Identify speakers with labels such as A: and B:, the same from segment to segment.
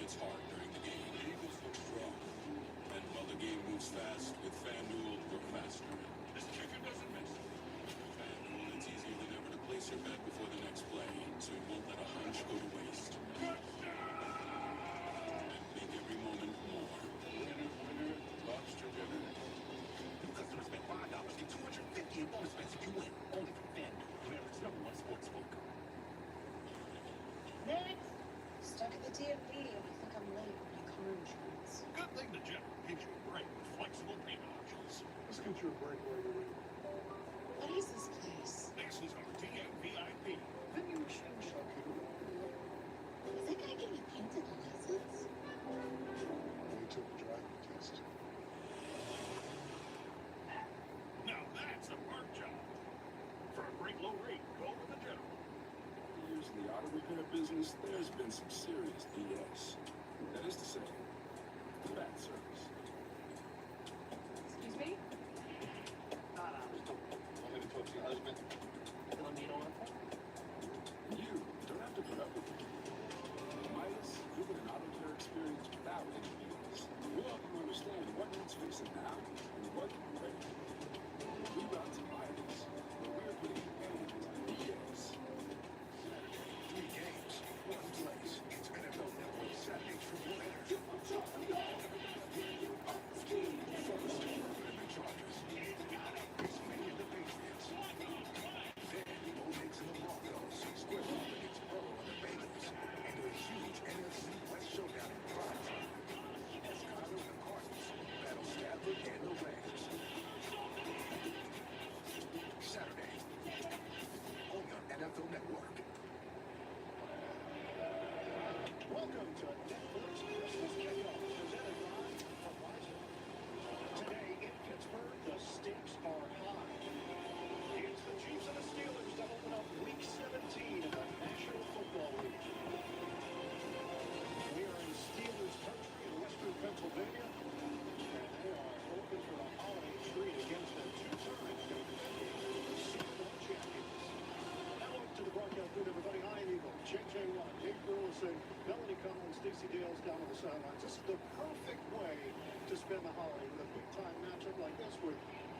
A: hits hard during the game. Eagles look strong. And while the game moves fast, with FanDuel, we're faster. This kicker doesn't miss. FanDuel, it's easier than ever to place your bet before the next play, so you won't let a hunch go to waste. And make every moment more. Winner, winner, lobster dinner. New customers spend $5, get $250 in bonus bets if you win. Only from FanDuel, America's #1 sportsbook.
B: Next. Stuck at the DMV and I think I'm late for my car insurance.
C: Good thing the General gives you a break with flexible payment options.
D: Let's get you a break while you're waiting.
B: What is this place?
C: This is our DMVIP.
D: Vending machine charcuterie.
B: Is that guy getting painted license?
D: When he took the driving test.
C: Now that's a work job. For a great low rate, go with the General.
E: Years in the auto repair business, there's been some serious BS. That is to say, bad service.
B: Excuse me?
D: Want me to talk to your husband?
E: You don't have to put up with it. Midas, you get an auto care experience without any BS. We'll help you understand what needs fixing now and what can wait. We run to Midas, where we're putting an end to BS.
C: 3 games, 1 place. It's NFL Network Saturdays for Blair. First, Brooklyn and the Chargers. It's me and the Patriots. Then, Bo Nix and the Broncos. Square against Burrow and the Bengals. And a huge NFC West showdown in prime time. As Connor and the Cardinals battle Stafford and the Rams. Saturday, only on NFL Network. Welcome to Netflix Christmas Kickoff, presented by Verizon. Today in Pittsburgh, the stakes are high. It's the Chiefs and the Steelers that open up Week 17 of the National Football League. We are in Steelers country in western Pennsylvania, and they are hoping for the holiday treat against their two-time Super Bowl champions. Now up to the broadcast booth, everybody. I am Eagle, JJ Watt, Dave Burleson, Melanie Collins, Stacey Dales down on the sidelines. This is the perfect way to spend the holiday with a big-time matchup like this with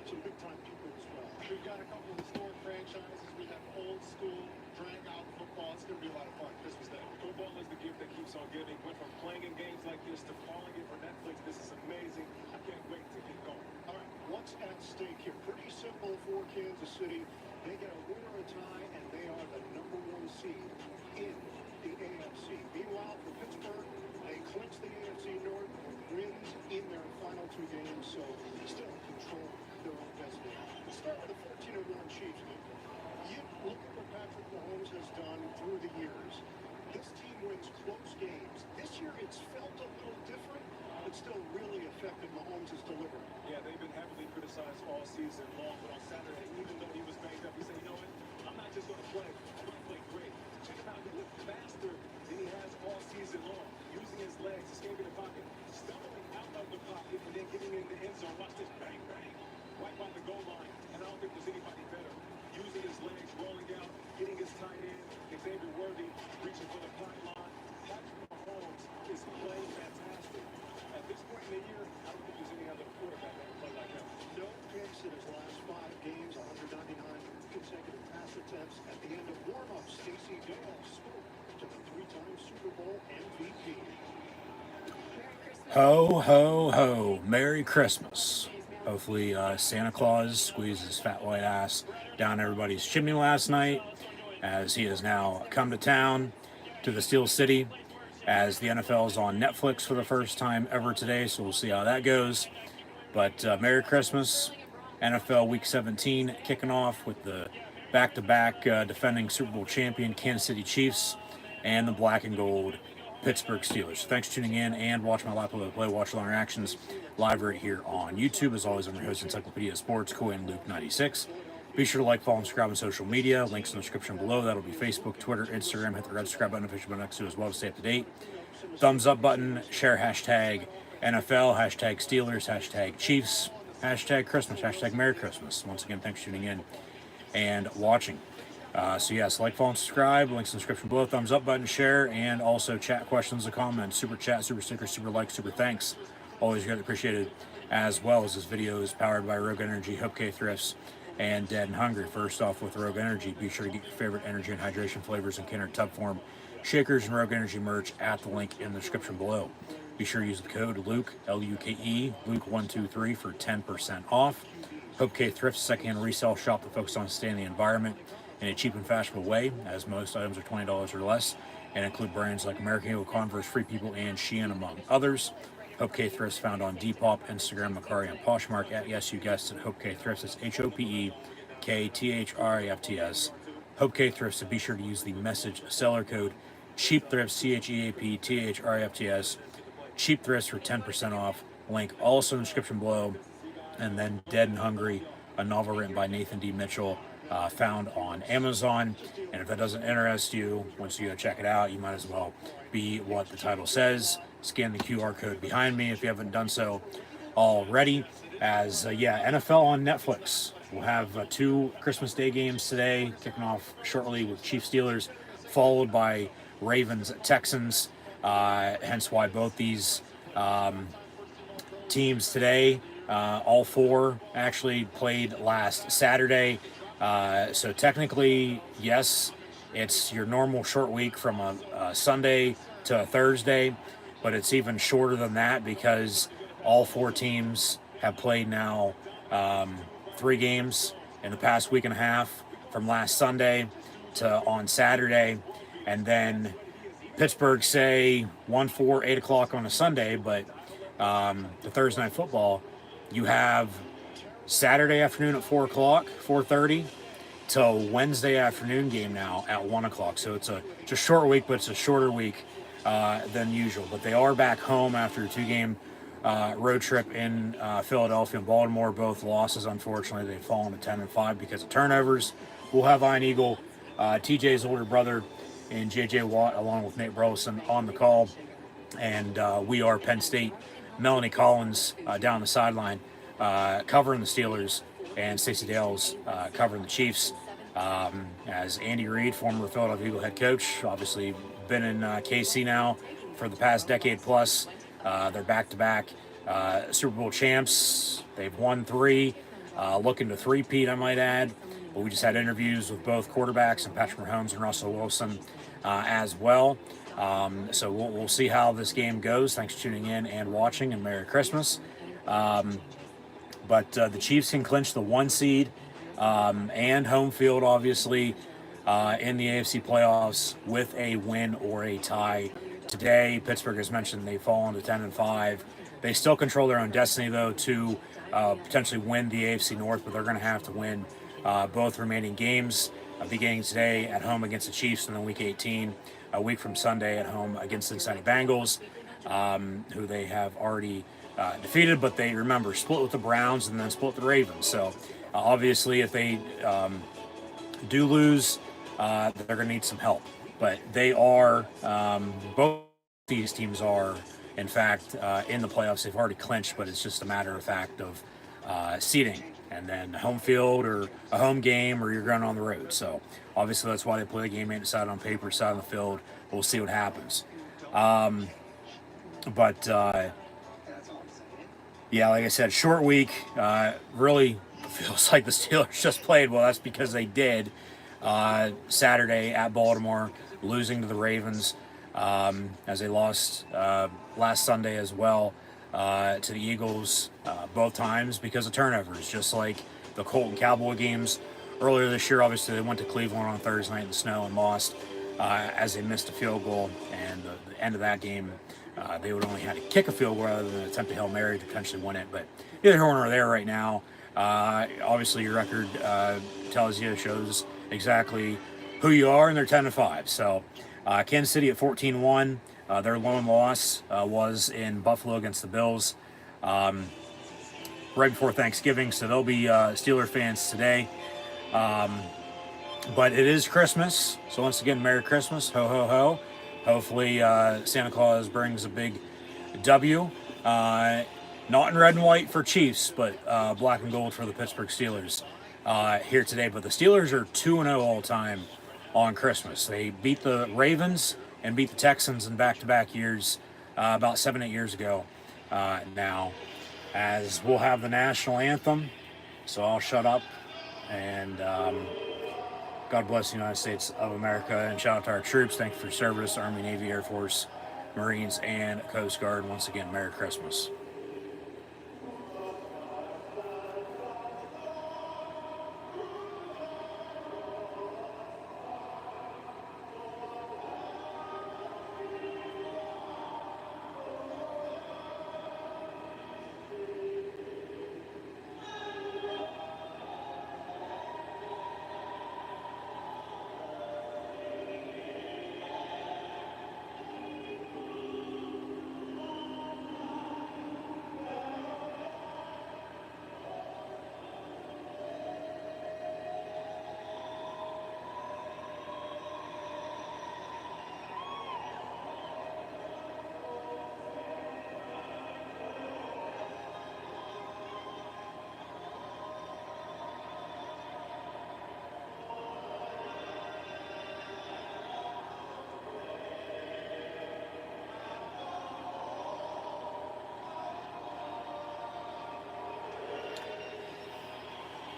C: some big-time people as well.
F: We've got a couple of historic franchises. We have old school, drag-out football. It's going to be a lot of fun Christmas Day.
G: Football is the gift that keeps on giving. Went from playing in games like this to calling it for Netflix. This is amazing. I can't wait to get going.
F: All right, what's at stake here? Pretty simple for Kansas City. They get a win or a tie, and they are the #1 seed in the AFC. Meanwhile, for Pittsburgh, they clinch the AFC North with wins in their final 2 games, so still control their own destiny. We'll start with the 14-1 Chiefs. You look at what Patrick Mahomes has done through the years. This team wins close games. This year, it's felt a little different, but still really effective. Mahomes has delivered.
G: Yeah, they've been heavily criticized all season long, but on Saturday, even though he was banged up, he said, you know what? I'm not just going to play. I'm going to play great. Check him out. He looked faster than he has all season long, using his legs, escaping the pocket, stumbling out of the pocket, and then getting in the end zone. Watch this. Bang, bang. Right by the goal line. And I don't think there's anybody better. Using his legs, rolling out, getting his tight end. Xavier Worthy reaching for the pylon. Patrick Mahomes is playing fantastic. At this point in the year, I don't think there's any other quarterback that can play like that.
F: No picks in his last 5 games, 199 consecutive pass attempts. At the end of warm-up, Stacey Dale spoke to the 3-time Super Bowl MVP.
H: Ho, ho, ho. Merry Christmas. Hopefully Santa Claus squeezed his fat white ass down everybody's chimney last night, as he has now come to town, to the Steel City, as the NFL is on Netflix for the first time ever today, so we'll see how that goes. But Merry Christmas. NFL Week 17 kicking off with the back-to-back defending Super Bowl champion Kansas City Chiefs and the black and gold Pittsburgh Steelers. Thanks for tuning in and watch my live play, watch along reactions live right here on YouTube. As always, I'm your host, Encyclopedia of Sports, Cohen Luke 96. Be sure to like, follow, and subscribe on social media. Links in the description below. That'll be Facebook, Twitter, Instagram. Hit the red subscribe button, official button next to it as well to stay up to date. Thumbs up button, share hashtag NFL, hashtag Steelers, hashtag Chiefs, hashtag Christmas, hashtag Merry Christmas. Once again, thanks for tuning in and watching. So yes, like, follow, and subscribe. Links in the description below. Thumbs up button, share, and also chat questions and comments. Super chat, super sticker, super like, super thanks. Always greatly appreciated. As well as this video is powered by Rogue Energy, HopeKThrifts, and Dead and Hungry. First off, with Rogue Energy, be sure to get your favorite energy and hydration flavors in can or tub form, shakers, and Rogue Energy merch at the link in the description below. Be sure to use the code Luke, L-U-K-E, Luke123 for 10% off. HopeKThrifts, secondhand resale shop that focuses on staying in the environment in a cheap and fashionable way, as most items are $20 or less, and include brands like American Eagle, Converse, Free People, and Shein, among others. HopeKThrifts found on Depop, Instagram, Macari, and Poshmark at, yes, you guessed it, HopeKThrifts. It's HopeKThrifts. HopeKThrifts, so be sure to use the message seller code CHEAPTHRIFTS, CHEAPTHRIFTS, Cheap Thrifts for 10% off. Link also in the description below. And then Dead and Hungry, a novel written by Nathan D. Mitchell, found on Amazon. And if that doesn't interest you, once you go check it out, you might as well be what the title says. Scan the QR code behind me if you haven't done so already. As NFL on Netflix. We'll have 2 Christmas Day games today, kicking off shortly with Chiefs Steelers, followed by Ravens Texans. Hence why both these teams today, all 4 actually played last Saturday. So technically, yes, it's your normal short week from a Sunday to a Thursday, but it's even shorter than that because all 4 teams have played now 3 games in the past week and a half, from last Sunday to on Saturday, and then Pittsburgh, say 1-4, 8 o'clock on a Sunday, but the Thursday night football, you have Saturday afternoon at 4 o'clock, 4:30, to Wednesday afternoon game now at 1 o'clock. So it's a short week, but it's a shorter week than usual. But they are back home after a 2-game road trip in Philadelphia and Baltimore. Both losses, unfortunately. They've fallen to 10-5 because of turnovers. We'll have Iron Eagle, TJ's older brother, and JJ Watt, along with Nate Burleson, on the call. And we are Penn State. Melanie Collins down the sideline covering the Steelers, and Stacey Dales covering the Chiefs. As Andy Reid, former Philadelphia Eagle head coach, obviously been in KC now for the past decade plus. They're back-to-back Super Bowl champs. They've won 3, looking to three-peat, I might add. But we just had interviews with both quarterbacks, and Patrick Mahomes and Russell Wilson as well. So we'll see how this game goes. Thanks for tuning in and watching, and Merry Christmas. But the Chiefs can clinch the 1 seed and home field, obviously, in the AFC playoffs with a win or a tie. Today, Pittsburgh, as mentioned, they've fallen to 10-5. They still control their own destiny, though, to potentially win the AFC North, but they're going to have to win both remaining games, beginning today at home against the Chiefs, and then Week 18, a week from Sunday, at home against the Cincinnati Bengals, who they have already defeated, but they, remember, split with the Browns and then split with the Ravens. So obviously, if they do lose, they're going to need some help. But they are, both these teams are, in fact, in the playoffs. They've already clinched, but it's just a matter of fact of seeding, and then home field or a home game, or you're going on the road. So obviously that's why they play the game, ain't decided on paper, decided on the field. We'll see what happens. Yeah, like I said, short week. Really feels like the Steelers just played well. That's because they did. Saturday at Baltimore, losing to the Ravens, as they lost last Sunday as well to the Eagles, both times because of turnovers, just like the Colt and Cowboy games earlier this year. Obviously, they went to Cleveland on Thursday night in the snow and lost as they missed a field goal, and the end of that game, they would only have to kick a field goal rather than attempt a Hail Mary to potentially win it. But neither here nor there right now. Obviously, your record tells you, shows exactly who you are, and they're 10-5. So Kansas City at 14-1. Their lone loss was in Buffalo against the Bills right before Thanksgiving, so they'll be Steeler fans today. But it is Christmas, so once again, Merry Christmas, ho, ho, ho. Hopefully Santa Claus brings a big W. Not in red and white for Chiefs, but black and gold for the Pittsburgh Steelers. here today. But the Steelers are 2-0 all time on Christmas. They beat the Ravens and beat the Texans in back-to-back years about 7-8 years ago now, as we'll have the national anthem. So I'll shut up, and God bless the United States of America, and shout out to our troops. Thank you for your service, Army, Navy, Air Force, Marines, and Coast Guard. Once again, Merry Christmas.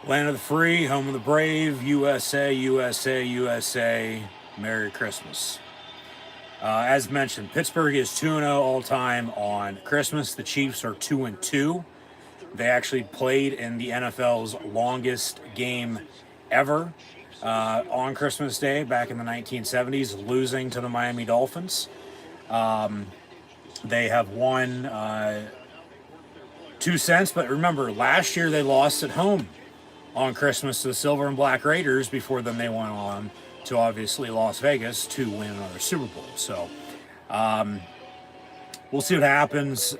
H: Land of the free, home of the brave, USA, USA, USA, Merry Christmas. As mentioned, Pittsburgh is 2-0 all time on Christmas. The Chiefs are 2-2. They actually played in the NFL's longest game ever on Christmas Day back in the 1970s, losing to the Miami Dolphins. They have won 2 cents, but remember, last year they lost at home on Christmas to the Silver and Black Raiders. Before then, they went on to obviously Las Vegas to win another Super Bowl. So we'll see what happens.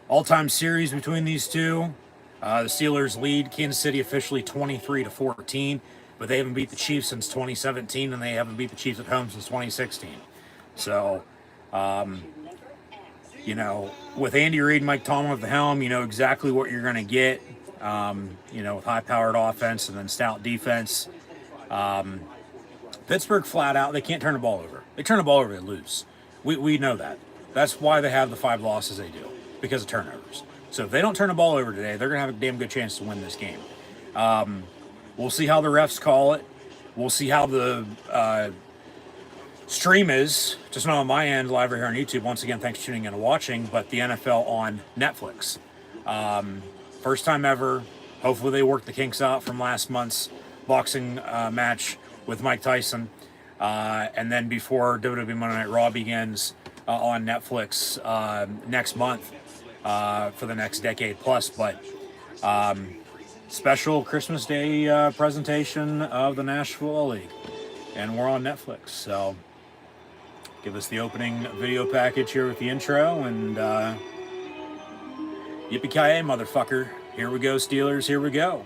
H: All-time series between these two. The Steelers lead Kansas City officially 23-14, but they haven't beat the Chiefs since 2017, and they haven't beat the Chiefs at home since 2016. So, you know, with Andy Reid and Mike Tomlin at the helm, you know exactly what you're going to get. You know, with high-powered offense and then stout defense. Pittsburgh flat out, they can't turn the ball over. They turn the ball over, they lose. We know that. That's why they have the 5 losses they do, because of turnovers. So if they don't turn the ball over today, they're going to have a damn good chance to win this game. We'll see how the refs call it. We'll see how the stream is. Just not on my end, live right here on YouTube. Once again, thanks for tuning in and watching. But the NFL on Netflix. First time ever. Hopefully they work the kinks out from last month's boxing match with Mike Tyson. And then before WWE Monday Night Raw begins on Netflix next month for the next decade plus. But special Christmas Day presentation of the National Football League. And we're on Netflix. So give us the opening video package here with the intro. And yippee-ki-yay, motherfucker. Here we go, Steelers. Here we go.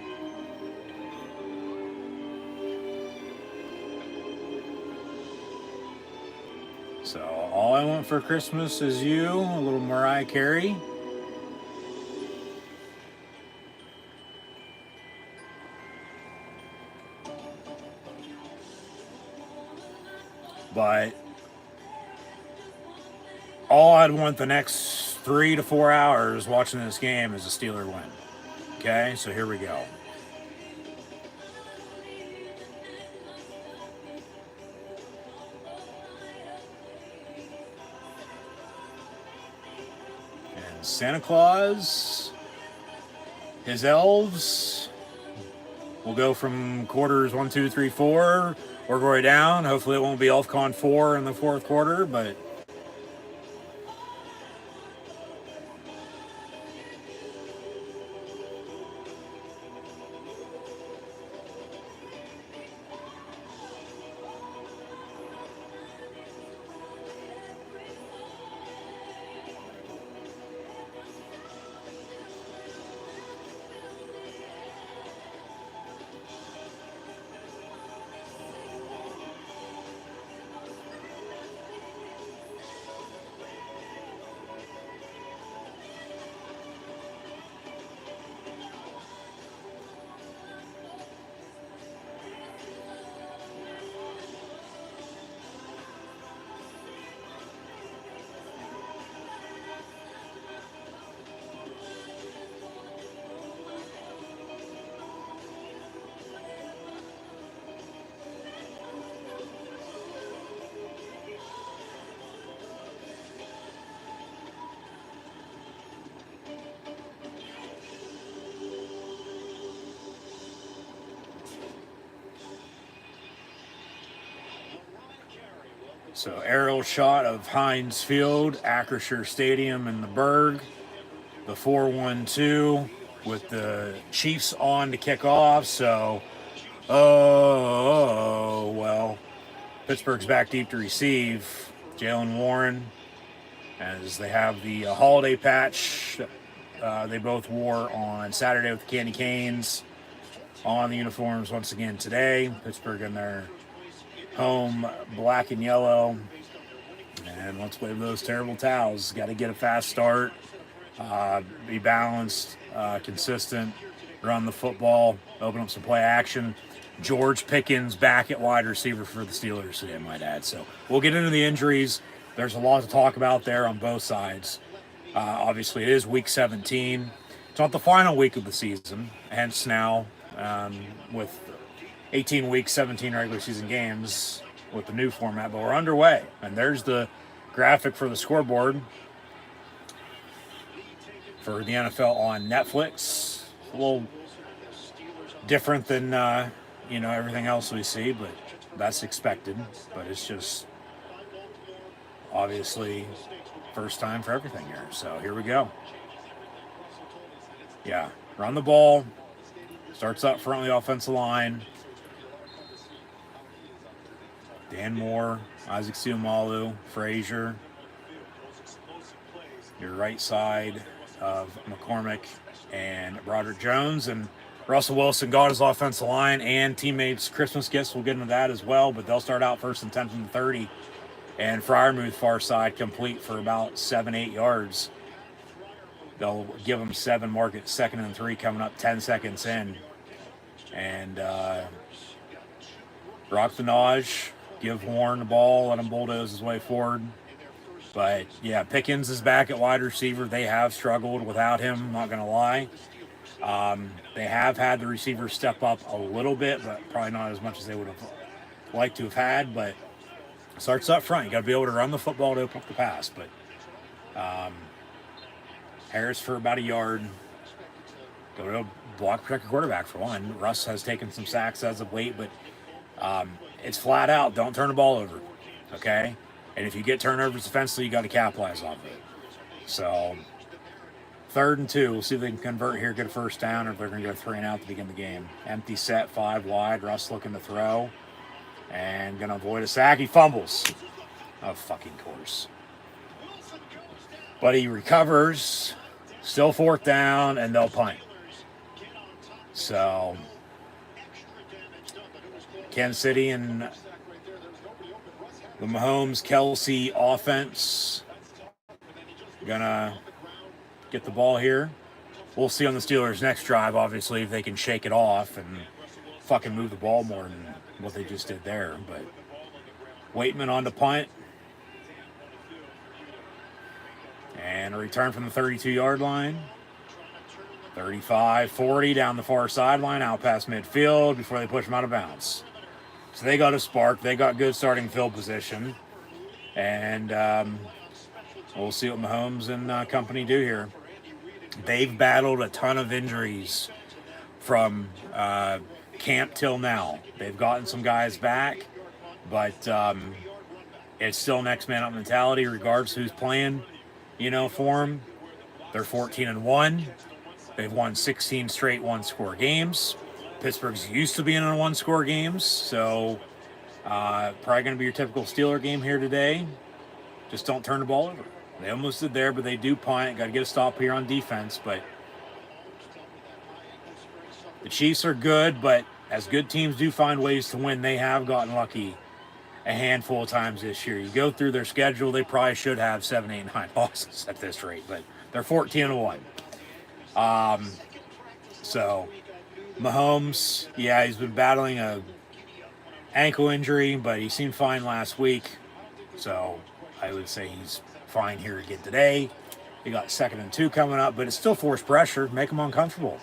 H: So, all I want for Christmas is you, a little Mariah Carey. But all I'd want the next 3 to 4 hours watching this game is a Steeler win. Okay, so here we go. And Santa Claus, his elves, will go from quarters 1, 2, 3, 4, work our way down. Hopefully it won't be ElfCon 4 in the 4th quarter, but So aerial shot of Heinz Field, Acrisure Stadium in the Berg. The 4-1-2 with the Chiefs on to kick off. So, well, Pittsburgh's back deep to receive. Jalen Warren, as they have the holiday patch they both wore on Saturday with the candy canes on the uniforms once again today. Pittsburgh in their home black and yellow. And let's wave those terrible towels. Got to get a fast start, be balanced, consistent, run the football, open up some play action. George Pickens back at wide receiver for the Steelers today, I might add. So we'll get into the injuries. There's a lot to talk about there on both sides. Obviously, it is week 17. It's not the final week of the season, hence now with 18 weeks, 17 regular season games with the new format, but we're underway. And there's the graphic for the scoreboard for the NFL on Netflix. A little different than everything else we see, but that's expected. But it's just obviously first time for everything here. So here we go. Yeah, run the ball. Starts up front of the offensive line. Dan Moore, Isaac Seumalo, Frazier. Your right side of McCormick and Broderick Jones, and Russell Wilson got his offensive line and teammates' Christmas gifts. We'll get into that as well, but they'll start out first and 10 from the 30. And Freiermuth far side complete for about 7-8 yards. They'll give them 7, mark it 2nd and 3 coming up 10 seconds in. And rock the Naj, give Horn the ball, let him bulldoze his way forward. But, yeah, Pickens is back at wide receiver. They have struggled without him, not going to lie. They have had the receivers step up a little bit, but probably not as much as they would have liked to have had. But starts up front. You got to be able to run the football to open up the pass. But Harris for about a yard. Go to block, protect your quarterback for one. Russ has taken some sacks as of late, but it's flat out. Don't turn the ball over, okay? And if you get turnovers defensively, you got to capitalize off it. So 3rd and 2. We'll see if they can convert here, get a first down, or if they're going to go 3 and out to begin the game. Empty set, 5 wide. Russ looking to throw. And going to avoid a sack. He fumbles. Of fucking course. But he recovers. Still 4th down, and they'll punt. So Kansas City and the Mahomes-Kelsey offense gonna get the ball here. We'll see on the Steelers' next drive, obviously, if they can shake it off and fucking move the ball more than what they just did there. But Waitman on to punt. And a return from the 32-yard line. 35-40 down the far sideline, out past midfield before they push them out of bounds. So they got a spark. They got good starting field position. And we'll see what Mahomes and company do here. They've battled a ton of injuries from camp till now. They've gotten some guys back, but it's still next man up mentality regardless who's playing, for them. They're 14-1. They've won 16 straight one-score games. Pittsburgh's used to being in one-score games, so probably going to be your typical Steeler game here today. Just don't turn the ball over. They almost did there, but they do punt. Got to get a stop here on defense, but the Chiefs are good, but as good teams do find ways to win, they have gotten lucky a handful of times this year. You go through their schedule, they probably should have 7, 8, 9 losses at this rate, but they're 14-1. So Mahomes, yeah, he's been battling a ankle injury, but he seemed fine last week. So I would say he's fine here again today. They got 2nd and 2 coming up, but it's still forced pressure, make them uncomfortable.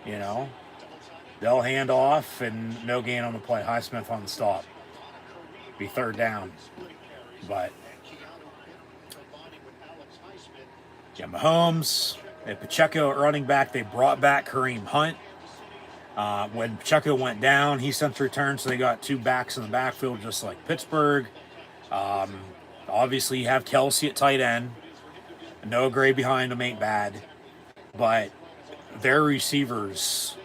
H: They'll hand off and no gain on the play. Highsmith on the stop. Be 3rd down. But yeah, Mahomes, and Pacheco at running back. They brought back Kareem Hunt. When Pacheco went down, he sent the return, so they got 2 backs in the backfield, just like Pittsburgh. Obviously, you have Kelsey at tight end. Noah Gray behind him ain't bad. But their receivers,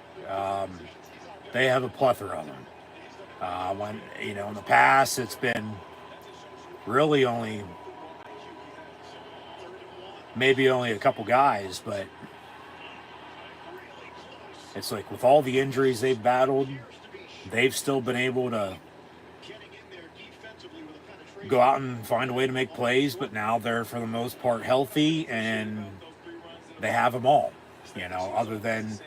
H: they have a plethora of them. When in the past, it's been really maybe only a couple guys, but it's like with all the injuries they've battled, they've still been able to go out and find a way to make plays, but now they're for the most part healthy and they have them all, other than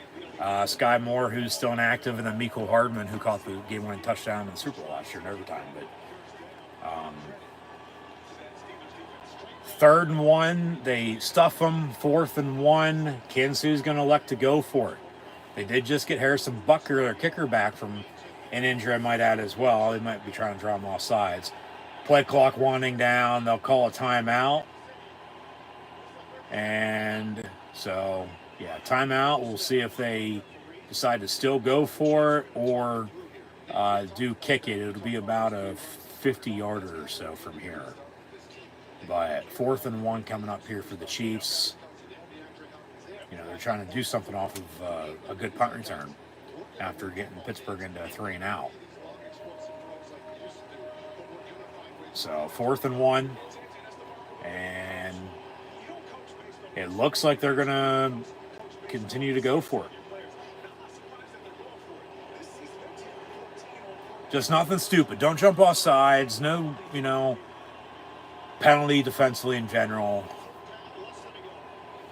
H: Sky Moore, who's still inactive, and then Mecole Hardman, who caught the game-winning touchdown in the Super Bowl last year in overtime. But 3rd and 1, they stuff them. 4th and 1, Kansas City's going to elect to go for it. They did just get Harrison Butker, their kicker, back from an injury, I might add, as well. They might be trying to draw him off sides. Play clock winding down. They'll call a timeout. And so, timeout. We'll see if they decide to still go for it or do kick it. It'll be about a 50-yarder or so from here. But 4th and 1 coming up here for the Chiefs. They're trying to do something off of a good punt return after getting Pittsburgh into a 3-and-out. So 4th and 1, and it looks like they're going to continue to go for it. Just nothing stupid. Don't jump off sides. No, penalty defensively in general.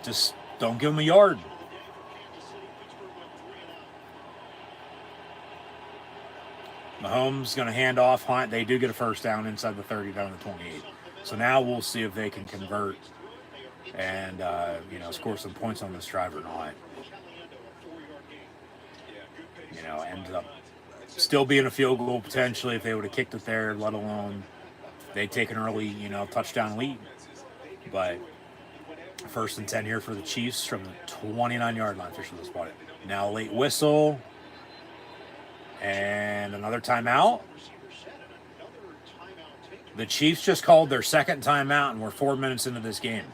H: Just don't give them a yard. Mahomes going to hand off Hunt. They do get a first down inside the 30 down to the 28. So now we'll see if they can convert and, score some points on this drive or not. Ends up still being a field goal potentially if they would have kicked it there, let alone they take an early, touchdown lead. But 1st and 10 here for the Chiefs from the 29-yard line. Official to spot it. Now late whistle. And another timeout. The Chiefs just called their 2nd timeout, and we're 4 minutes into this game.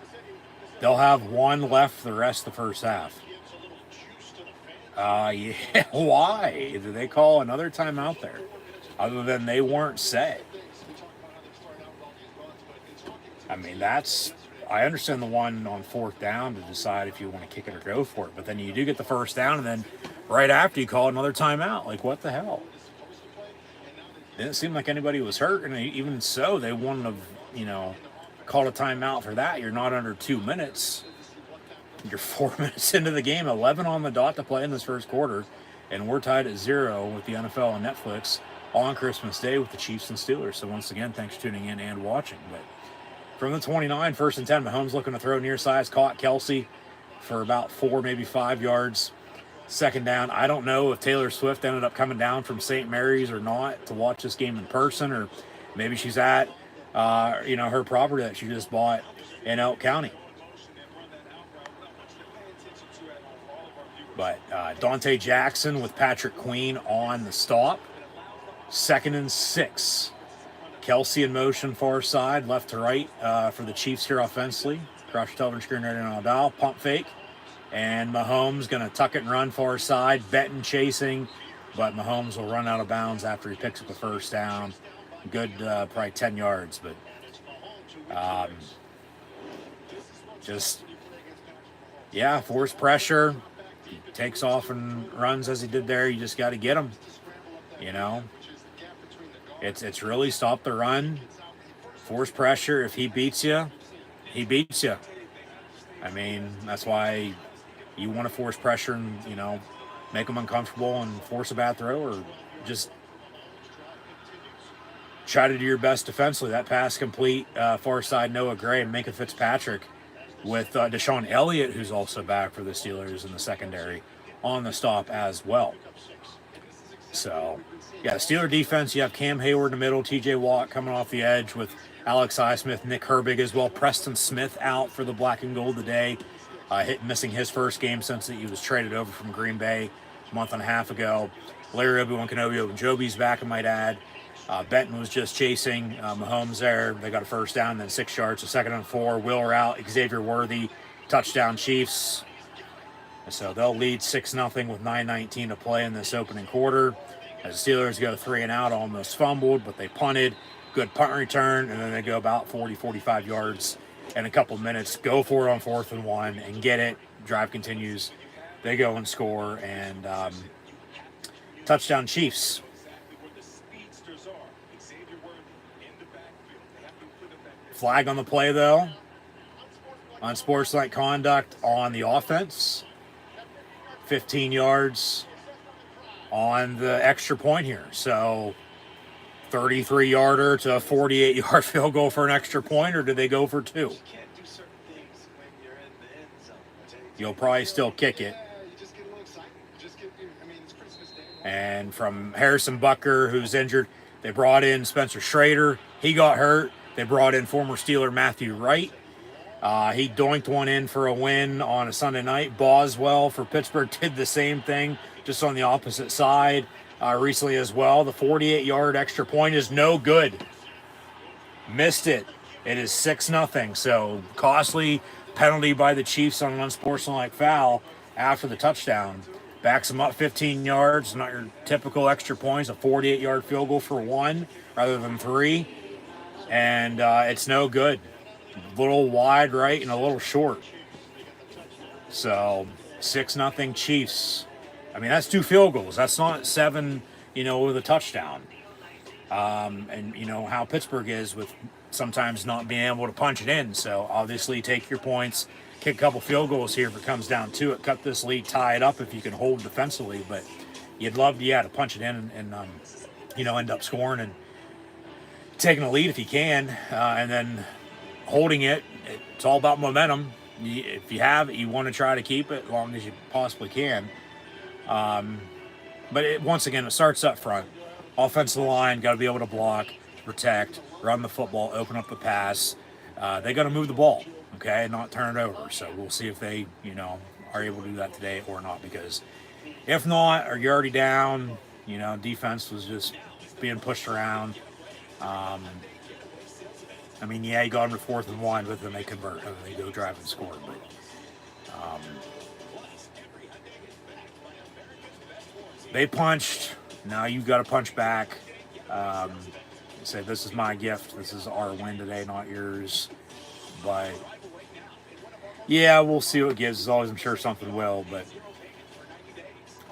H: They'll have one left for the rest of the first half. Why did they call another timeout there? Other than they weren't set. I mean, I understand the one on 4th down to decide if you want to kick it or go for it. But then you do get the first down, and then right after you call another timeout. Like, what the hell? Didn't seem like anybody was hurt. And even so, they wouldn't have, called a timeout for that. You're not under 2 minutes. You're 4 minutes into the game, 11 on the dot to play in this first quarter. And we're tied at 0 with the NFL and Netflix on Christmas Day with the Chiefs and Steelers. So once again, thanks for tuning in and watching. But from the 29, 1st and 10, Mahomes looking to throw near sides, caught Kelsey for about 4, maybe 5 yards. 2nd down. I don't know if Taylor Swift ended up coming down from St. Mary's or not to watch this game in person, or maybe she's at, her property that she just bought in Elk County. But Dante Jackson with Patrick Queen on the stop. 2nd and 6. Kelsey in motion far side, left to right for the Chiefs here offensively. Across your television screen right now, dial, pump fake. And Mahomes going to tuck it and run far side. Benton chasing, but Mahomes will run out of bounds after he picks up the first down. Good, probably 10 yards, but force pressure. He takes off and runs as he did there. You just got to get him, It's really stop the run, force pressure. If he beats you, he beats you. I mean, that's why you want to force pressure and, make them uncomfortable and force a bad throw, or just try to do your best defensively. That pass complete, far side Noah Gray and Minka Fitzpatrick with Deshaun Elliott, who's also back for the Steelers in the secondary, on the stop as well. So, Steeler defense, you have Cam Hayward in the middle, TJ Watt coming off the edge with Alex Highsmith, Nick Herbig as well. Preston Smith out for the black and gold today, missing his first game since he was traded over from Green Bay a month and a half ago. Larry Obi-Wan Kenobi Ogunjobi's back, I might add. Benton was just chasing Mahomes there. They got a first down, then 6 yards, a 2nd and 4. Wheeler out, Xavier Worthy, touchdown Chiefs. So they'll lead 6-0 with 9:19 to play in this opening quarter. As the Steelers go 3 and out, almost fumbled, but they punted. Good punt return, and then they go about 40, 45 yards in a couple minutes. Go for it on 4th and 1 and get it. Drive continues. They go and score, and touchdown Chiefs. Flag on the play, though. Unsportsmanlike conduct on the offense. 15 yards on the extra point here. So 33-yarder to a 48-yard field goal for an extra point, or did they go for 2? You'll probably still kick it. And from Harrison Bucker, who's injured, they brought in Spencer Schrader. He got hurt. They brought in former Steeler Matthew Wright. He doinked one in for a win on a Sunday night. Boswell for Pittsburgh did the same thing, just on the opposite side recently as well. The 48-yard extra point is no good. Missed it. It is 6-0. So costly penalty by the Chiefs on an unsportsmanlike foul after the touchdown. Backs them up 15 yards. Not your typical extra points. A 48-yard field goal for 1 rather than 3. And it's no good. A little wide right and a little short. So 6-0 Chiefs. I mean, that's 2 field goals. That's not 7, with a touchdown. And you know how Pittsburgh is with sometimes not being able to punch it in. So obviously take your points, kick a couple field goals here if it comes down to it. Cut this lead, tie it up if you can hold defensively. But you'd love, to punch it in and end up scoring and taking a lead if you can. And then holding it, it's all about momentum. If you have it, you want to try to keep it as long as you possibly can. But once again, it starts up front. Offensive line, got to be able to block, protect, run the football, open up the pass. They got to move the ball, okay, and not turn it over. So we'll see if they, are able to do that today or not. Because if not, or you're already down, defense was just being pushed around. You got them to 4th and 1, but then they convert and they go drive and score. But they punched. Now you've got to punch back. Say, this is my gift. This is our win today, not yours. But yeah, we'll see what it gives. As always, I'm sure something will. But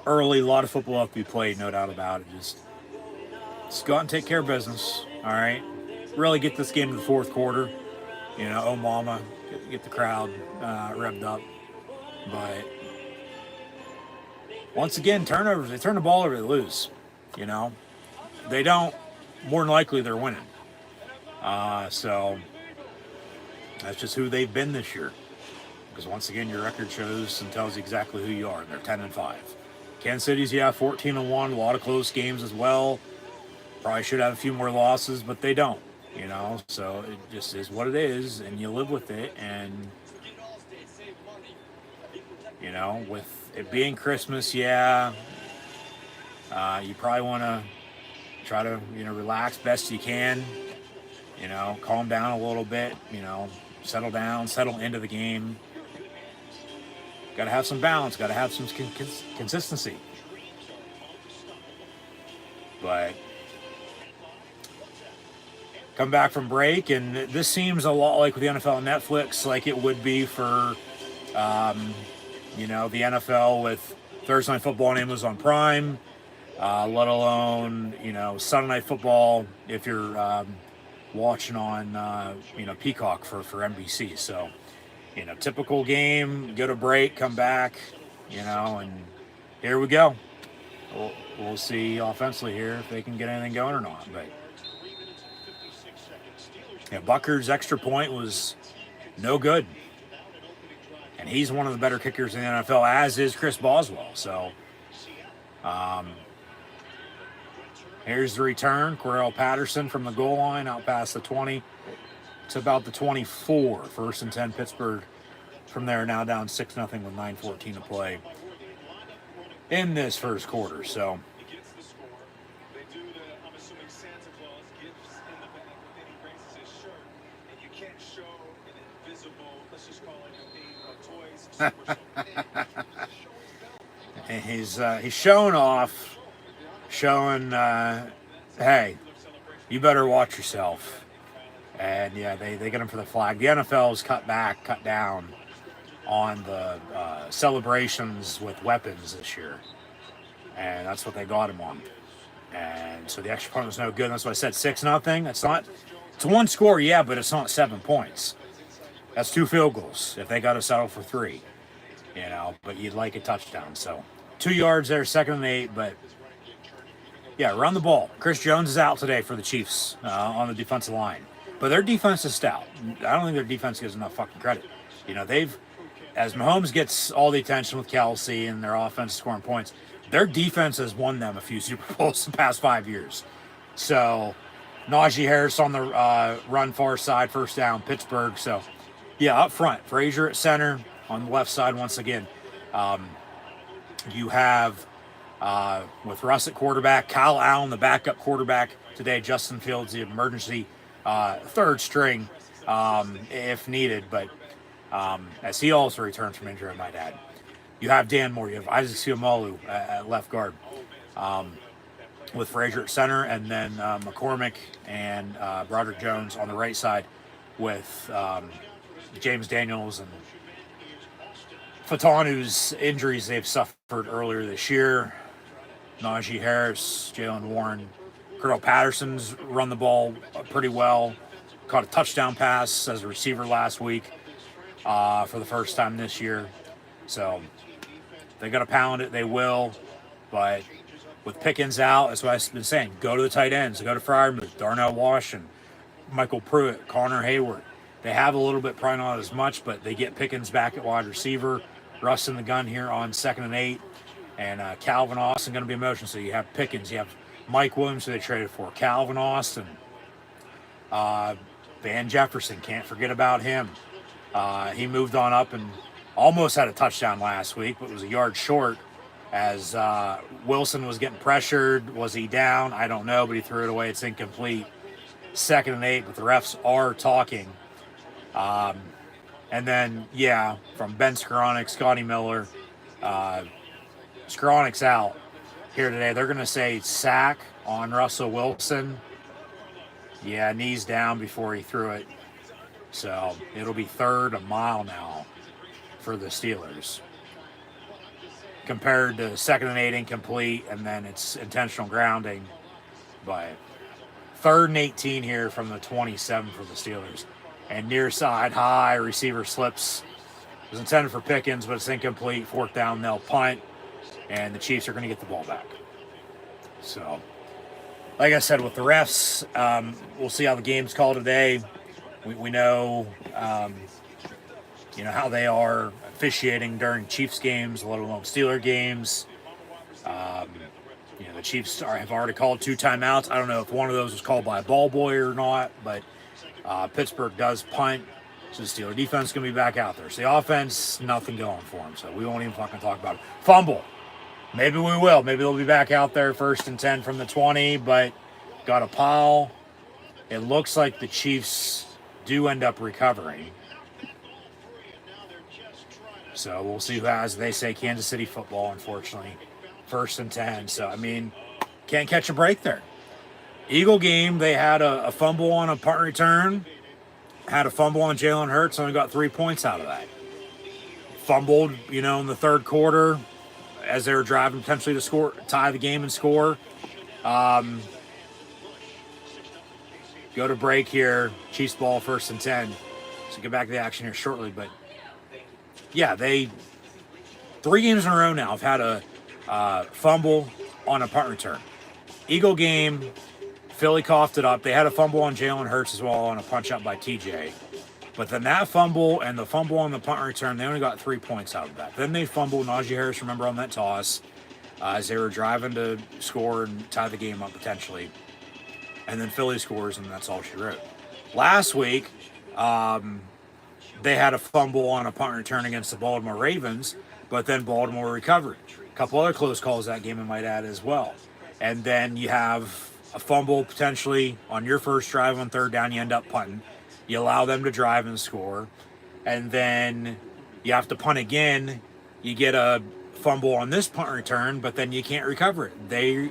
H: early, a lot of football have to be played, no doubt about it. Just go out and take care of business. All right. Really get this game to the 4th quarter. Oh mama, get the crowd revved up. But once again, turnovers, they turn the ball over, they lose. They don't, more than likely they're winning. So that's just who they've been this year. Because once again, your record shows and tells you exactly who you are. And they're 10-5. Kansas City's, 14-1, a lot of close games as well. Probably should have a few more losses, but they don't. So it just is what it is, and you live with it. And with it being Christmas, you probably want to try to relax best you can, calm down a little bit, settle down, settle into the game. Got to have some balance, got to have some consistency. But come back from break, and this seems a lot like with the NFL on Netflix, like it would be for, the NFL with Thursday Night Football on Amazon Prime, let alone, Sunday Night Football if you're watching on, Peacock for NBC. So, typical game, go to break, come back, and here we go. We'll see offensively here if they can get anything going or not. But Bucker's extra point was no good. And he's one of the better kickers in the NFL, as is Chris Boswell. So, here's the return. Cordell Patterson from the goal line, out past the 20 to about the 24. 1st and 10, Pittsburgh. From there, now down 6-0 with 9:14 to play in this first quarter. So,
G: invisible, let's just call it a toys super
H: And he's showing off, showing, hey, you better watch yourself. And yeah, they get him for the flag. The NFL's cut down on the celebrations with weapons this year, and that's what they got him on. And so the extra point was no good. That's what I said, 6-0. It's one score, yeah, but it's not 7 points. That's 2 field goals if they got to settle for 3, but you'd like a touchdown. So 2 yards there, 2nd and 8, but yeah, run the ball. Chris Jones is out today for the Chiefs on the defensive line, but their defense is stout. I don't think their defense gives enough fucking credit. As Mahomes gets all the attention with Kelsey and their offense scoring points, their defense has won them a few Super Bowls the past 5 years. So Najee Harris on the run far side, first down, Pittsburgh. So yeah, up front, Frazier at center, on the left side once again. You have with Russ at quarterback, Kyle Allen, the backup quarterback today, Justin Fields, the emergency third string if needed, but as he also returns from injury, I might add. You have Dan Moore, you have Isaac Seumalo at left guard, with Frazier at center, and then McCormick and Broderick Jones on the right side with James Daniels and Fatanu's injuries they've suffered earlier this year. Najee Harris, Jalen Warren, Cordell Patterson's run the ball pretty well. Caught a touchdown pass as a receiver last week for the first time this year. So they got to pound it. They will. But with Pickens out, that's what I've been saying. Go to the tight ends. Go to Freiermuth, Darnell Washington, Michael Pruitt, Connor Hayward. They have a little bit, probably not as much, but they get Pickens back at wide receiver. Russ in the gun here on 2nd and 8. And Calvin Austin going to be in motion. So you have Pickens. You have Mike Williams, who they traded for. Calvin Austin. Van Jefferson, can't forget about him. He moved on up and almost had a touchdown last week, but was a yard short as Wilson was getting pressured. Was he down? I don't know, but he threw it away. It's incomplete. 2nd and 8, but the refs are talking. And then, yeah, from Ben Skoranek, Scotty Miller, Skoranek's out here today. They're going to say sack on Russell Wilson. Yeah, knees down before he threw it. So it'll be 3rd and mile now for the Steelers. Compared to 2nd and 8 incomplete, and then it's intentional grounding. But 3rd and 18 here from the 27 for the Steelers. And near side, high, receiver slips. It was intended for Pickens, but it's incomplete. 4th down, they'll punt. And the Chiefs are going to get the ball back. So, like I said, with the refs, we'll see how the game's called today. We know, how they are officiating during Chiefs games, let alone Steeler games. The Chiefs have already called 2 timeouts. I don't know if one of those was called by a ball boy or not, but Pittsburgh does punt, so the Steeler defense is going to be back out there. So the offense, nothing going for them, so we won't even fucking talk about it. Fumble. Maybe we will. Maybe they'll be back out there 1st and 10 from the 20, but got a pile. It looks like the Chiefs do end up recovering. So we'll see who has, they say, Kansas City football, unfortunately. 1st and 10. So, can't catch a break there. Eagle game, they had a fumble on a punt return. Had a fumble on Jalen Hurts, only got 3 points out of that. Fumbled, in the 3rd quarter as they were driving potentially to tie the game and score. Go to break here. Chiefs ball, 1st and 10. So get back to the action here shortly. But yeah, 3 games in a row now have had a fumble on a punt return. Eagle game, Philly coughed it up. They had a fumble on Jalen Hurts as well on a punch up by TJ. But then that fumble and the fumble on the punt return, they only got 3 points out of that. Then they fumbled Najee Harris, remember, on that toss as they were driving to score and tie the game up potentially. And then Philly scores, and that's all she wrote. Last week, they had a fumble on a punt return against the Baltimore Ravens, but then Baltimore recovered. A couple other close calls that game, I might add, as well. And then you have a fumble potentially on your first drive on 3rd down, you end up punting. You allow them to drive and score. and then you have to punt again. You get a fumble on this punt return, but then you can't recover it. They,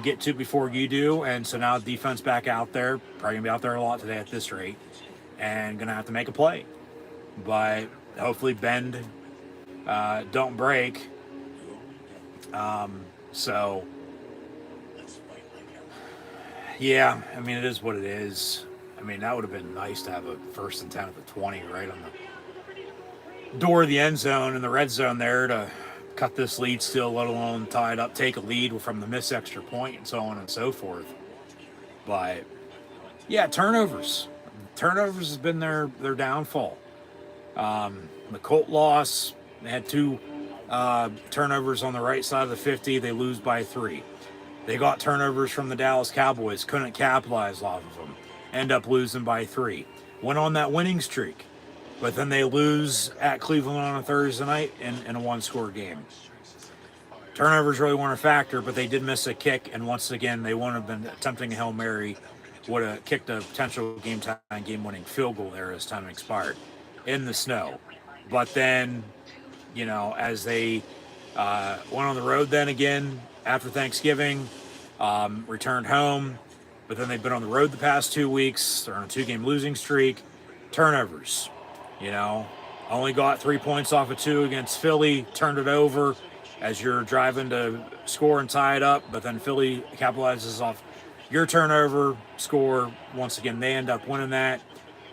H: get to it before you do, and so now defense back out there, probably gonna be out there a lot today at this rate, and gonna have to make a play. But hopefully bend, don't break. So yeah, I mean, it is what it is. I mean, that would have been nice to have a 1st and 10 at the 20 right on the door of the end zone in the red zone there to cut this lead still, let alone tie it up, take a lead from the missed extra point and so on and so forth. But yeah, turnovers. Turnovers has been their downfall. The Colt loss, they had 2 turnovers on the right side of the 50. They lose by 3. They got turnovers from the Dallas Cowboys, couldn't capitalize off of them, end up losing by 3. Went on that winning streak, but then they lose at Cleveland on a Thursday night in a 1-score game. Turnovers really weren't a factor, but they did miss a kick, and once again, they wouldn't have been attempting a Hail Mary, would have kicked a potential game-winning field goal there as time expired in the snow. But then, as they went on the road then again after Thanksgiving, returned home, but then they've been on the road the past 2 weeks. They're on a 2-game losing streak. Turnovers, only got 3 points off of 2 against Philly, turned it over as you're driving to score and tie it up, but then Philly capitalizes off your turnover, score. Once again, they end up winning that.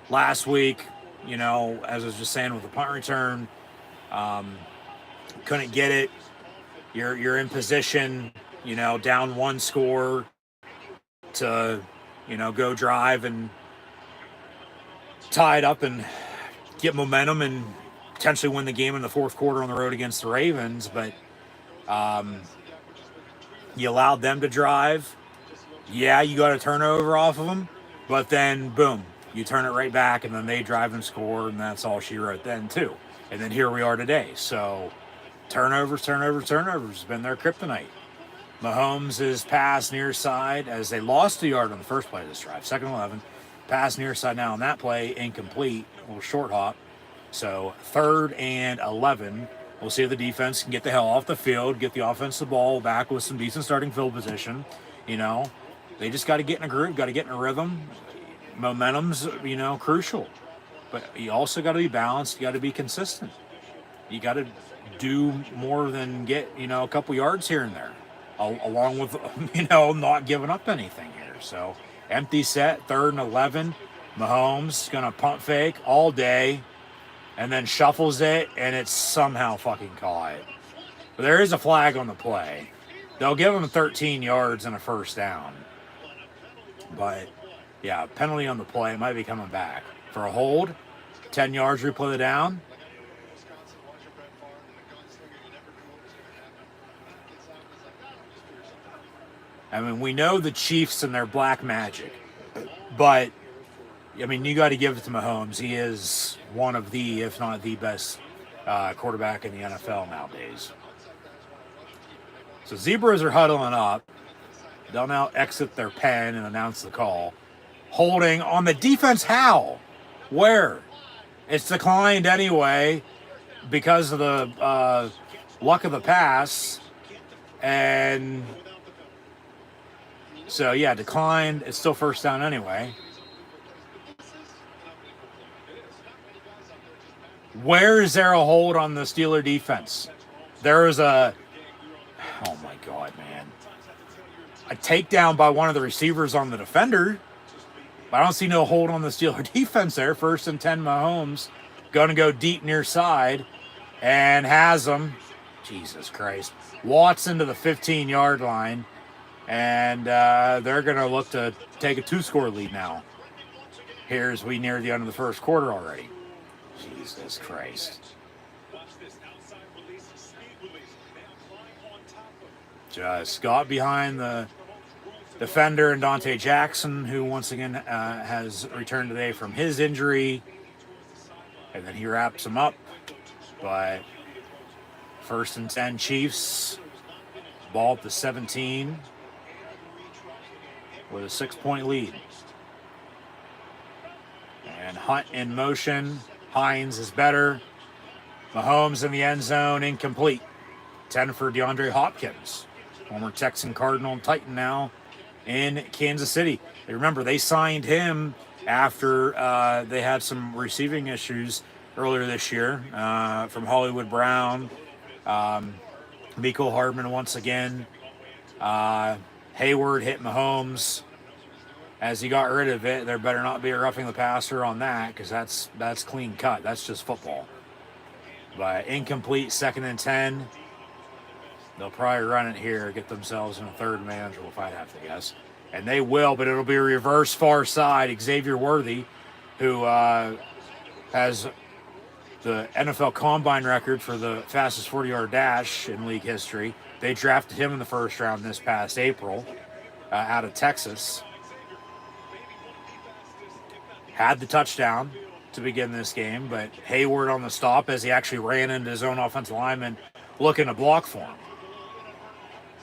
H: Last week, as I was just saying with the punt return, couldn't get it. You're in position, down 1 score to, go drive and tie it up and get momentum and potentially win the game in the 4th quarter on the road against the Ravens. But you allowed them to drive. Yeah, you got a turnover off of them, but then boom, you turn it right back, and then they drive and score, and that's all she wrote then too. And then here we are today. So turnovers has been their kryptonite. Mahomes' pass near side, as they lost a yard on the first play of this drive, 2nd and 11. Pass near side now on that play, incomplete, a little short hop. So 3rd and 11. We'll see if the defense can get the hell off the field, get the offense the ball back with some decent starting field position. They just got to get in a groove, got to get in a rhythm. Momentum's, crucial. But you also got to be balanced. You got to be consistent. You got to do more than get, a couple yards here and there, along with, not giving up anything here. So empty set, 3rd and 11. Mahomes going to pump fake all day and then shuffles it, and it's somehow fucking caught. But there is a flag on the play. They'll give him 13 yards and a 1st down. But, yeah, penalty on the play. It might be coming back. For a hold, 10 yards, replay the down. I mean, we know the Chiefs and their black magic. But, I mean, you got to give it to Mahomes. He is one of the, if not the best quarterback in the NFL nowadays. So Zebras are huddling up. They'll now exit their pen and announce the call. Holding on the defense, how? Where? It's declined anyway because of the luck of the pass. And so, yeah, declined. It's still 1st down anyway. Where is there a hold on the Steeler defense? There is a... Oh, my God, man. A takedown by one of the receivers on the defender. But I don't see no hold on the Steeler defense there. 1st and 10, Mahomes. Going to go deep near side. And has them. Jesus Christ. Watson to the 15-yard line. And they're going to look to take a 2-score lead now. Here as we near the end of the 1st quarter already. Jesus Christ. Just got behind the defender and Dante Jackson, who once again has returned today from his injury. And then he wraps him up. But 1st and 10 Chiefs. Ball at the 17 with a 6-point lead. And Hunt in motion. Hines is better. Mahomes in the end zone, incomplete. 10 for DeAndre Hopkins, former Texan, Cardinal, and Titan now in Kansas City. Remember, they signed him after they had some receiving issues earlier this year from Hollywood Brown, Mecole Hardman once again. Hayward hit Mahomes as he got rid of it. There better not be a roughing the passer on that, because that's clean cut. That's just football. But incomplete, 2nd and 10. They'll probably run it here, get themselves in a third manageable, if I'd have to guess. And they will, but it'll be a reverse far side. Xavier Worthy, who has the NFL Combine record for the fastest 40-yard dash in league history. They drafted him in the first round this past April out of Texas. Had the touchdown to begin this game, but Hayward on the stop as he actually ran into his own offensive lineman looking to block for him.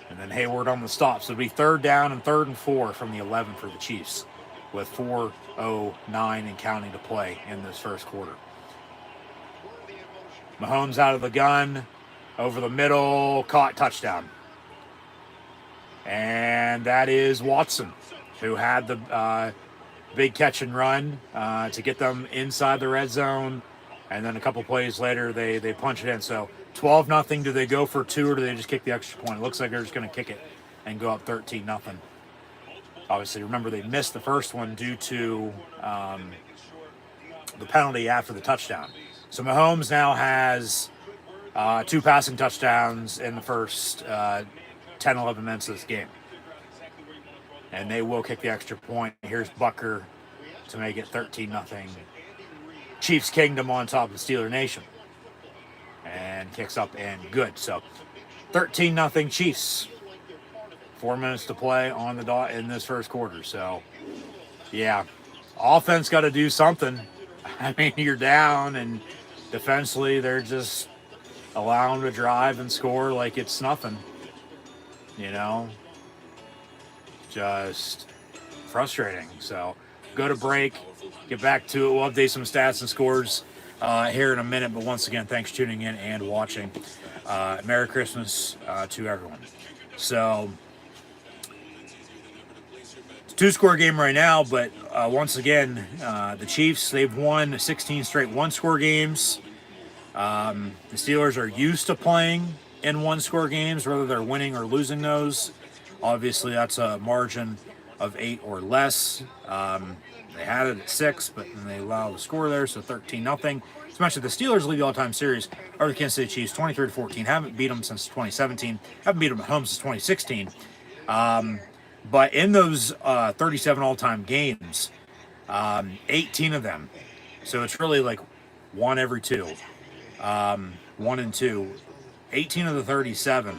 H: And then Hayward on the stop. So it'll be 3rd down and 3rd and 4 from the 11 for the Chiefs with 4:09 and counting to play in this first quarter. Mahomes out of the gun, over the middle, caught, touchdown. And that is Watson, who had the big catch and run to get them inside the red zone. And then a couple plays later, they punch it in. So 12-0. Do they go for 2 or do they just kick the extra point? It looks like they're just going to kick it and go up 13-0. Obviously, remember, they missed the first one due to the penalty after the touchdown. So Mahomes now has 2 passing touchdowns in the first 10-11 minutes of this game. And they will kick the extra point. Here's Bucker to make it 13-0. Chiefs Kingdom on top of Steeler Nation. And kicks up and good. So 13-0 Chiefs. 4 minutes to play on the dot in this first quarter. So, yeah, offense got to do something. I mean, you're down, and defensively they're just allowing to drive and score like it's nothing. You know, just frustrating. So go to break, get back to it. We'll update some stats and scores here in a minute. But once again, thanks for tuning in and watching. Merry Christmas to everyone. So it's a 2-score game right now, but once again, the Chiefs, they've won 16 straight 1-score games. The Steelers are used to playing in 1-score games, whether they're winning or losing those. Obviously, that's a margin of 8 or less. They had it at 6, but then they allowed the score there, so 13-0. As mentioned, the Steelers lead the all-time series over the Kansas City Chiefs 23-14. Haven't beat them since 2017. Haven't beat them at home since 2016. But in those 37 all-time games, 18 of them, so it's really like 1 every 2, 1 and 2. 18 of the 37,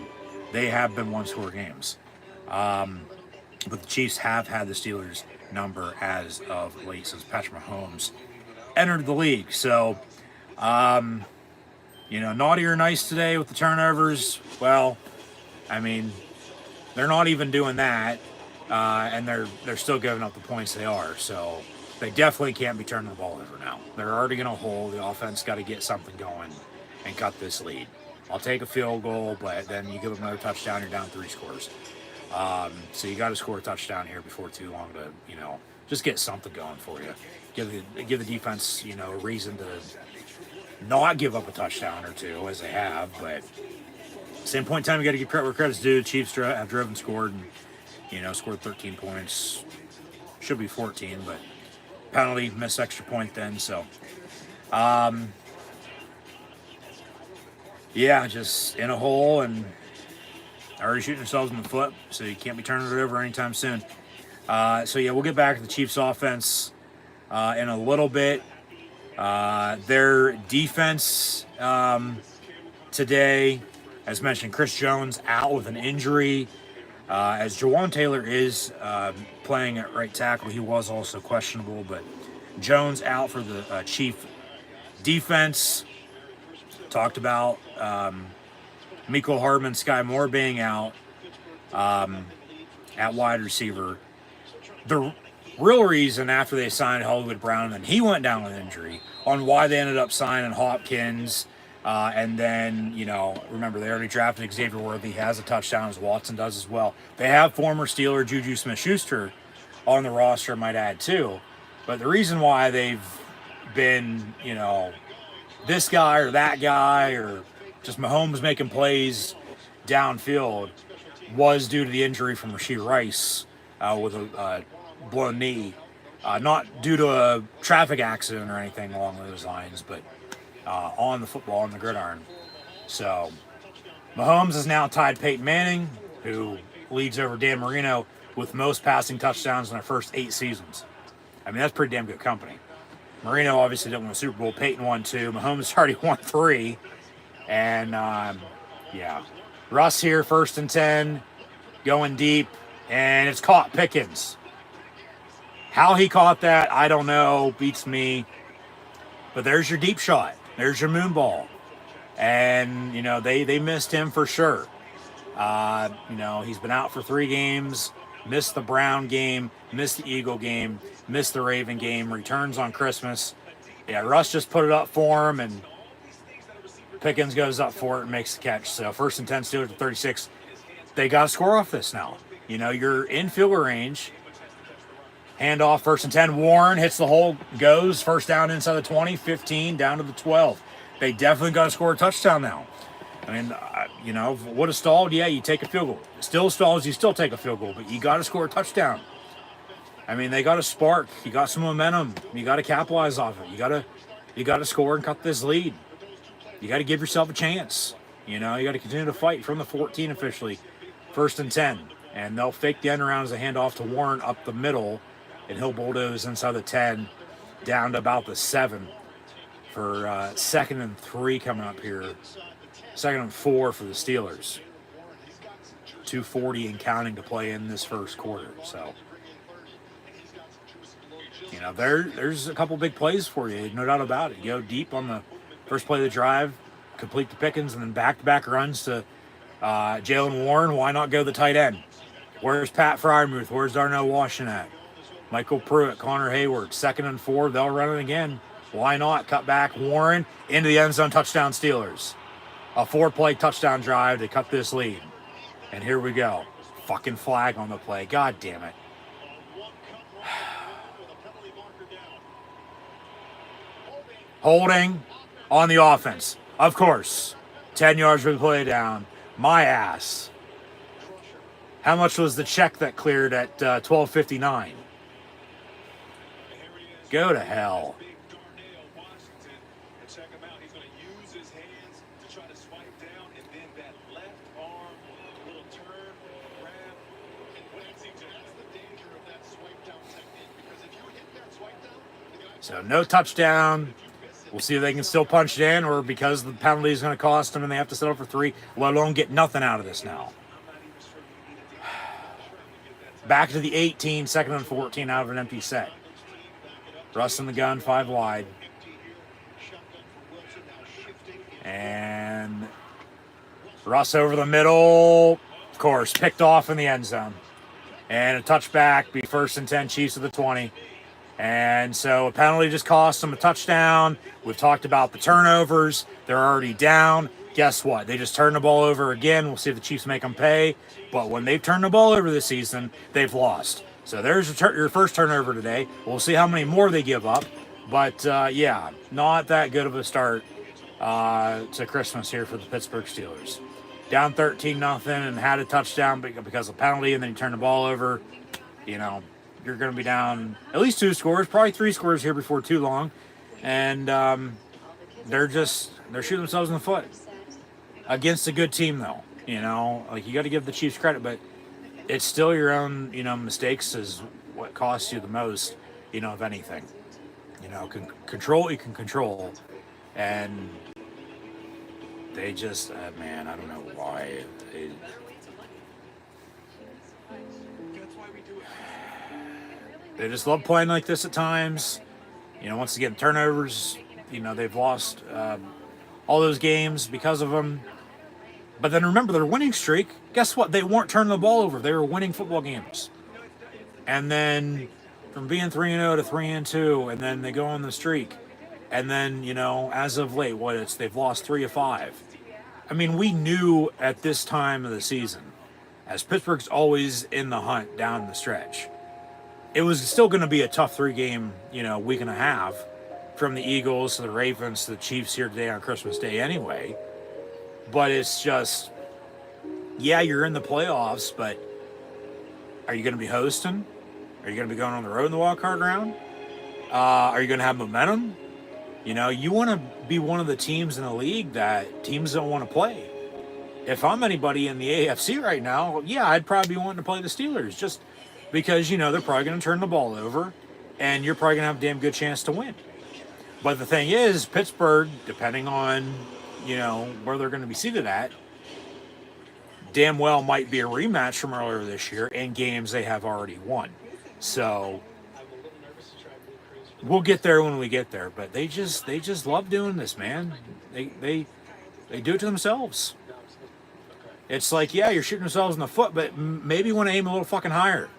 H: they have been 1-score games. But the Chiefs have had the Steelers' number as of late since Patrick Mahomes entered the league. So, naughty or nice today with the turnovers? Well, I mean, they're not even doing that, and they're still giving up the points they are. So they definitely can't be turning the ball over now. They're already going to hold. The offense got to get something going and cut this lead. I'll take a field goal, but then you give them another touchdown, you're down 3 scores. So you got to score a touchdown here before too long to, just get something going for you. Give the defense, a reason to not give up a touchdown or 2 as they have. But same point in time, you got to give credit where credit's due. The Chiefs have driven, scored, and scored 13 points. Should be 14, but penalty, missed extra point then. So, yeah, just in a hole and already shooting yourselves in the foot, so you can't be turning it over anytime soon. We'll get back to the Chiefs' offense in a little bit. Their defense today, as mentioned, Chris Jones out with an injury. As Jawan Taylor is playing at right tackle, he was also questionable, but Jones out for the Chief defense. Talked about Mecole Hardman, Sky Moore being out at wide receiver. The real reason after they signed Hollywood Brown and he went down with injury on why they ended up signing Hopkins. And then, remember, they already drafted Xavier Worthy. He has a touchdown, as Watson does as well. They have former Steeler Juju Smith-Schuster on the roster, might add, too. But the reason why they've been, this guy or that guy or just Mahomes making plays downfield was due to the injury from Rashee Rice with a blown knee. Not due to a traffic accident or anything along those lines, but on the football, on the gridiron. So Mahomes has now tied Peyton Manning, who leads over Dan Marino with most passing touchdowns in their first 8 seasons. I mean, that's pretty damn good company. Marino obviously didn't win a Super Bowl. Peyton won 2. Mahomes already won 3. And, Russ here, 1st and 10, going deep, and it's caught Pickens. How he caught that, I don't know, beats me. But there's your deep shot. There's your moon ball. And, they missed him for sure. He's been out for 3 games, missed the Brown game, missed the Eagle game, missed the Raven game, returns on Christmas. Yeah, Russ just put it up for him, and Pickens goes up for it and makes the catch. So 1st and 10, Steelers at 36. They got to score off this now. You're in field goal range. Handoff, 1st and 10. Warren hits the hole, goes first down inside the 20, 15, down to the 12. They definitely got to score a touchdown now. I mean, would have stalled, yeah, you take a field goal. Still stalls, you still take a field goal, but you got to score a touchdown. I mean, they got a spark. You got some momentum. You got to capitalize off it. You got to score and cut this lead. You got to give yourself a chance. You got to continue to fight from the 14 officially. 1st and 10. And they'll fake the end around as a handoff to Warren up the middle. And he'll bulldoze inside the 10 down to about the 7 for 2nd and 3 coming up here. 2nd and 4 for the Steelers. 2:40 and counting to play in this first quarter. So, there's a couple big plays for you, no doubt about it. You go deep on the first play of the drive, complete the Pickens, and then back-to-back runs to Jalen Warren. Why not go the tight end? Where's Pat Freiermuth? Where's Darnell Washington at? Michael Pruitt, Connor Hayward, 2nd and 4. They'll run it again. Why not? Cut back, Warren, into the end zone, touchdown Steelers. A 4-play touchdown drive to cut this lead. And here we go. Fucking flag on the play. God damn it. Holding on the offense. Of course. 10 yards for the play down. My ass. How much was the check that cleared at 12:59? Go to hell. So no touchdown. We'll see if they can still punch it in, or because the penalty is going to cost them and they have to settle for 3, let alone get nothing out of this now. Back to the 18, 2nd and 14 out of an empty set. Russ in the gun, 5 wide. And Russ over the middle. Of course, picked off in the end zone. And a touchback, be 1st and 10, Chiefs of the 20. And so a penalty just cost them a touchdown. We've talked about the turnovers. They're already down. Guess what? They just turned the ball over again. We'll see if the Chiefs make them pay. But when they've turned the ball over this season, they've lost. So there's your first turnover today. We'll see how many more they give up. But, not that good of a start to Christmas here for the Pittsburgh Steelers. Down 13-0 and had a touchdown because of penalty, and then you turn the ball over. You're going to be down at least 2 scores, probably 3 scores here before too long. And they're shooting themselves in the foot against a good team, though. You got to give the Chiefs credit, but it's still your own, mistakes is what costs you the most, of anything. Control what you can control. And they just, man, I don't know why. They just love playing like this at times. Once again, turnovers, they've lost all those games because of them. But then remember their winning streak. Guess what? They weren't turning the ball over. They were winning football games. And then from being 3-0 to 3-2, and then they go on the streak. And then, as of late, they've lost 3 of 5. I mean, we knew at this time of the season, as Pittsburgh's always in the hunt down the stretch, it was still going to be a tough 3-game, week and a half, from the Eagles to the Ravens to the Chiefs here today on Christmas Day anyway. But it's just, yeah, you're in the playoffs, but are you going to be hosting? Are you going to be going on the road in the wild card round? Are you going to have momentum? You want to be one of the teams in the league that teams don't want to play. If I'm anybody in the AFC right now, yeah, I'd probably be wanting to play the Steelers just because, they're probably going to turn the ball over and you're probably going to have a damn good chance to win. But the thing is, Pittsburgh, depending on, where they're going to be seated at, damn well might be a rematch from earlier this year in games they have already won. So we'll get there when we get there, but they just love doing this, man. They do it to themselves. It's like, yeah, you're shooting yourselves in the foot, but maybe you want to aim a little fucking higher.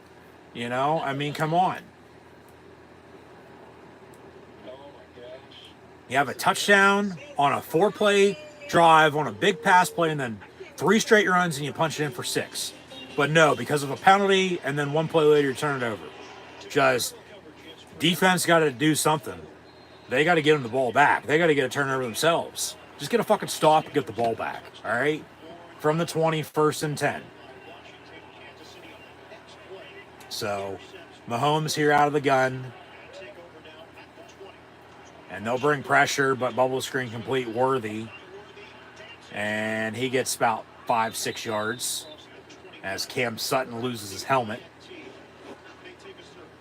H: I mean, come on. You have a touchdown on a 4-play drive on a big pass play, and then 3 straight runs, and you punch it in for 6. But no, because of a penalty, and then 1 play later, you turn it over. Just defense got to do something. They got to get them the ball back. They got to get a turnover themselves. Just get a fucking stop and get the ball back. All right? From the 21st and 10. So, Mahomes here out of the gun. And they'll bring pressure, but bubble screen complete Worthy. And he gets about 5-6 yards as Cam Sutton loses his helmet.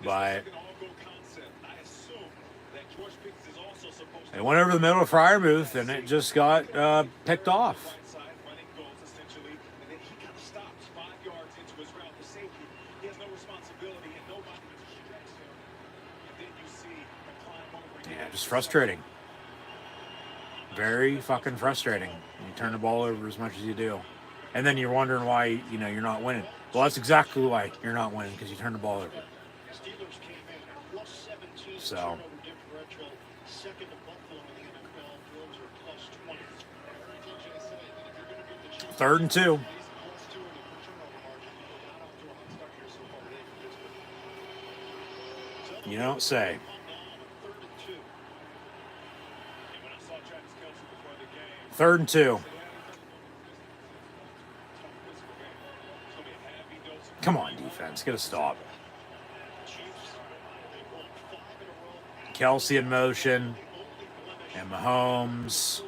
H: But they went over the middle of Freiermuth, and it just got picked off. Yeah, just frustrating. Very fucking frustrating. You turn the ball over as much as you do. And then you're wondering why, you're not winning. Well, that's exactly why you're not winning, because you turn the ball over. So. Third and 2. You don't say. Third and 2. Come on, defense. Get a stop. Kelsey in motion. And Mahomes.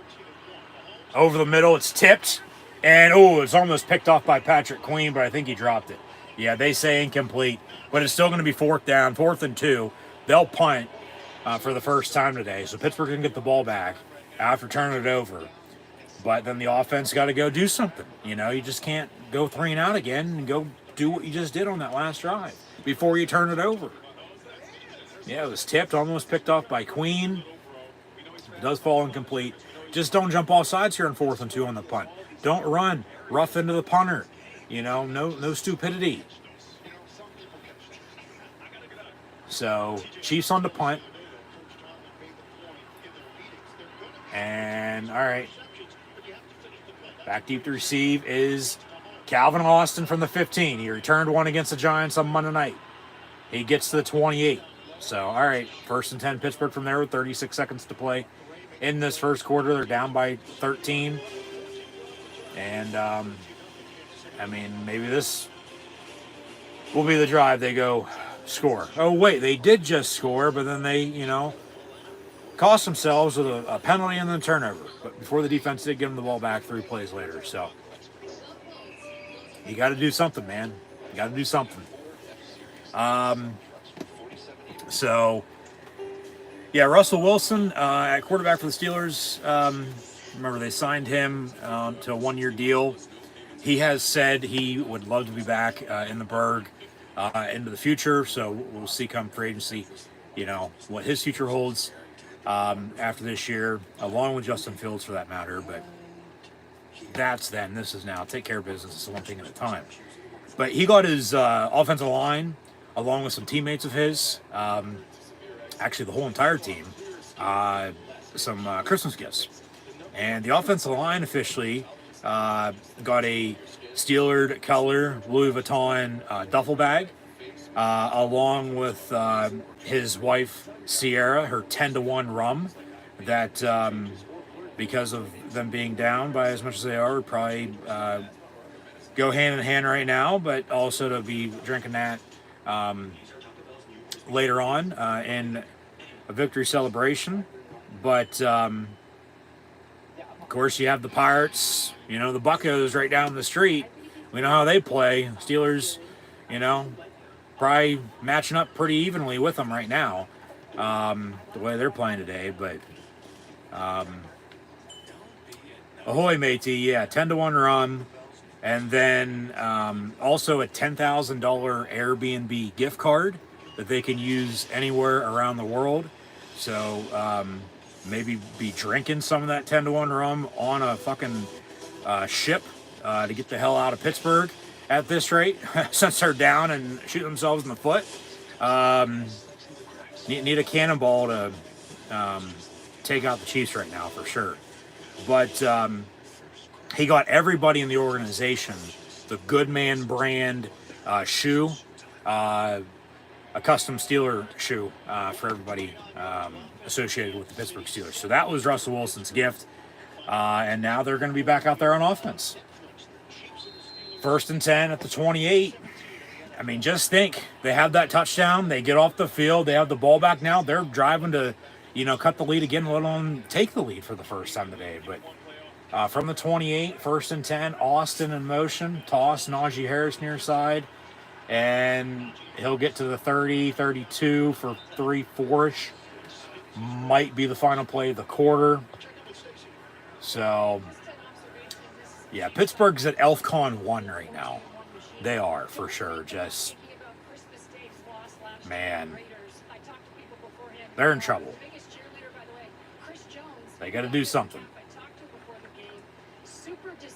H: Over the middle. It's tipped. And, it's almost picked off by Patrick Queen, but I think he dropped it. Yeah, they say incomplete. But it's still going to be 4th down. 4th and 2. They'll punt for the first time today. So Pittsburgh can get the ball back after turning it over. But then the offense got to go do something. You just can't go 3 and out again and go do what you just did on that last drive before you turn it over. Yeah, it was tipped, almost picked off by Queen. It does fall incomplete. Just don't jump off sides here on 4th and 2 on the punt. Don't run rough into the punter. No stupidity. So, Chiefs on the punt. And, all right. Back deep to receive is Calvin Austin from the 15. He returned one against the Giants on Monday night. He gets to the 28. So, all right, 1st and 10 Pittsburgh from there with 36 seconds to play. In this first quarter, they're down by 13. And, maybe this will be the drive they go score. Oh, wait, they did just score, but then they, cost themselves with a penalty and then a turnover. But before the defense did give them the ball back 3 plays later. So you got to do something, man. You got to do something. So, yeah, Russell Wilson at quarterback for the Steelers. Remember, they signed him to a 1-year deal. He has said he would love to be back in the Berg into the future. So we'll see come free agency, what his future holds. After this year, along with Justin Fields for that matter, but that's then. This is now. Take care of business. It's one thing at a time. But he got his offensive line along with some teammates of his, actually the whole entire team, some Christmas gifts. And the offensive line officially got a Steelers color Louis Vuitton duffel bag, along with his wife Sierra, her 10-to-1 rum that, because of them being down by as much as they are, would probably go hand in hand right now, but also to be drinking that later on in a victory celebration. But of course, you have the Pirates, you know, the Buccos right down the street. We know how they play. Steelers, you know, probably matching up pretty evenly with them right now, the way they're playing today. But ahoy, matey! Yeah, 10-to-1 rum, and then also a $10,000 Airbnb gift card that they can use anywhere around the world. So maybe be drinking some of that 10-to-1 rum on a fucking ship to get the hell out of Pittsburgh at this rate, since they're down and shoot themselves in the foot. Need a cannonball to take out the Chiefs right now for sure. But he got everybody in the organization the Goodman brand shoe, a custom Steeler shoe for everybody associated with the Pittsburgh Steelers. So that was Russell Wilson's gift. And now they're going to be back out there on offense. 1st and 10 at the 28. I mean, just think, they have that touchdown. They get off the field. They have the ball back now. They're driving to, you know, cut the lead again, let alone take the lead for the first time today. But from the 28, 1st and 10, Austin in motion. Toss Najee Harris near side. And he'll get to the 30, 32 for 3-4-ish. Might be the final play of the quarter. So, yeah, Pittsburgh's at ElfCon 1 right now. They are, for sure. Just, man, they're in trouble. They got to do something.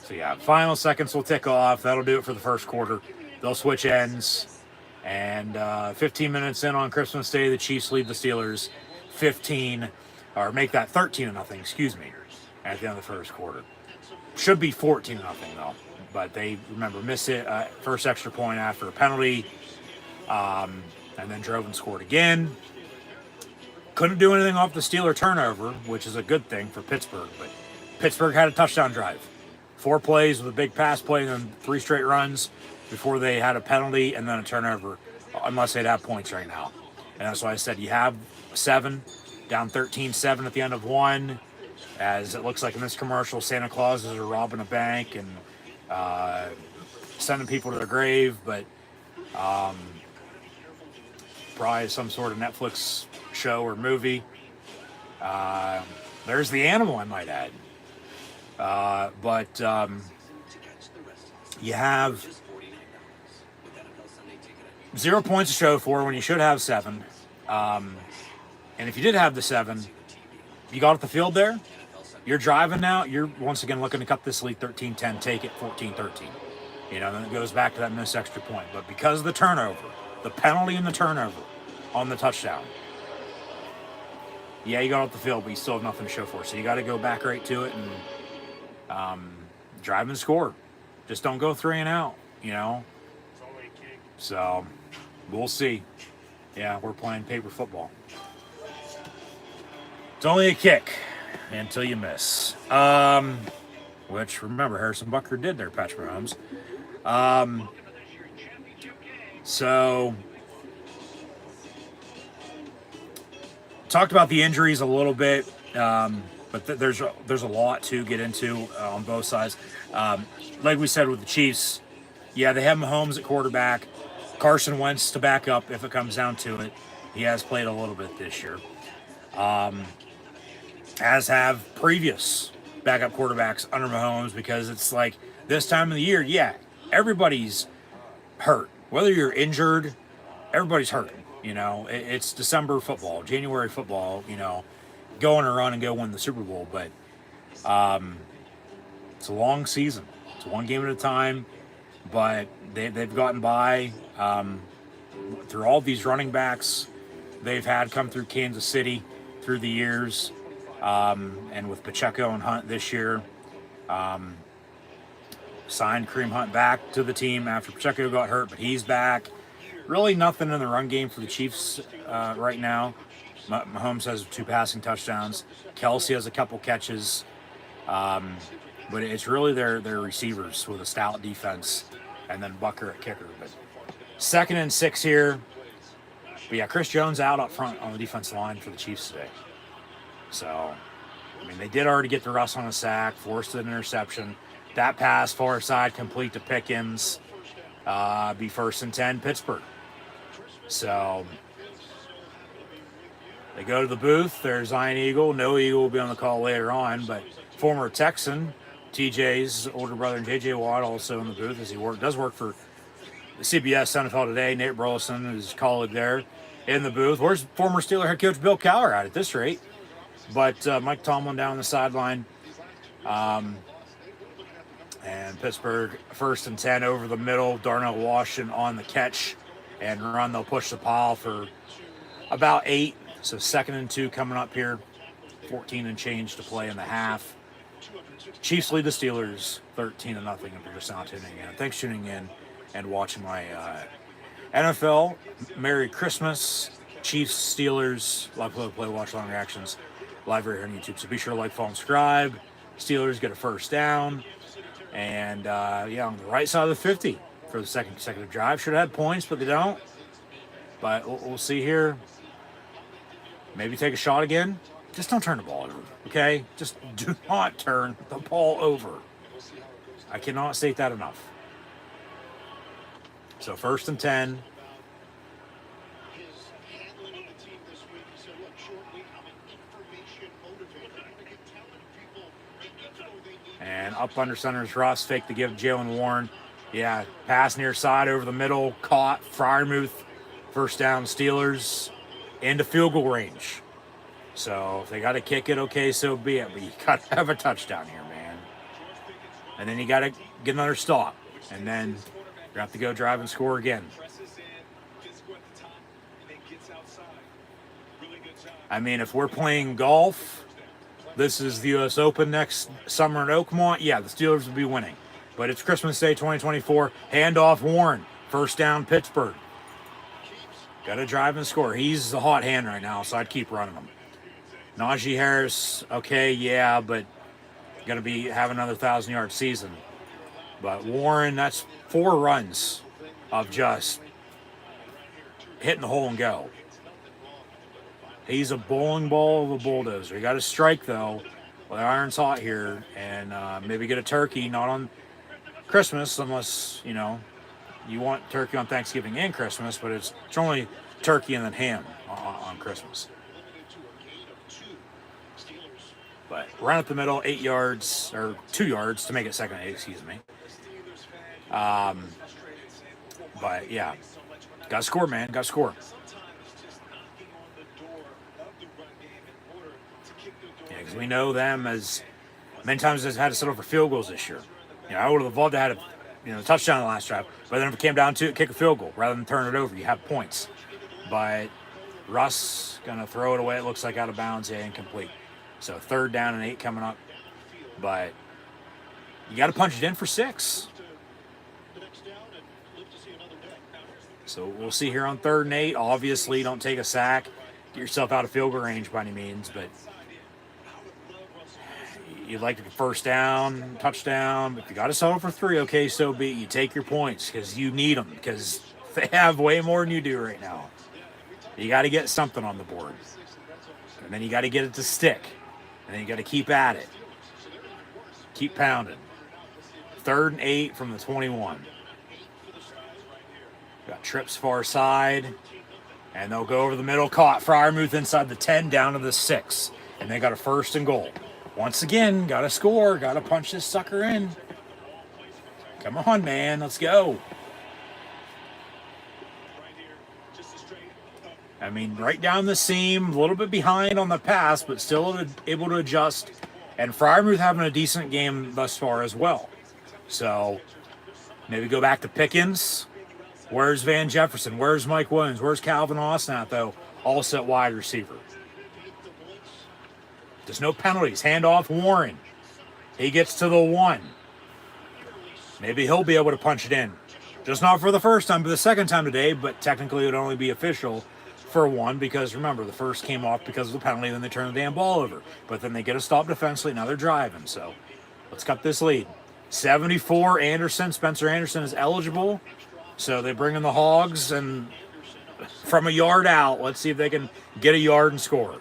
H: So, yeah, final seconds will tick off. That'll do it for the first quarter. They'll switch ends. And 15 minutes in on Christmas Day, the Chiefs lead the Steelers 15, or make that 13-0, excuse me, at the end of the first quarter. Should be 14-0 though, but they, remember, missed it first extra point after a penalty, and then drove and scored again. Couldn't do anything off the Steeler turnover, which is a good thing for Pittsburgh, but Pittsburgh had a touchdown drive. 4 plays with a big pass play and then 3 straight runs before they had a penalty and then a turnover, unless they'd have points right now. And that's why I said you have 7, down 13-7 at the end of 1. As it looks like in this commercial, Santa Clauses are robbing a bank and sending people to their grave, but probably some sort of Netflix show or movie. There's the animal, I might add. But you have 0 points to show for when you should have 7. And if you did have the 7, you got off the field there, you're driving now, you're once again looking to cut this lead 13-10, take it 14-13. You know, then it goes back to that missed extra point. But because of the turnover, the penalty and the turnover on the touchdown, yeah, you got off the field, but you still have nothing to show for. So you got to go back right to it and drive and score. Just don't go 3 and out, you know. So we'll see. Yeah, we're playing paper football. It's only a kick until you miss. Which, remember, Harrison Butker did there, Patrick Mahomes. So, talked about the injuries a little bit, but there's a lot to get into on both sides. Like we said with the Chiefs, yeah, they have Mahomes at quarterback. Carson Wentz to back up if it comes down to it. He has played a little bit this year. As have previous backup quarterbacks under Mahomes, because it's like this time of the year, yeah, everybody's hurt. Whether you're injured, everybody's hurt. You know, it's December football, January football, you know, go on a run and go win the Super Bowl. But it's a long season. It's one game at a time, but they've gotten by. through all these running backs they've had come through Kansas City through the years, and with Pacheco and Hunt this year, signed Kareem Hunt back to the team after Pacheco got hurt, but he's back. Really nothing in the run game for the Chiefs right now. Mahomes has 2 passing touchdowns. Kelsey has a couple catches. But it's really their receivers with a stout defense, and then Bucker at kicker. But 2nd and 6 here. But yeah, Chris Jones out up front on the defensive line for the Chiefs today. So, I mean, they did already get the Russ on a sack, forced an interception. That pass far side complete to Pickens. Be 1st and 10, Pittsburgh. So they go to the booth. There's Ian Eagle. No Eagle will be on the call later on, but former Texan, TJ's older brother, JJ Watt, also in the booth as he does work for the CBS NFL Today. Nate Burleson, his colleague there, in the booth. Where's former Steeler head coach Bill Cowher at this rate? But Mike Tomlin down the sideline. And Pittsburgh 1st and 10 over the middle. Darnell Washington on the catch and run. They'll push the pile for about 8. So 2nd and 2 coming up here. 14 and change to play in the half. Chiefs lead the Steelers 13-0 if you're just now tuning in. Thanks for tuning in and watching my NFL. Merry Christmas. Chiefs, Steelers, live play, watch long reactions live right here on YouTube. So be sure to like, follow, and subscribe. Steelers get a 1st down. And yeah, on the right side of the 50 for the 2nd consecutive drive. Should have had points, but they don't. But we'll see here. Maybe take a shot again. Just don't turn the ball over, okay? Just do not turn the ball over. I cannot state that enough. So 1st and 10. And up under center's Russ. Fake to give Jalen Warren. Yeah, pass near side over the middle. Caught. Freiermuth. 1st down Steelers. Into field goal range. So if they got to kick it, okay, so be it. But you got to have a touchdown here, man. And then you got to get another stop. And then you have to go drive and score again. I mean, if we're playing golf, this is the U.S. Open next summer in Oakmont, yeah, the Steelers will be winning. But it's Christmas Day 2024. Handoff Warren. 1st down Pittsburgh. Got to drive and score. He's the hot hand right now, so I'd keep running him. Najee Harris, okay, yeah, but going to be having another 1,000-yard season. But Warren, that's 4 runs of just hitting the hole and go. He's a bowling ball of a bulldozer. You got to strike, though. Well, the iron's hot here, and maybe get a turkey, not on Christmas, unless, you know, you want turkey on Thanksgiving and Christmas, but it's only turkey and then ham on Christmas. But right up the middle, 8 yards, or 2 yards to make it 2nd and 8, excuse me. But, yeah, got to score, man, got to score. Yeah, because we know them as many times as had to settle for field goals this year. You know, I would have loved to have a touchdown in the last drive, but then if it came down to it, kick a field goal rather than turn it over. You have points. But Russ going to throw it away. It looks like out of bounds. Yeah, incomplete. So 3rd down and 8 coming up. But you got to punch it in for 6. So we'll see here on 3rd and 8. Obviously, don't take a sack. Get yourself out of field goal range by any means. But you'd like to get 1st down, touchdown. But if you got to settle for 3, okay, so be it. You take your points because you need them. Because they have way more than you do right now. You got to get something on the board. And then you got to get it to stick. And then you got to keep at it. Keep pounding. 3rd and 8 from the 21. Got trips far side. And they'll go over the middle. Caught. Freiermuth inside the 10 down to the 6. And they got a 1st and goal. Once again, got to score. Got to punch this sucker in. Come on, man. Let's go. I mean, right down the seam, a little bit behind on the pass, but still able to adjust. And Freiermuth having a decent game thus far as well. So maybe go back to Pickens. Where's Van Jefferson? Where's Mike Williams? Where's Calvin Austin at, though? Also at wide receiver. There's no penalties. Hand off Warren. He gets to the 1. Maybe he'll be able to punch it in. Just not for the first time, but the second time today. But technically, it would only be official for 1 because, remember, the first came off because of the penalty, then they turned the damn ball over. But then they get a stop defensively, now they're driving. So let's cut this lead. 74, Anderson. Spencer Anderson is eligible. So they bring in the Hogs, and from a yard out, let's see if they can get a yard and score.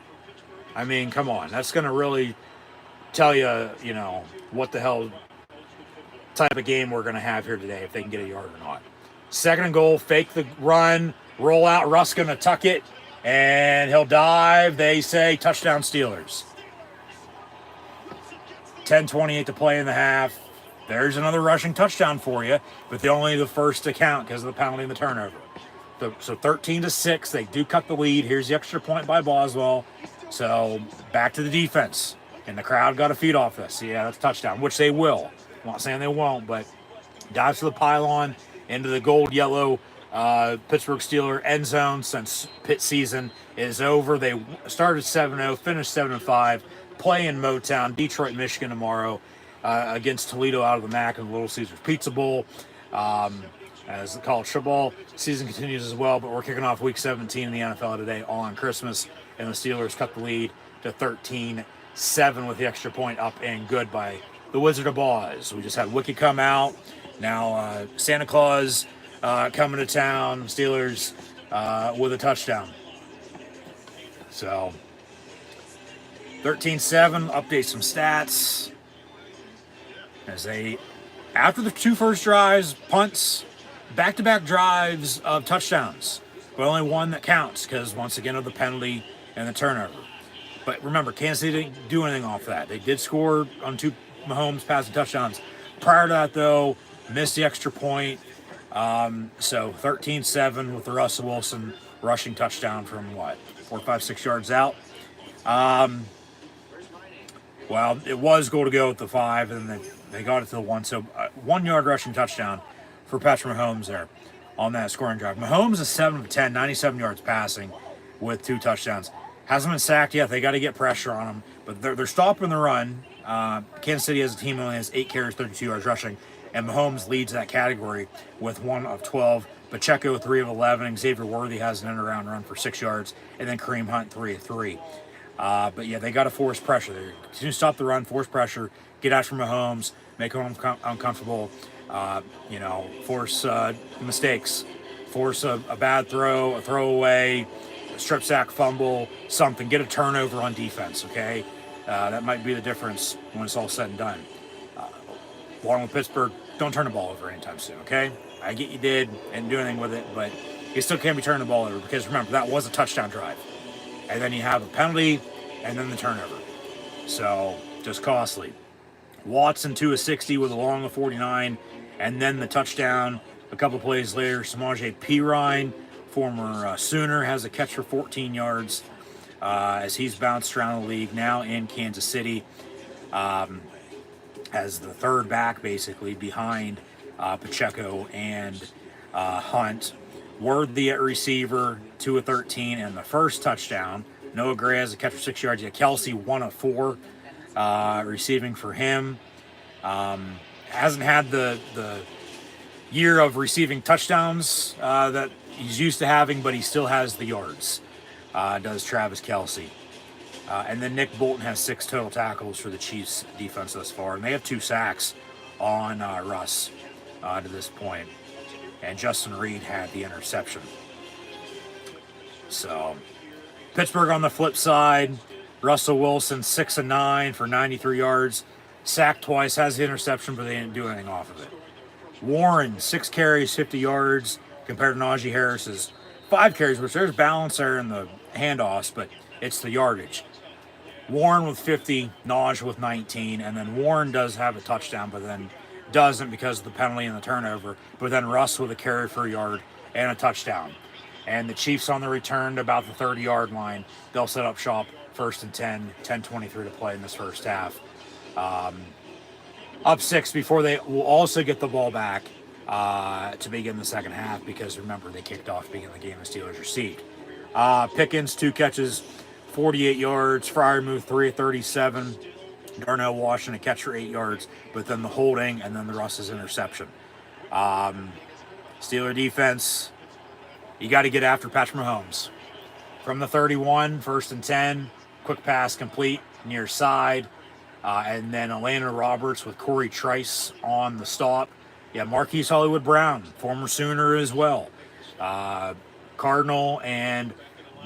H: I mean, come on. That's going to really tell you, you know, what the hell type of game we're going to have here today, if they can get a yard or not. 2nd and goal, fake the run, roll out. Russ going to tuck it, and he'll dive. They say touchdown Steelers. 10:28 to play in the half. There's another rushing touchdown for you, but they're only the first to count because of the penalty and the turnover. So 13-6, they do cut the lead. Here's the extra point by Boswell. So back to the defense, and the crowd got to feed off this. Yeah, that's a touchdown, which they will. I'm not saying they won't, but dives to the pylon into the gold-yellow Pittsburgh Steelers end zone since Pitt season is over. They started 7-0, finished 7-5, play in Motown, Detroit, Michigan tomorrow against Toledo out of the MAC and the Little Caesars Pizza Bowl. As the college football season continues as well, but we're kicking off Week 17 in the NFL today on Christmas, and the Steelers cut the lead to 13-7 with the extra point up and good by the Wizard of Oz. We just had Wiki come out. Now Santa Claus coming to town. Steelers with a touchdown. So 13-7. Update some stats as they, after the 2 first drives, punts, back-to-back drives of touchdowns, but only 1 that counts because once again of the penalty and the turnover. But remember, Kansas City didn't do anything off that. They did score on 2 Mahomes passing touchdowns. Prior to that, though, missed the extra point. So 13-7 with the Russell Wilson rushing touchdown from 4, 5, 6 yards out. Well, it was goal to go at the 5, and they got it to the 1. So 1 yard rushing touchdown for Patrick Mahomes there on that scoring drive. Mahomes is 7 of 10, 97 yards passing with 2 touchdowns. Hasn't been sacked yet. They got to get pressure on him, but they're stopping the run. Kansas City as a team only has 8 carries, 32 yards rushing, and Mahomes leads that category with 1 of 12. Pacheco 3 of 11. Xavier Worthy has an end-around run for 6 yards, and then Kareem Hunt 3 of 3. But yeah, they got to force pressure. They continue to stop the run, force pressure, get after Mahomes, make him uncomfortable. Force mistakes, force a bad throw, a throwaway, a strip sack, fumble, something. Get a turnover on defense, okay? That might be the difference when it's all said and done. Along with Pittsburgh, don't turn the ball over anytime soon, okay? I get you did and do anything with it, but you still can't be turning the ball over because remember, that was a touchdown drive. And then you have a penalty and then the turnover. So, just costly. Watson 2 of 60 with a long of 49, and then the touchdown. A couple plays later, Samaje Perine, former Sooner, has a catch for 14 yards as he's bounced around the league now in Kansas City as the third back, basically, behind Pacheco and Hunt. Worthy at receiver, 2 of 13, and the first touchdown. Noah Gray has a catch for 6 yards. Yeah, Kelsey 1 of 4 receiving for him. Hasn't had the year of receiving touchdowns that he's used to having, but he still has the yards. Does Travis Kelsey. And then Nick Bolton has 6 total tackles for the Chiefs defense thus far. And they have 2 sacks on Russ to this point. And Justin Reed had the interception. So, Pittsburgh on the flip side. Russell Wilson, 6 of 9 for 93 yards. Sacked twice, has the interception, but they didn't do anything off of it. Warren, 6 carries, 50 yards, compared to Najee Harris's 5 carries, which there's balance there in the handoffs, but it's the yardage. Warren with 50, Najee with 19, and then Warren does have a touchdown, but then doesn't because of the penalty and the turnover. But then Russ with a carry for a yard and a touchdown. And the Chiefs on the return to about the 30-yard line. They'll set up shop 1st and 10, 10:23 to play in this first half. Up 6 before they will also get the ball back to begin the second half because, remember, they kicked off to begin the game. The Steelers received. Pickens, 2 catches, 48 yards. Freiermuth, 3 of 37. Darnell Washington, a catch for 8 yards, but then the holding and then the Russ's interception. Steeler defense, you got to get after Patrick Mahomes. From the 31, 1st and 10, quick pass complete near side. And then Atlanta Roberts with Corey Trice on the stop. Yeah, Marquise Hollywood Brown, former Sooner as well. Cardinal and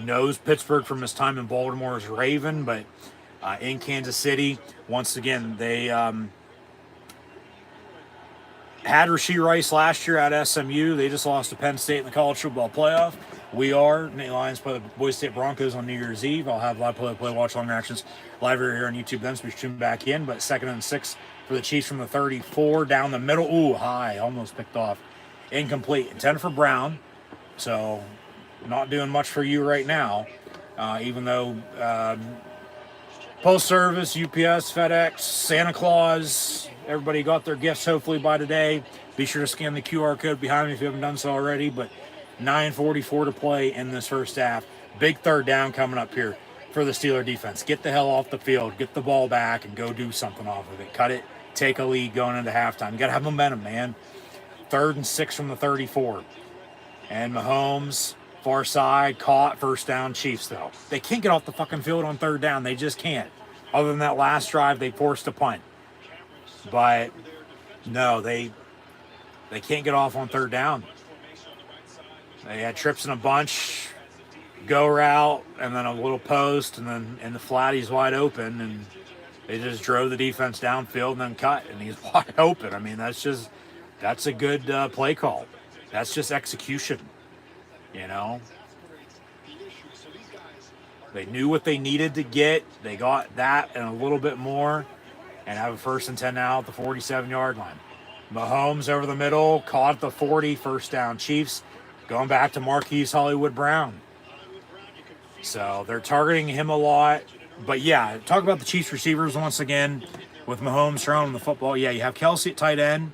H: knows Pittsburgh from his time in Baltimore as Raven, but in Kansas City, once again, they had Rashee Rice last year at SMU. They just lost to Penn State in the college football playoff. We are Nate Lions play the Boise State Broncos on New Year's Eve. I'll have live play watch long reactions live here on YouTube then, so be tuned back in. But 2nd and 6 for the Chiefs from the 34 down the middle. Ooh, high, almost picked off. Incomplete. Intended for Brown. So not doing much for you right now, even though Post Service, UPS, FedEx, Santa Claus, everybody got their gifts hopefully by today. Be sure to scan the QR code behind me if you haven't done so already. But 9:44 to play in this first half. Big third down coming up here for the Steeler defense. Get the hell off the field, get the ball back, and go do something off of it. Cut it, take a lead going into halftime. You got to have momentum, man. 3rd and 6 from the 34. And Mahomes, far side, caught, 1st down, Chiefs, though. They can't get off the fucking field on 3rd down. They just can't. Other than that last drive, they forced a punt. But, no, they can't get off on 3rd down. They had trips in a bunch, go route, and then a little post, and then in the flat, he's wide open, and they just drove the defense downfield and then cut, and he's wide open. I mean, that's a good play call. That's just execution, you know. They knew what they needed to get. They got that and a little bit more, and have a 1st and 10 now at the 47-yard line. Mahomes over the middle, caught at the 40, 1st down, Chiefs. Going back to Marquise Hollywood Brown. So they're targeting him a lot. But yeah, talk about the Chiefs receivers once again with Mahomes throwing the football. Yeah, you have Kelsey at tight end.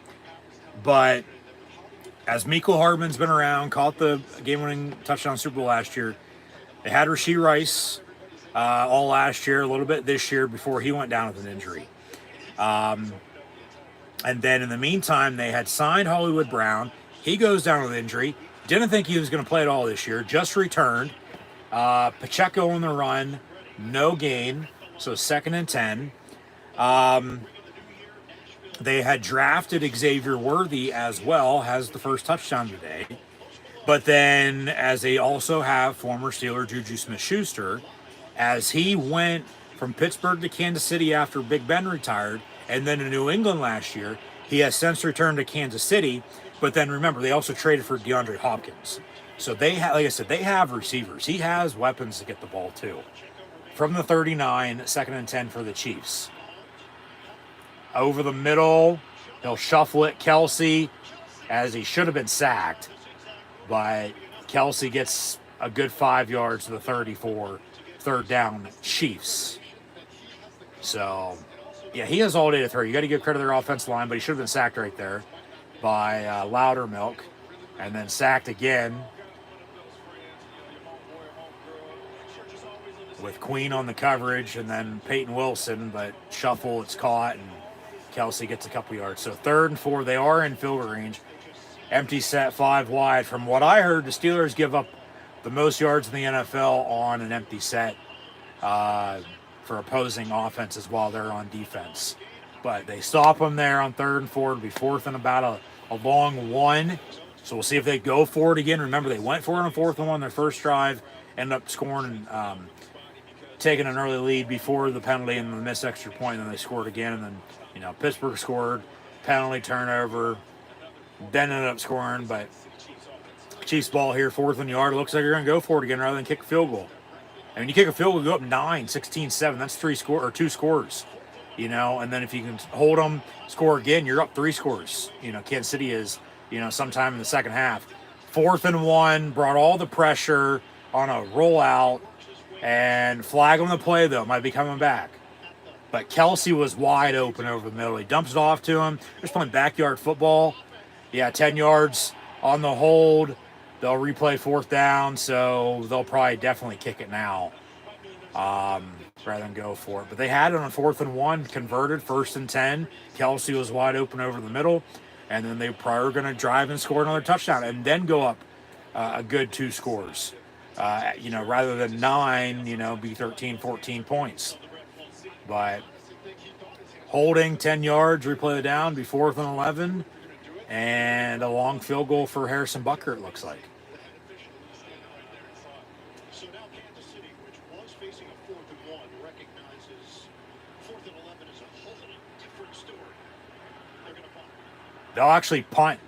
H: But as Mecole Hardman's been around, caught the game-winning touchdown Super Bowl last year, they had Rashee Rice all last year, a little bit this year before he went down with an injury. And then in the meantime, they had signed Hollywood Brown. He goes down with injury. Didn't think he was going to play at all this year. Just returned. Pacheco on the run. No gain. So 2nd and 10. They had drafted Xavier Worthy as well. Has the first touchdown today. But then, as they also have former Steeler Juju Smith-Schuster, as he went from Pittsburgh to Kansas City after Big Ben retired, and then to New England last year, he has since returned to Kansas City. But then remember, they also traded for DeAndre Hopkins. So they have, like I said, they have receivers. He has weapons to get the ball too. From the 39, 2nd and 10 for the Chiefs. Over the middle, he'll shuffle it. Kelsey, as he should have been sacked. But Kelsey gets a good 5 yards to the 34, 3rd down, Chiefs. So, yeah, he has all day to throw. You got to give credit to their offensive line, but he should have been sacked right there by Loudermilk, and then sacked again with Queen on the coverage, and then Peyton Wilson, but shuffle, it's caught, and Kelsey gets a couple yards. So 3rd and 4, they are in field goal range. Empty set, 5 wide. From what I heard, the Steelers give up the most yards in the NFL on an empty set for opposing offenses while they're on defense. But they stop them there on 3rd and 4. It'll be 4th and about a long 1. So we'll see if they go for it again. Remember, they went for it on 4th and 1 their first drive, ended up scoring and taking an early lead before the penalty and the missed extra point. And then they scored again. And then, Pittsburgh scored, penalty, turnover, then ended up scoring. But Chiefs ball here, 4th and yard. It looks like you're going to go for it again rather than kick a field goal. I mean, you kick a field goal, go up 9, 16-7. That's 2 scores. And then if you can hold them, score again, you're up 3 scores. Kansas City is, sometime in the second half. 4th and 1, brought all the pressure on a rollout, and flag on the play, though, might be coming back. But Kelsey was wide open over the middle. He dumps it off to him. They're just playing backyard football. Yeah, 10 yards on the hold. They'll replay fourth down, so they'll probably definitely kick it now rather than go for it. But they had it on 4th and 1, converted, 1st and 10. Kelsey was wide open over the middle, and then they probably were going to drive and score another touchdown and then go up a good 2 scores. Rather than 9, be 13, 14 points. But holding 10 yards, replay the down, be 4th and 11, and a long field goal for Harrison Bucker, it looks like.
F: So now Kansas City, which was facing a 4th and 1, recognizes 4th and 11 is a whole different story. They're going to punt.
H: They'll actually punt.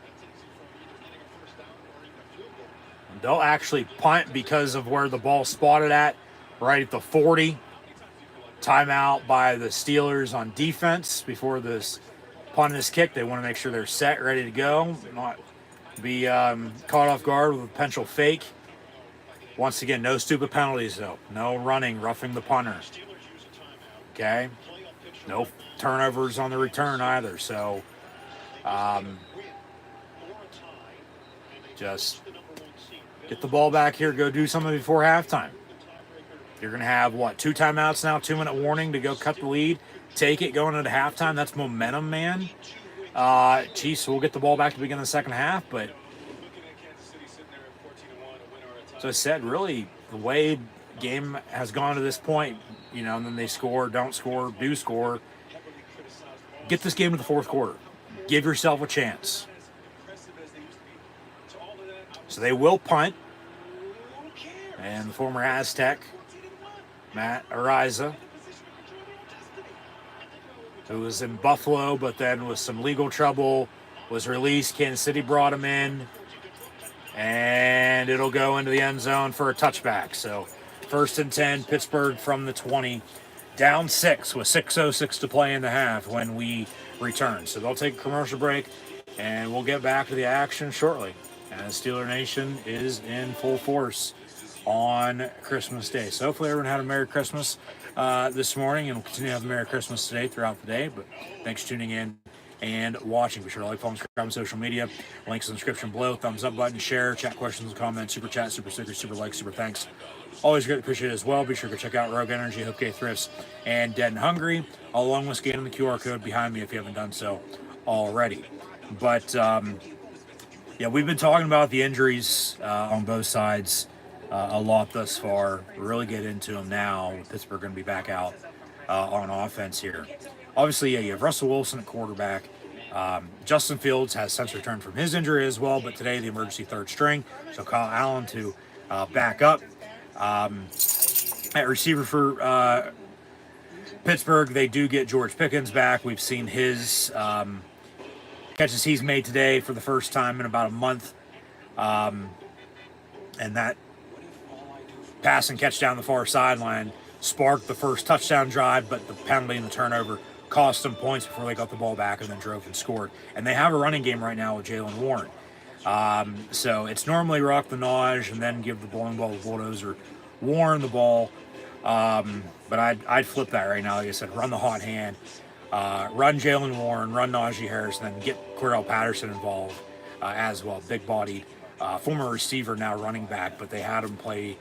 F: That's easy from either getting a first down or even a field goal.
H: They'll actually punt because of where the ball spotted at, right at the 40. Timeout by the Steelers on defense before this punt is kicked. They want to make sure they're set, ready to go, not be caught off guard with a potential fake. Once again, no stupid penalties, though. No running, roughing the punter. Okay? No turnovers on the return either. So, just get the ball back here, go do something before halftime. You're going to have, 2 timeouts now, 2-minute warning to go cut the lead. Take it going into halftime. That's momentum, man. Chiefs will get the ball back to begin the second half, but as I said, really, the way the game has gone to this point, and then they score, don't score, do score. Get this game to the fourth quarter. Give yourself a chance. So they will punt. And the former Aztec, Matt Ariza, who was in Buffalo, but then with some legal trouble, was released. Kansas City brought him in, and it'll go into the end zone for a touchback. So 1st and 10, Pittsburgh from the 20, down 6 with 6:06 to play in the half when we return. So they'll take a commercial break, and we'll get back to the action shortly, as Steeler Nation is in full force on Christmas Day. So hopefully everyone had a Merry Christmas this morning, and we'll continue to have a Merry Christmas today throughout the day. But thanks for tuning in and watching. Be sure to like, follow, subscribe on social media. Links in the description below. Thumbs up button, share, chat questions, comments, super chat, super stickers, super likes, super thanks. Always great, appreciate it as well. Be sure to check out Rogue Energy, HopeKThrifts, and Dead and Hungry, along with scanning the QR code behind me if you haven't done so already. But we've been talking about the injuries on both sides a lot thus far. We'll really get into them now. Pittsburgh going to be back out on offense here. Obviously, you have Russell Wilson at quarterback. Justin Fields has since returned from his injury as well, but today the emergency third string. So Kyle Allen to back up. At receiver for Pittsburgh, they do get George Pickens back. We've seen his catches he's made today for the first time in about a month. And that pass and catch down the far sideline sparked the first touchdown drive, but the penalty and the turnover cost them points before they got the ball back and then drove and scored. And they have a running game right now with Jalen Warren. So it's normally rock the Naj and then give the bowling ball to Bulldozer Warren the ball. But I'd flip that right now. Like I said, run the hot hand, run Jalen Warren, run Najee Harris, and then get Cordell Patterson involved as well. Big-bodied former receiver, now running back, but they had him play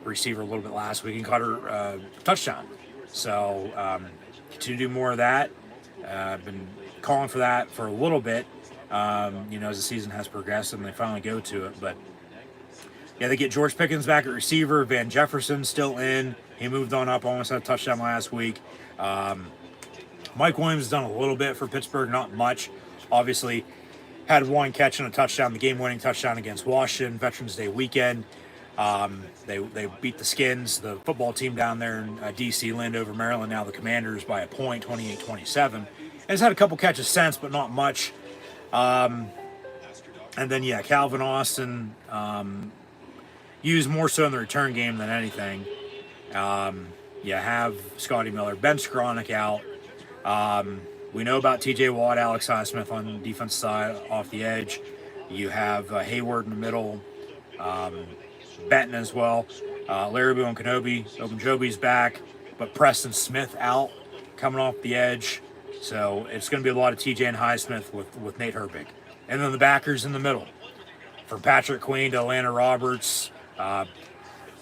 H: receiver a little bit last week and caught her touchdown. So continue to do more of that. I've been calling for that for a little bit, as the season has progressed and they finally go to it. But yeah, they get George Pickens back at receiver. Van Jefferson still in. He moved on up, almost had a touchdown last week. Mike Williams has done a little bit for Pittsburgh, not much. Obviously, had one catch and a touchdown, the game-winning touchdown against Washington, Veterans Day weekend. They beat the Skins, the football team down there in D.C., Landover, Maryland, now the Commanders by a point, 28-27. And has had a couple catches since, but not much. And then, Calvin Austin used more so in the return game than anything. You have Scotty Miller, Ben Skronik out. We know about T.J. Watt, Alex Highsmith on the defense side off the edge. You have Hayward in the middle. Benton as well. Larry Boo and Kenobi. Ogunjobi's back, but Preston Smith out, coming off the edge. So it's going to be a lot of TJ and Highsmith with Nate Herbig. And then the backers in the middle. From Patrick Queen to Atlanta Roberts.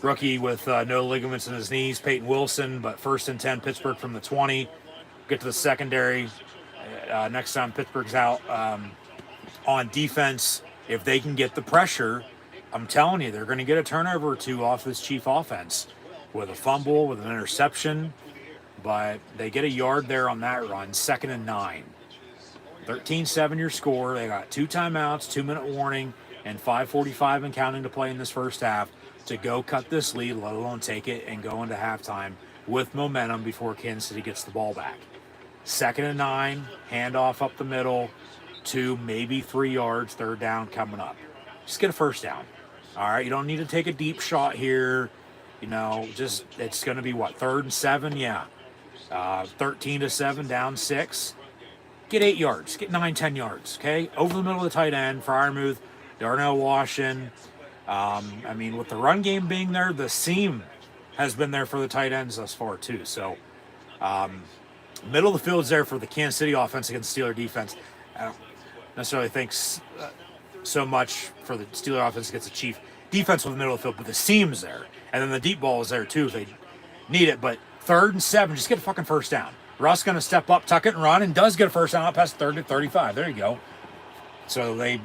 H: Rookie with no ligaments in his knees, Peyton Wilson. But 1st and 10, Pittsburgh from the 20. Get to the secondary. Next time Pittsburgh's out on defense, if they can get the pressure, I'm telling you, they're going to get a turnover or two off this Chief offense with a fumble, with an interception. But they get a yard there on that run, 2nd and 9. 13-7 your score. They got 2 timeouts, 2-minute warning, and 5:45 and counting to play in this first half to go cut this lead, let alone take it and go into halftime with momentum before Kansas City gets the ball back. 2nd and 9, handoff up the middle, 2, maybe 3 yards, 3rd down coming up. Just get a first down. All right, you don't need to take a deep shot here. You know, just it's going to be what, 3rd and 7? Yeah. 13-7, down 6. Get 8 yards. Get 9, 10 yards. Okay, over the middle of the tight end. Freiermuth, Darnell Washington. I mean, with the run game being there, the seam has been there for the tight ends thus far too. So, middle of the field's there for the Kansas City offense against the Steeler defense. I don't necessarily think so much for the Steeler offense against the Chief defense with the middle of the field, but the seam's there, and then the deep ball is there too if they need it. But 3rd and 7, just get a fucking first down. Russ going to step up, tuck it, and run, and does get a first down up past 30 to 35. There you go. So they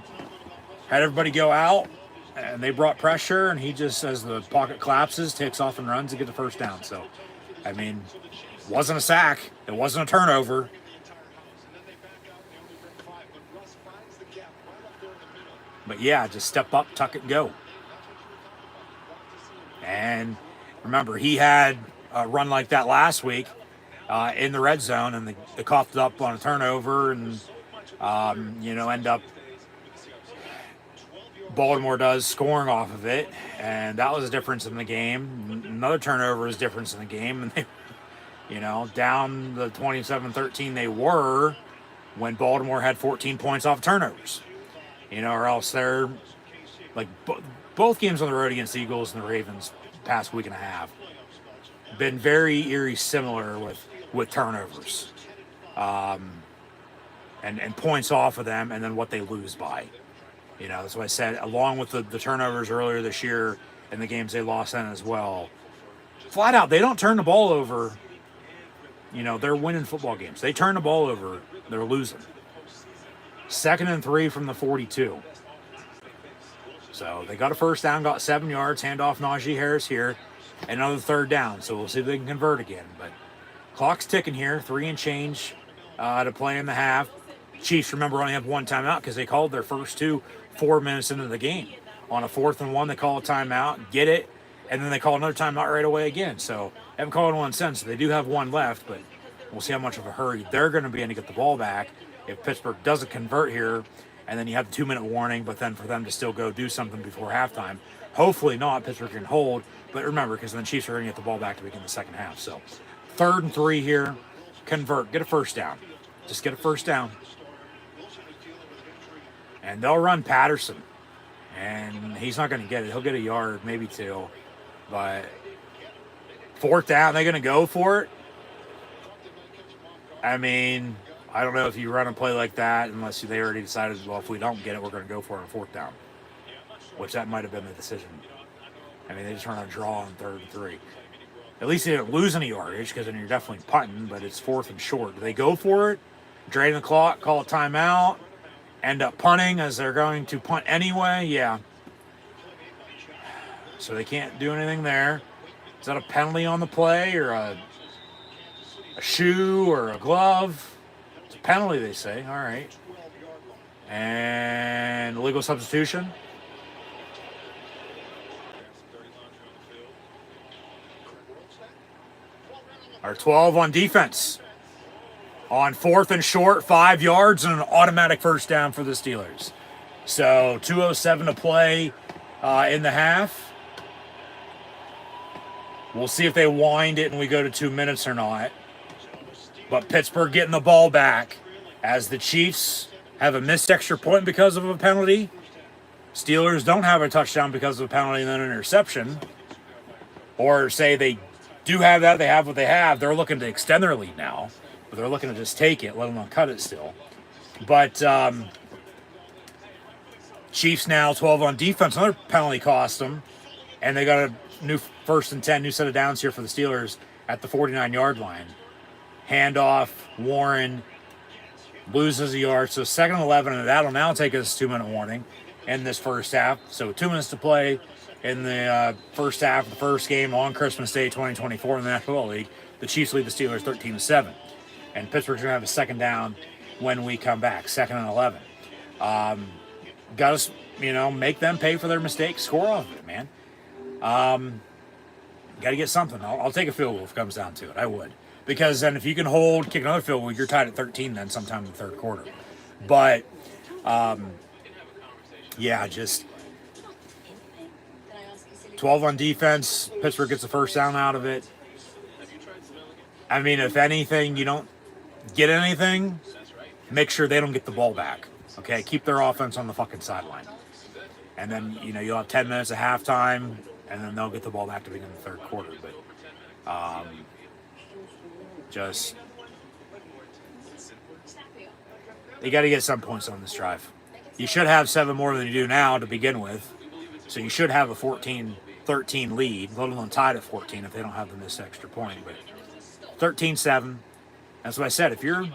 H: had everybody go out, and they brought pressure, and he just, as the pocket collapses, takes off and runs to get the first down. So, I mean, it wasn't a sack. It wasn't a turnover. But, yeah, just step up, tuck it, and go. And remember, he had a run like that last week in the red zone, and they coughed it up on a turnover and, end up Baltimore does scoring off of it, and that was a difference in the game. Another turnover is difference in the game, and they, down the 27-13 they were when Baltimore had 14 points off turnovers. Or else they're like both games on the road against the Eagles and the Ravens past week and a half been very eerie similar with turnovers and points off of them, and then what they lose by. That's what I said, along with the turnovers earlier this year and the games they lost in as well. Flat out, they don't turn the ball over. They're winning football games. They turn the ball over, they're losing. 2nd and 3 from the 42. So they got a first down, got 7 yards, handoff Najee Harris here, and another 3rd down. So we'll see if they can convert again. But clock's ticking here, 3 and change to play in the half. Chiefs, remember, only have 1 timeout because they called their first 2 4 minutes into the game. On a 4th and 1, they call a timeout, get it, and then they call another timeout right away again. So they haven't called one since. So they do have 1 left, but we'll see how much of a hurry they're going to be in to get the ball back if Pittsburgh doesn't convert here, and then you have the 2-minute warning, but then for them to still go do something before halftime. Hopefully not. Pittsburgh can hold, but remember, because then Chiefs are going to get the ball back to begin the second half. So 3rd and 3 here, convert, get a first down. Just get a first down. And they'll run Patterson. And he's not going to get it. He'll get a yard, maybe 2. But 4th down, they're going to go for it. I mean, I don't know if you run a play like that unless they already decided, well, if we don't get it, we're going to go for it on 4th down. Which that might have been the decision. I mean, they just run a draw on 3rd and 3. At least they didn't lose any yardage because then you're definitely punting, but it's 4th and short. Do they go for it? Drain the clock, call a timeout, end up punting as they're going to punt anyway? Yeah. So they can't do anything there. Is that a penalty on the play or a shoe or a glove? It's a penalty, they say. All right. And legal substitution. Our 12 on defense. On 4th and short, 5 yards and an automatic first down for the Steelers. So 2:07 to play in the half. We'll see if they wind it and we go to 2 minutes or not. But Pittsburgh getting the ball back as the Chiefs have a missed extra point because of a penalty. Steelers don't have a touchdown because of a penalty and then an interception. Or say they do have that, they have what they have. They're looking to extend their lead now. but they're looking to just take it, let alone cut it still. But Chiefs now 12 on defense. Another penalty cost them. And they got a new 1st and 10, new set of downs here for the Steelers at the 49-yard line. Handoff, Warren loses a yard. So 2nd and 11, and that'll now take us a 2-minute warning in this first half. So 2 minutes to play in the first half of the first game on Christmas Day 2024 in the National League. The Chiefs lead the Steelers 13-7. And Pittsburgh's going to have a 2nd down when we come back, 2nd and 11. Got to, make them pay for their mistakes, score off of it, man. Got to get something. I'll take a field goal if it comes down to it. I would. Because then if you can kick another field goal, you're tied at 13 then sometime in the third quarter. But, just 12 on defense. Pittsburgh gets the first down out of it. I mean, if anything, you don't get anything, make sure they don't get the ball back. Okay? Keep their offense on the fucking sideline. And then, you'll have 10 minutes of halftime, and then they'll get the ball back to begin the third quarter. But they got to get some points on this drive. You should have 7 more than you do now to begin with. So you should have a 14-13 lead, let alone tied at 14 if they don't have the missed extra point. But 13-7, that's what I said. If you're,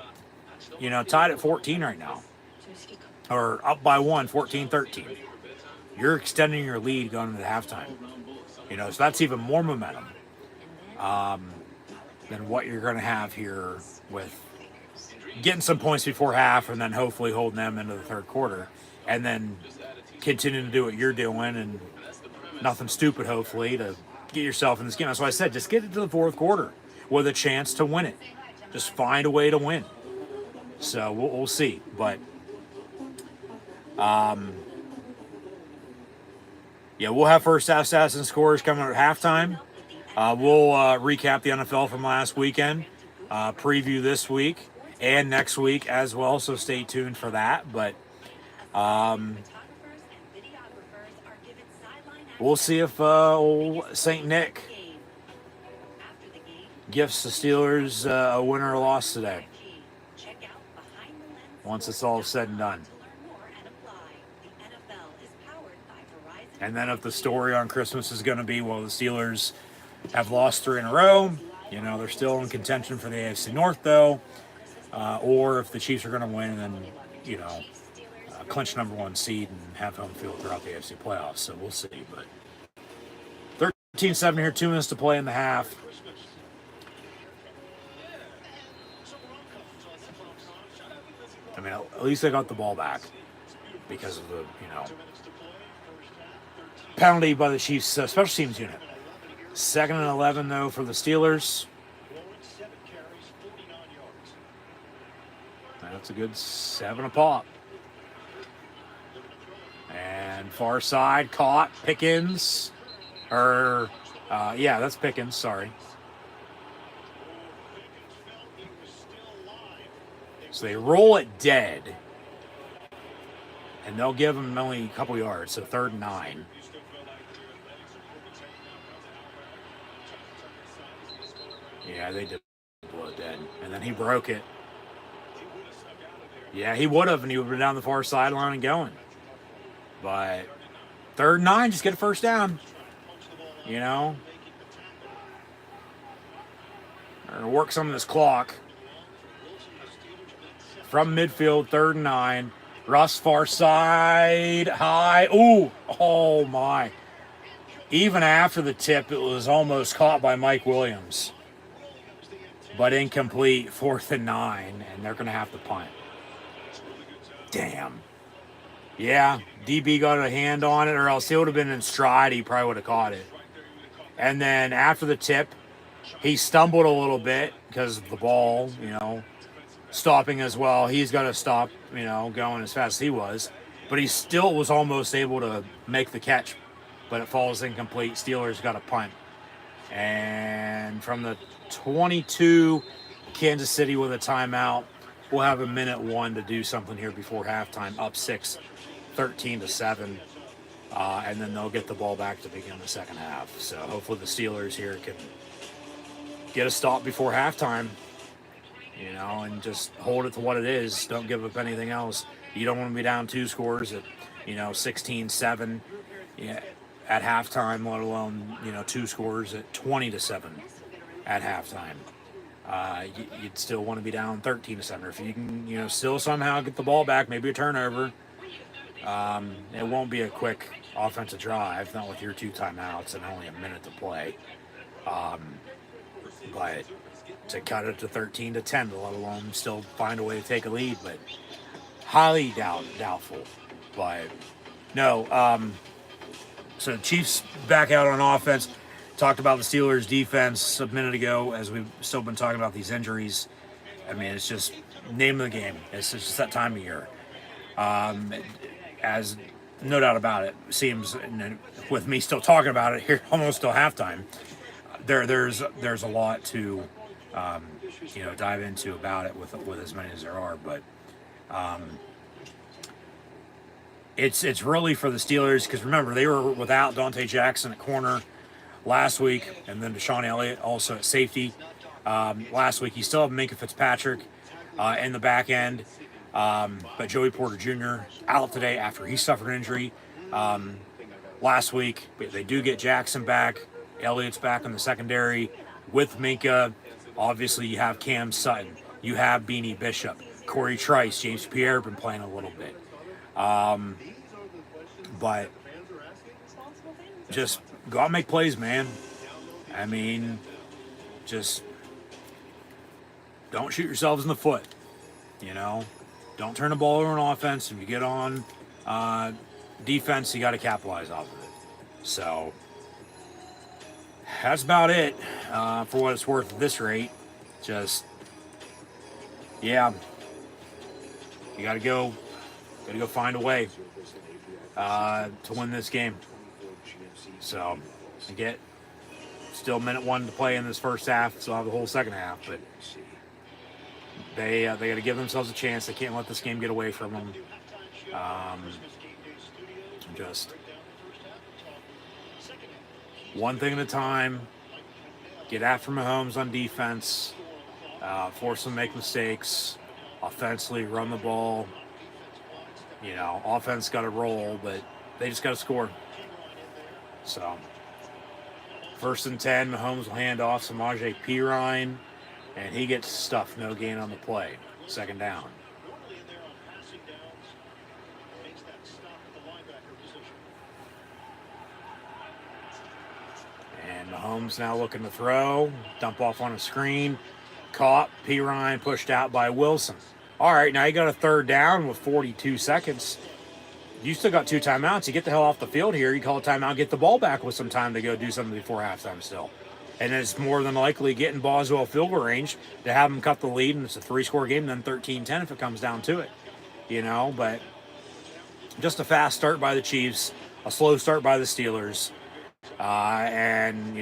H: tied at 14 right now, or up by 1, 14-13, you're extending your lead going into halftime. So that's even more momentum than what you're going to have here with getting some points before half and then hopefully holding them into the third quarter and then continuing to do what you're doing and nothing stupid, hopefully, to get yourself in this game. That's why I said just get it to the fourth quarter with a chance to win it. Just find a way to win. So we'll see. But, we'll have first half stats and scores coming up at halftime. We'll recap the NFL from last weekend, preview this week and next week as well, so stay tuned for that. But we'll see if old St. Nick gifts the Steelers a win or a loss today, once it's all said and done. And then if the story on Christmas is going to be, well, the Steelers have lost 3 in a row, they're still in contention for the AFC North, though, or if the Chiefs are going to win and then, clinch number 1 seed and have home field throughout the AFC playoffs. So we'll see. But 13-7 here, 2 minutes to play in the half. I mean, at least they got the ball back because of the, penalty by the Chiefs special teams unit. 2nd and 11, though, for the Steelers. That's a good 7 a pop. And far side, caught. Pickens. That's Pickens, sorry. So they roll it dead. And they'll give him only a couple yards, so 3rd and 9. Yeah, they did blow it dead. And then he broke it. Yeah, he would have, and he would have been down the far sideline and going. But 3rd and 9, just get a first down. Or work some of this clock. From midfield, 3rd and 9. Russ far side, high. Ooh, oh my. Even after the tip, it was almost caught by Mike Williams. But incomplete, 4th and 9, and they're going to have to punt. Damn. Yeah, DB got a hand on it, or else he would have been in stride. He probably would have caught it. And then after the tip, he stumbled a little bit because of the ball, stopping as well. He's got to stop, going as fast as he was. But he still was almost able to make the catch, but it falls incomplete. Steelers got a punt. And from the 22, Kansas City with a timeout. We'll have a minute 1 to do something here before halftime, up 6, 13-7. And then they'll get the ball back to begin the second half. So hopefully the Steelers here can get a stop before halftime. you know, and just hold it to what it is. Don't give up anything else. You don't want to be down 2 scores at, 16-7 at halftime, let alone, 2 scores at 20-7 at halftime. You'd still want to be down 13-7. Or if you can, still somehow get the ball back, maybe a turnover. It won't be a quick offensive drive, not with your 2 timeouts and only a minute to play. But to cut it to 13-10, let alone still find a way to take a lead, but highly doubtful. But no, so the Chiefs back out on offense. Talked about the Steelers' defense a minute ago, as we've still been talking about these injuries. I mean, it's just name of the game. It's just that time of year. As no doubt about it, seems, and with me still talking about it here almost till halftime, there's a lot to dive into about it with as many as there are, but it's really for the Steelers, because remember, they were without Dante Jackson at corner last week, and then Deshaun Elliott also at safety last week. You still have Minkah Fitzpatrick in the back end, but Joey Porter Jr. out today after he suffered an injury last week. But they do get Jackson back. Elliott's back in the secondary with Minkah. Obviously, you have Cam Sutton. You have Beanie Bishop. Corey Trice, James Pierre been playing a little bit. But just go out and make plays, man. I mean, just don't shoot yourselves in the foot. Don't turn the ball over on offense. If you get on defense, you got to capitalize off of it. So that's about it for what it's worth at this rate. Just, yeah, you got to go find a way to win this game. So, again, still minute 1 to play in this first half, so I'll have the whole second half, but they got to give themselves a chance. They can't let this game get away from them. Just one thing at a time. Get after Mahomes on defense. Force him to make mistakes. Offensively, run the ball. Offense got to roll, but they just got to score. So, 1st and 10, Mahomes will hand off Samaje Perine, and he gets stuffed, no gain on the play. 2nd down. And Mahomes now looking to throw, dump off on a screen, caught, Perine pushed out by Wilson. All right, now you got a 3rd down with 42 seconds. You still got 2 timeouts. You get the hell off the field here. You call a timeout, get the ball back with some time to go do something before halftime still. And it's more than likely getting Boswell field goal range to have them cut the lead, and it's a 3-score game, then 13-10 if it comes down to it. But just a fast start by the Chiefs, a slow start by the Steelers, and,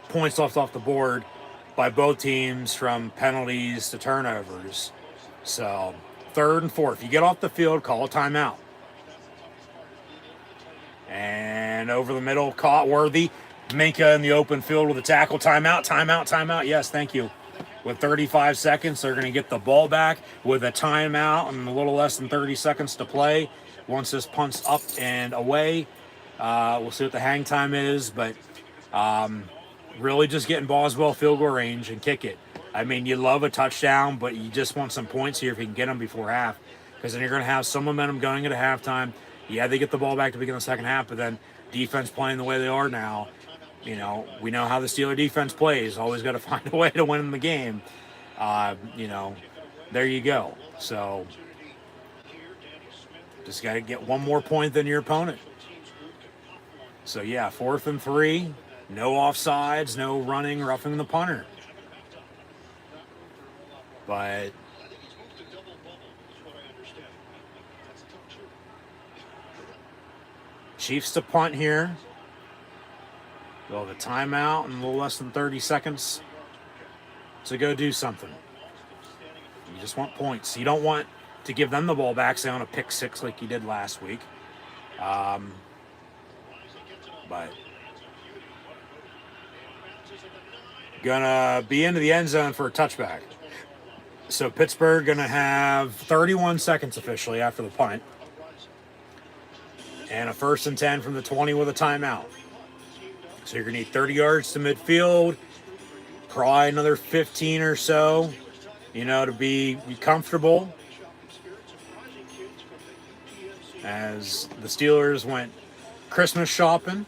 H: points left off the board by both teams from penalties to turnovers. So, 3rd and 4. If you get off the field, call a timeout. And over the middle, caught Worthy. Minkah in the open field with a tackle. Timeout. Yes, thank you. With 35 seconds, they're going to get the ball back with a timeout and a little less than 30 seconds to play. Once this punt's up and away, we'll see what the hang time is. But really just getting Boswell field goal range and kick it. I mean, you love a touchdown, but you just want some points here if you can get them before half. Because then you're going to have some momentum going into halftime. Yeah, they get the ball back to begin the second half, but then defense playing the way they are now, we know how the Steeler defense plays. Always got to find a way to win the game. There you go. So just got to get one more point than your opponent. So, yeah, 4th and 3, no offsides, no running, roughing the punter. But Chiefs to punt here. They'll have a timeout and a little less than 30 seconds to go do something. You just want points. You don't want to give them the ball back, say on a pick 6 like you did last week. But gonna be into the end zone for a touchback. So Pittsburgh going to have 31 seconds officially after the punt. And a 1st and 10 from the 20 with a timeout. So you're going to need 30 yards to midfield. Probably another 15 or so, to be comfortable. As the Steelers went Christmas shopping.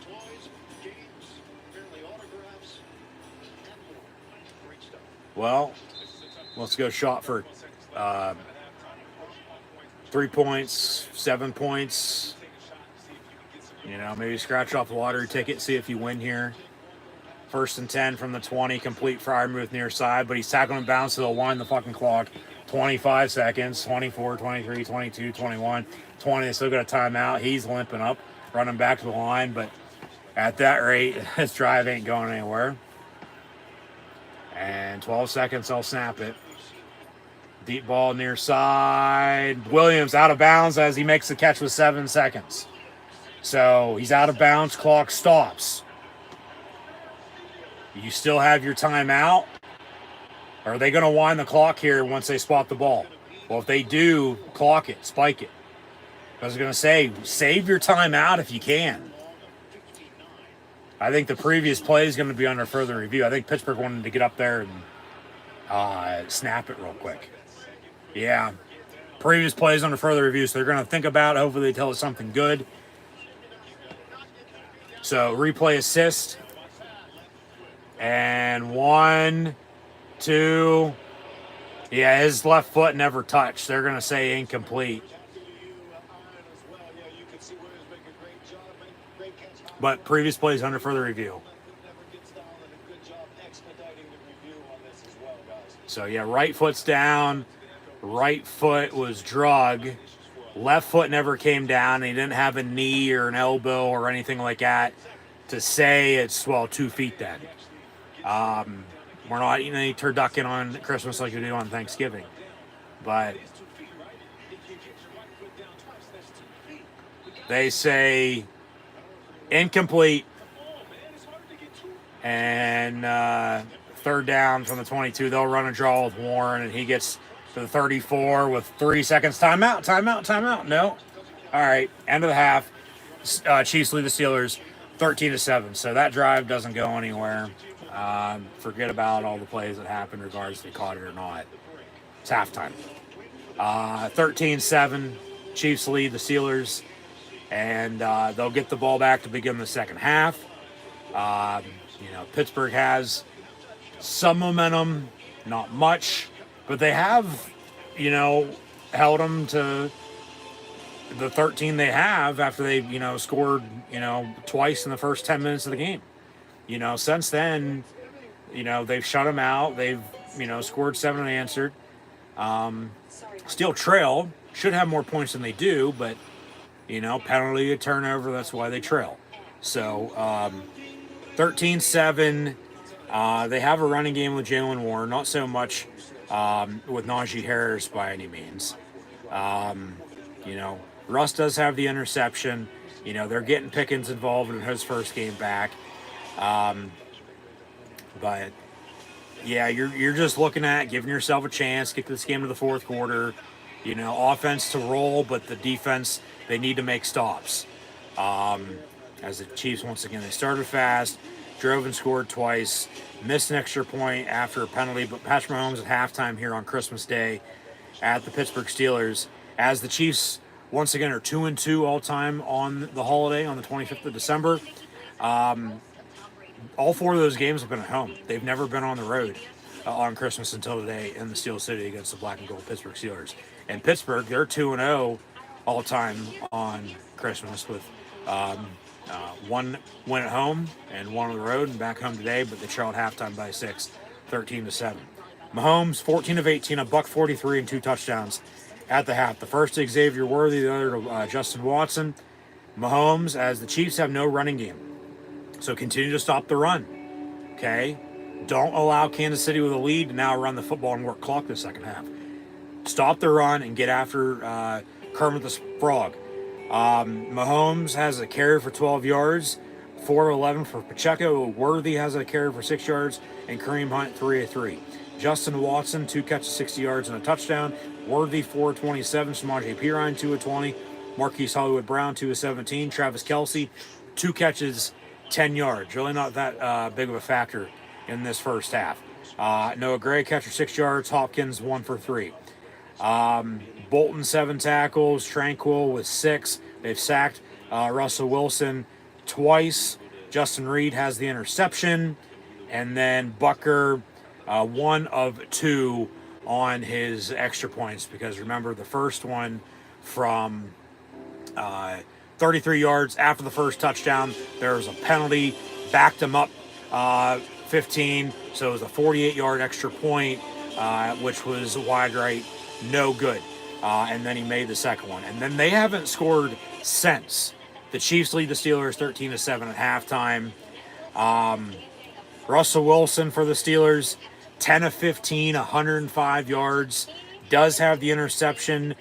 H: Well, let's go shot for 3 points, 7 points. Maybe scratch off the lottery ticket, see if you win here. 1st and 10 from the 20, complete Freiermuth near side, but he's tackling bounce, so they'll wind the fucking clock. 25 seconds, 24, 23, 22, 21, 20. They still got a timeout. He's limping up, running back to the line, but at that rate, his drive ain't going anywhere. And 12 seconds, I'll snap it. Deep ball near side. Williams out of bounds as he makes the catch with 7 seconds. So he's out of bounds, clock stops. You still have your timeout. Or are they going to wind the clock here once they spot the ball? Well, if they do, clock it, spike it. I was going to say, save your timeout if you can. I think the previous play is going to be under further review. I think Pittsburgh wanted to get up there and snap it real quick. Yeah. Previous play is under further review, so they're going to think about it. Hopefully they tell us something good. So, replay assist. And 1, 2. Yeah, his left foot never touched. They're going to say incomplete. But previous plays under further review. So, yeah, right foot's down. Right foot was drug. Left foot never came down. He didn't have a knee or an elbow or anything like that to say it's, 2 feet then. We're not eating any turducken on Christmas like we do on Thanksgiving. But they say incomplete. And 3rd down from the 22. They'll run a draw with Warren, and he gets to the 34 with 3 seconds. Timeout. No. All right, end of the half. Chiefs lead the Steelers 13-7. So that drive doesn't go anywhere. Forget about all the plays that happened regardless if they caught it or not. It's halftime. 13-7. Chiefs lead the Steelers. And they'll get the ball back to begin the second half. Pittsburgh has some momentum, not much, but they have, held them to the 13 they have after they, scored, twice in the first 10 minutes of the game. Since then, they've shut them out. They've, scored 7 unanswered. Still trail. Should have more points than they do, but, penalty, a turnover, that's why they trail. So, 13-7. They have a running game with Jalen Warren, not so much with Najee Harris by any means. Russ does have the interception. They're getting Pickens involved in his first game back. But yeah, you're just looking at giving yourself a chance, get this game to the fourth quarter. Offense to roll, but the defense, they need to make stops. As the Chiefs, once again, they started fast, drove and scored twice, missed an extra point after a penalty, but Patrick Mahomes at halftime here on Christmas Day at the Pittsburgh Steelers, as the Chiefs, once again, are 2-2 all-time on the holiday on the 25th of December. All 4 of those games have been at home. They've never been on the road on Christmas until today in the Steel City against the black and gold Pittsburgh Steelers. And Pittsburgh, they're 2-0 all-time on Christmas with 1 win at home and 1 on the road and back home today, but they trailed halftime by 6, 13-7. Mahomes, 14 of 18, $143 and 2 touchdowns at the half. The first to Xavier Worthy, the other to Justin Watson. Mahomes, as the Chiefs have no running game. So continue to stop the run, okay? Don't allow Kansas City with a lead to now run the football and work clock this second half. Stop the run and get after Kermit the Frog. Mahomes has a carry for 12 yards, 4 of 11 for Pacheco. Worthy has a carry for 6 yards, and Kareem Hunt 3 of 3. Justin Watson, 2 catches, 60 yards, and a touchdown. Worthy, 427. Samaje Perine, 2 of 20. Marquise Hollywood Brown, 2 of 17. Travis Kelce, 2 catches, 10 yards. Really not that big of a factor in this first half. Noah Gray, catcher, 6 yards. Hopkins, 1 for 3. Bolton, 7 tackles. Tranquil with 6. They've sacked Russell Wilson twice. Justin Reed has the interception. And then Bucker, 1 of 2 on his extra points. Because remember, the first one from 33 yards after the first touchdown, there was a penalty, backed him up 15. So it was a 48-yard extra point, which was wide right, no good. And then he made the second one. And then they haven't scored since. The Chiefs lead the Steelers 13-7 at halftime. Russell Wilson for the Steelers, 10 of 15, 105 yards. Does have the interception,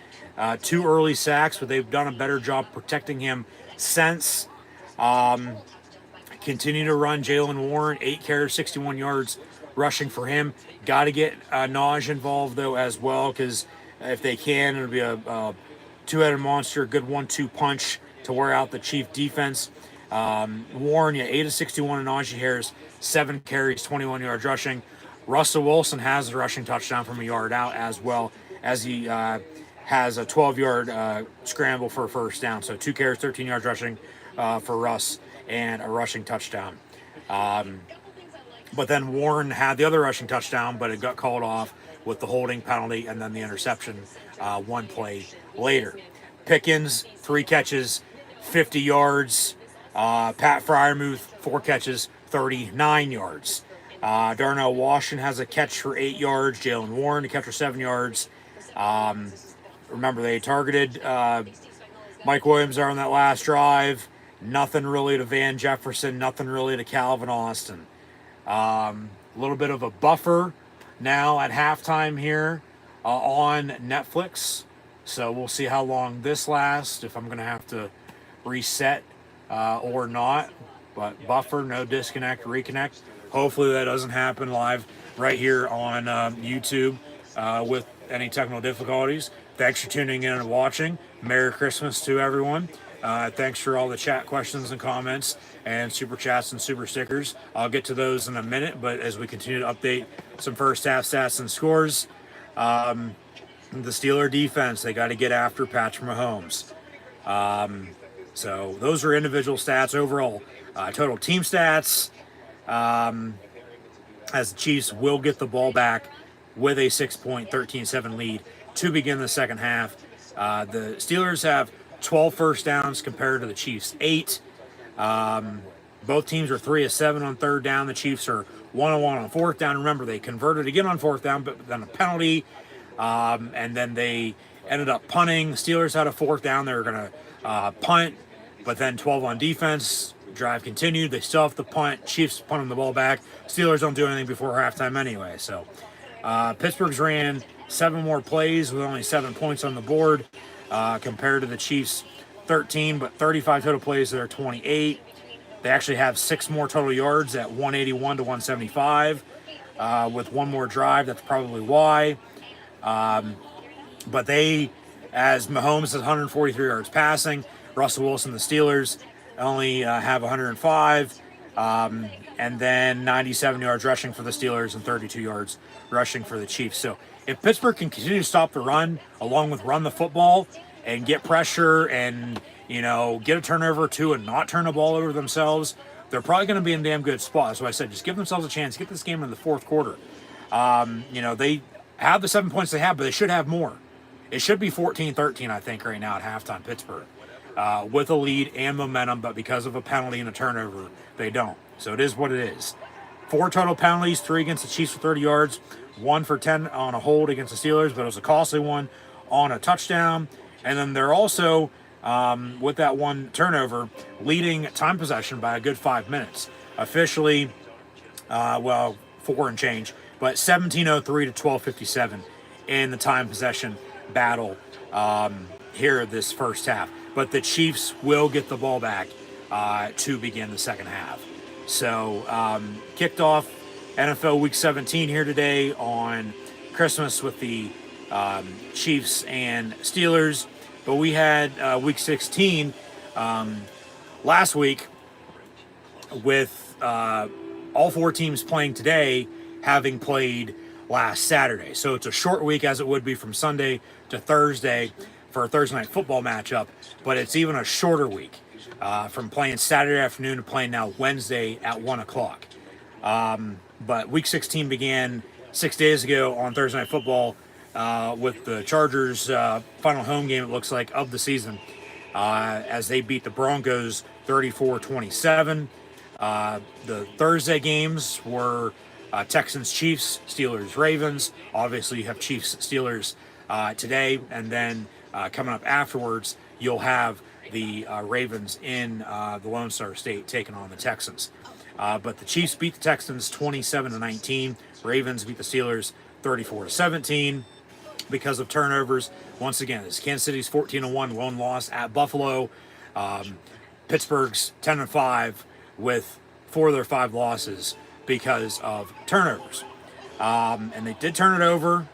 H: 2 early sacks, but they've done a better job protecting him since. Continue to run Jalen Warren, 8 carries, 61 yards rushing for him. Got to get Naj involved, though, as well, because if they can, it'll be a two-headed monster, good 1-2 punch to wear out the Chief defense. Warren, 8 of 61, and Najee Harris, 7 carries, 21 yards rushing. Russell Wilson has a rushing touchdown from a yard out, as well as he has a 12-yard scramble for a first down. So 2 carries, 13 yards rushing for Russ, and a rushing touchdown. But then Warren had the other rushing touchdown, but it got called off with the holding penalty and then the interception 1 play later. Pickens, 3 catches, 50 yards. Pat Fryermuth, 4 catches, 39 yards. Darnell Washington has a catch for 8 yards. Jalen Warren, a catch for 7 yards. Remember, they targeted Mike Williams there on that last drive. Nothing really to Van Jefferson. Nothing really to Calvin Austin. A little bit of a buffer now at halftime here on Netflix. So we'll see how long this lasts, if I'm going to have to reset or not. But buffer, no disconnect, reconnect. Hopefully that doesn't happen live right here on YouTube with any technical difficulties. Thanks for tuning in and watching. Merry Christmas to everyone. Thanks for all the chat questions and comments and super chats and super stickers. I'll get to those in a minute, but as we continue to update some first half stats and scores, the Steeler defense, they got to get after Patrick Mahomes. So those are individual stats overall. Total team stats, as the Chiefs will get the ball back with a 6-point 13-7 lead to begin the second half. The Steelers have 12 first downs compared to the Chiefs' 8. Both teams are 3 of 7 on third down. The Chiefs are 1 of 1 on fourth down. Remember, they converted again on fourth down, but then a penalty, and then they ended up punting. The Steelers had a fourth down. They were going to punt, but then 12 on defense. Drive continued. They still have to punt. Chiefs punting the ball back. Steelers don't do anything before halftime anyway. So Pittsburgh's ran 7 more plays with only 7 points on the board compared to the Chiefs' 13, but 35 total plays. They're 28. They actually have 6 more total yards at 181 to 175 with 1 more drive. That's probably why. But they, as Mahomes has 143 yards passing, Russell Wilson, the Steelers, only have 105, and then 97 yards rushing for the Steelers and 32 yards rushing for the Chiefs. So if Pittsburgh can continue to stop the run, along with run the football and get pressure and, get a turnover or 2 and not turn the ball over themselves, they're probably going to be in a damn good spot. So I said, just give themselves a chance, get this game in the fourth quarter. They have the 7 points they have, but they should have more. It should be 14-13, I think, right now at halftime, Pittsburgh. With a lead and momentum, but because of a penalty and a turnover, they don't. So it is what it is. 4 total penalties, 3 against the Chiefs for 30 yards, 1 for 10 on a hold against the Steelers, but it was a costly one on a touchdown. And then they're also, with that 1 turnover, leading time possession by a good 5 minutes. Officially, 4 and change, but 17:03 to 12:57 in the time possession battle here this first half. But the Chiefs will get the ball back to begin the second half. So kicked off NFL Week 17 here today on Christmas with the Chiefs and Steelers. But we had Week 16 last week with all 4 teams playing today, having played last Saturday. So it's a short week, as it would be from Sunday to Thursday for a Thursday night football matchup, but it's even a shorter week from playing Saturday afternoon to playing now Wednesday at 1 o'clock. But Week 16 began 6 days ago on Thursday night football with the Chargers' final home game, it looks like, of the season, as they beat the Broncos 34-27. The Thursday games were Texans, Chiefs, Steelers, Ravens. Obviously, you have Chiefs, Steelers today, and then coming up afterwards, you'll have the Ravens in the Lone Star State taking on the Texans. But the Chiefs beat the Texans 27-19. Ravens beat the Steelers 34-17 because of turnovers. Once again, it's Kansas City's 14-1 lone loss at Buffalo. Pittsburgh's 10-5 with 4 of their 5 losses because of turnovers. And they did turn it over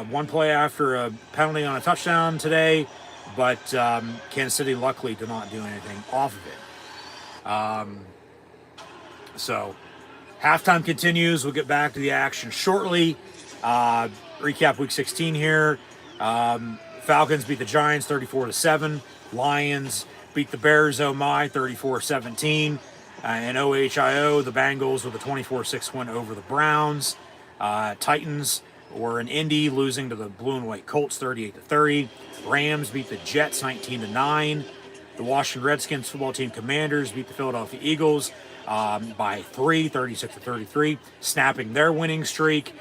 H: one play after a penalty on a touchdown today, but Kansas City luckily did not do anything off of it. So halftime continues. We'll get back to the action shortly. Recap Week 16 here. Falcons beat the Giants 34-7. Lions beat the Bears, 34-17. In OHIO, the Bengals with a 24-6 win over the Browns. Titans were in Indy, losing to the blue and white Colts 38-30. Rams beat the Jets 19-9. The Washington Redskins football team Commanders beat the Philadelphia Eagles by 3, 36-33, snapping their winning streak.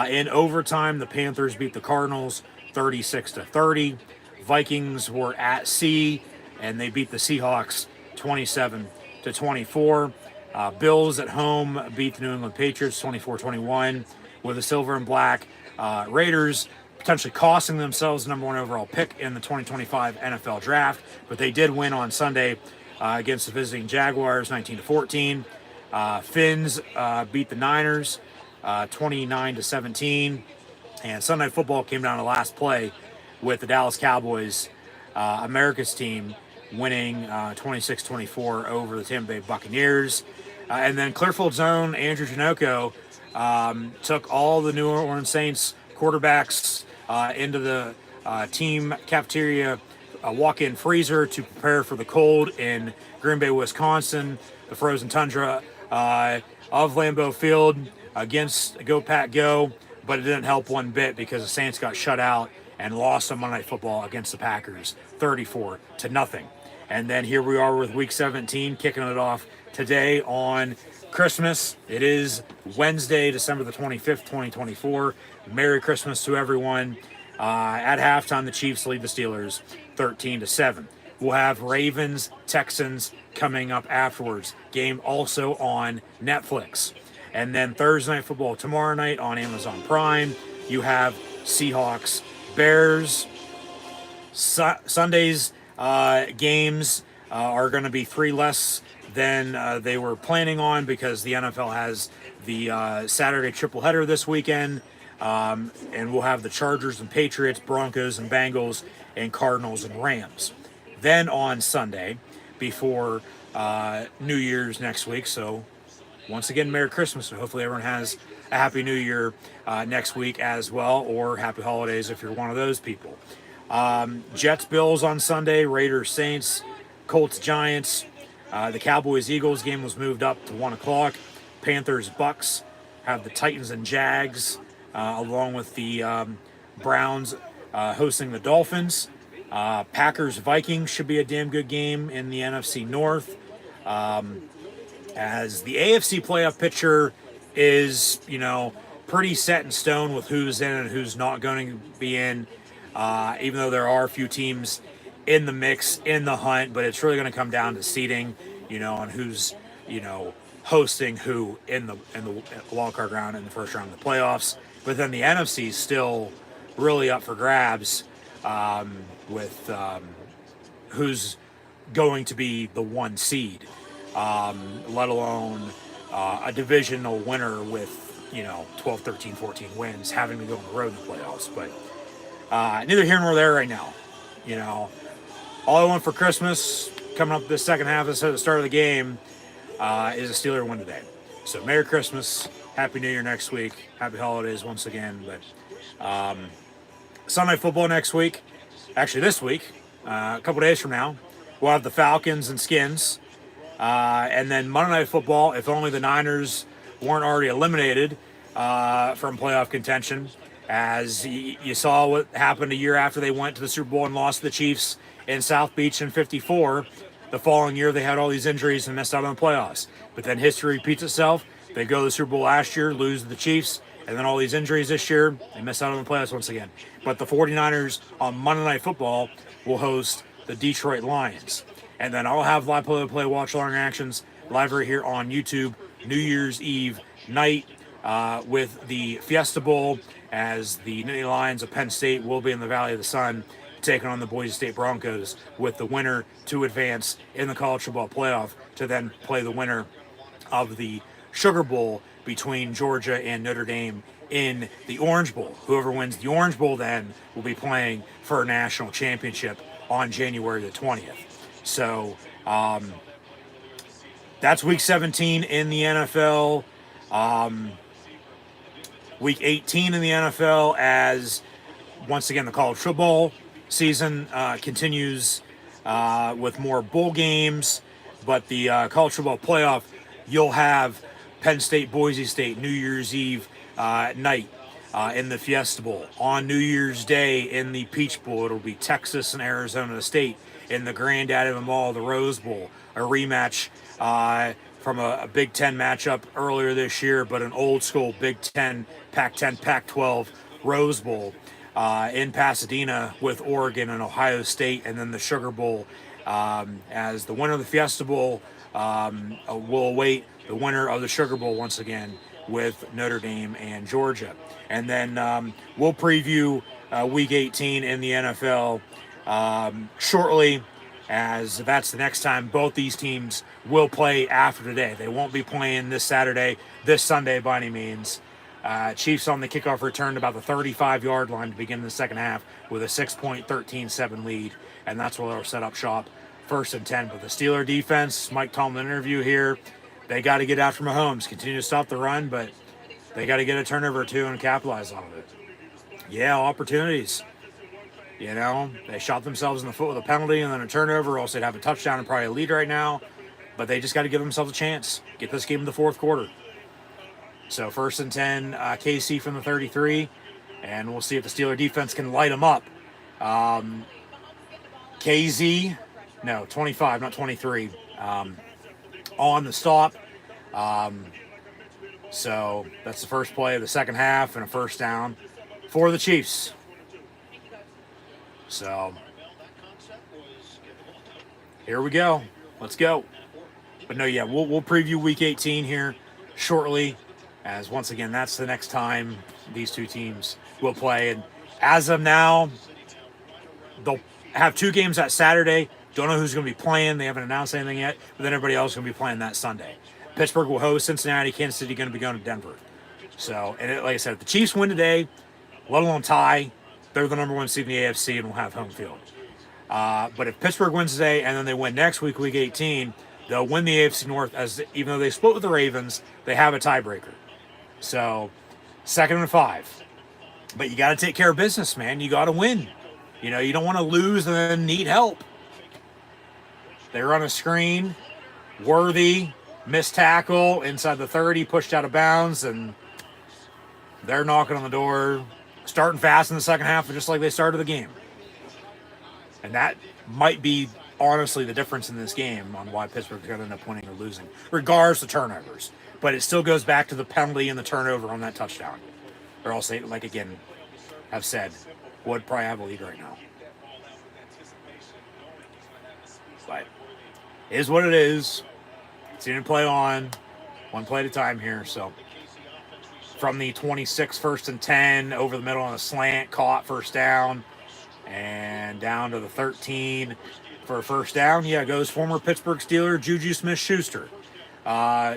H: In overtime, the Panthers beat the Cardinals 36-30. Vikings were at sea, and they beat the Seahawks 27-24. Bills at home beat the New England Patriots 24-21 with a silver and black. Raiders potentially costing themselves the number 1 overall pick in the 2025 NFL Draft, but they did win on Sunday against the visiting Jaguars 19-14. Finns beat the Niners 29-17. And Sunday Night Football came down to last play with the Dallas Cowboys, America's team, winning 26-24 over the Tampa Bay Buccaneers. And then Clearfield's own Andrew Janocko took all the New Orleans Saints quarterbacks into the team cafeteria walk-in freezer to prepare for the cold in Green Bay, Wisconsin, the frozen tundra of Lambeau Field against Go Pack Go, but it didn't help one bit because the Saints got shut out and lost on Monday Night Football against the Packers 34-0. And then here we are with Week 17, kicking it off today on Christmas. It is Wednesday, December the 25th, 2024. Merry Christmas to everyone. At halftime, the Chiefs lead the Steelers 13-7. We'll have Ravens, Texans coming up afterwards. Game also on Netflix. And then Thursday Night Football tomorrow night on Amazon Prime. You have Seahawks, Bears. Sunday's games are going to be 3 less than they were planning on because the NFL has the Saturday tripleheader this weekend. And we'll have the Chargers and Patriots, Broncos and Bengals, and Cardinals and Rams. Then on Sunday, before New Year's next week. So once again, Merry Christmas, and hopefully everyone has a Happy New Year next week as well, or Happy Holidays if you're one of those people. Jets, Bills on Sunday, Raiders, Saints, Colts, Giants. The Cowboys, Eagles game was moved up to 1 o'clock. Panthers, Bucks have the Titans and Jags, along with the Browns hosting the Dolphins. Packers, Vikings should be a damn good game in the NFC North. As the AFC playoff picture is, pretty set in stone with who's in and who's not going to be in, even though there are a few teams in the mix, in the hunt, but it's really going to come down to seeding, on who's, hosting who in the wild card round in the first round of the playoffs. But then the NFC is still really up for grabs with who's going to be the 1 seed, let alone a divisional winner with 12, 13, 14 wins, having to go on the road in the playoffs. But neither here nor there right now. All I want for Christmas coming up this second half, at the start of the game, is a Steeler win today. So Merry Christmas, Happy New Year next week, Happy Holidays once again. But Sunday football next week, actually this week, a couple days from now, we'll have the Falcons and Skins. And then Monday Night Football, if only the Niners weren't already eliminated from playoff contention, as you saw what happened a year after they went to the Super Bowl and lost to the Chiefs in South Beach in 54. The following year, they had all these injuries and missed out on the playoffs. But then history repeats itself. They go to the Super Bowl last year, lose to the Chiefs, and then all these injuries this year, they miss out on the playoffs once again. But the 49ers on Monday Night Football will host the Detroit Lions. And then I'll have live play-by-play watch-along actions live right here on YouTube New Year's Eve night with the Fiesta Bowl, as the Nittany Lions of Penn State will be in the Valley of the Sun taking on the Boise State Broncos, with the winner to advance in the college football playoff to then play the winner of the Sugar Bowl between Georgia and Notre Dame in the Orange Bowl. Whoever wins the Orange Bowl then will be playing for a national championship on January the 20th. So that's week 17 in the NFL. Week 18 in the NFL, as once again the college football season continues with more bowl games. But the college football playoff, you'll have Penn State, Boise State, New Year's Eve night in the Fiesta Bowl. On New Year's Day in the Peach Bowl, it'll be Texas and Arizona State in the granddad of them all, the Rose Bowl, a rematch from a Big Ten matchup earlier this year, but an old school Big Ten, Pac-10, Pac-12 Rose Bowl in Pasadena with Oregon and Ohio State, and then the Sugar Bowl, as the winner of the Fiesta Bowl will await the winner of the Sugar Bowl once again with Notre Dame and Georgia. And then we'll preview Week 18 in the NFL shortly, as that's the next time both these teams will play after today. They won't be playing this Sunday by any means. Chiefs on the kickoff return to about the 35-yard line to begin the second half with a 6.13-7 lead, and that's where they'll set up shop, 1st and 10. But the Steeler defense, Mike Tomlin interview here, they got to get after Mahomes, continue to stop the run, but they got to get a turnover or two and capitalize on it. Yeah, opportunities. They shot themselves in the foot with a penalty and then a turnover, or else they'd have a touchdown and probably a lead right now. But they just got to give themselves a chance. Get this game in the fourth quarter. So 1st and 10, KC from the 33, and we'll see if the Steeler defense can light them up. KZ, no, 25, not 23, on the stop. So that's the first play of the second half and a first down for the Chiefs. So here we go. Let's go. But no, yeah, we'll preview Week 18 here shortly, as once again, that's the next time these two teams will play. And as of now, they'll have two games that Saturday. Don't know who's going to be playing. They haven't announced anything yet. But then everybody else is going to be playing that Sunday. Pittsburgh will host Cincinnati. Kansas City going to be going to Denver. So, and like I said, if the Chiefs win today, let alone tie, they're the number one seed in the AFC and will have home field. But if Pittsburgh wins today and then they win next week, Week 18, they'll win the AFC North, as even though they split with the Ravens, they have a tiebreaker. So, 2nd and 5. But you got to take care of business, man. You got to win. You don't want to lose and then need help. They run a screen. Worthy, missed tackle, inside the 30, pushed out of bounds, and they're knocking on the door, starting fast in the second half, just like they started the game. And that might be, honestly, the difference in this game on why Pittsburgh's going to end up winning or losing, regardless of turnovers. But it still goes back to the penalty and the turnover on that touchdown. Or else they, like again, have said, would probably have a lead right now. But it is what it is. Continue to play on. One play at a time here. So from the 26, 1st and 10, over the middle on a slant, caught, first down. And down to the 13 for a first down. Yeah, goes former Pittsburgh Steeler Juju Smith-Schuster.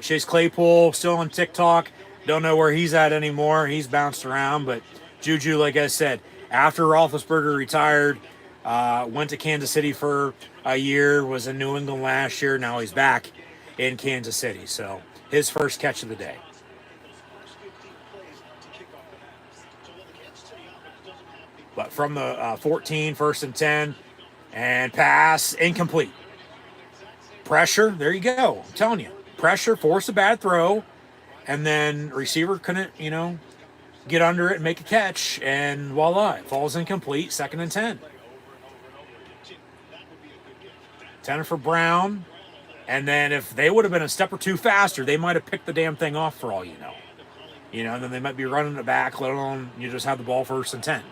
H: Chase Claypool still on TikTok, Don't know where he's at anymore. He's bounced around, but Juju, like I said, after Roethlisberger retired, went to Kansas City for a year, was in New England last year. Now he's back in Kansas City. So his first catch of the day. But from the 14, 1st and 10, and pass, incomplete. Pressure, there you go. I'm telling you. Pressure, force a bad throw, and then receiver couldn't, get under it and make a catch, and voila, it falls incomplete, 2nd and 10. 10 for Brown, and then if they would have been a step or two faster, they might have picked the damn thing off for all you know. And then they might be running it back, let alone you just have the ball 1st and 10.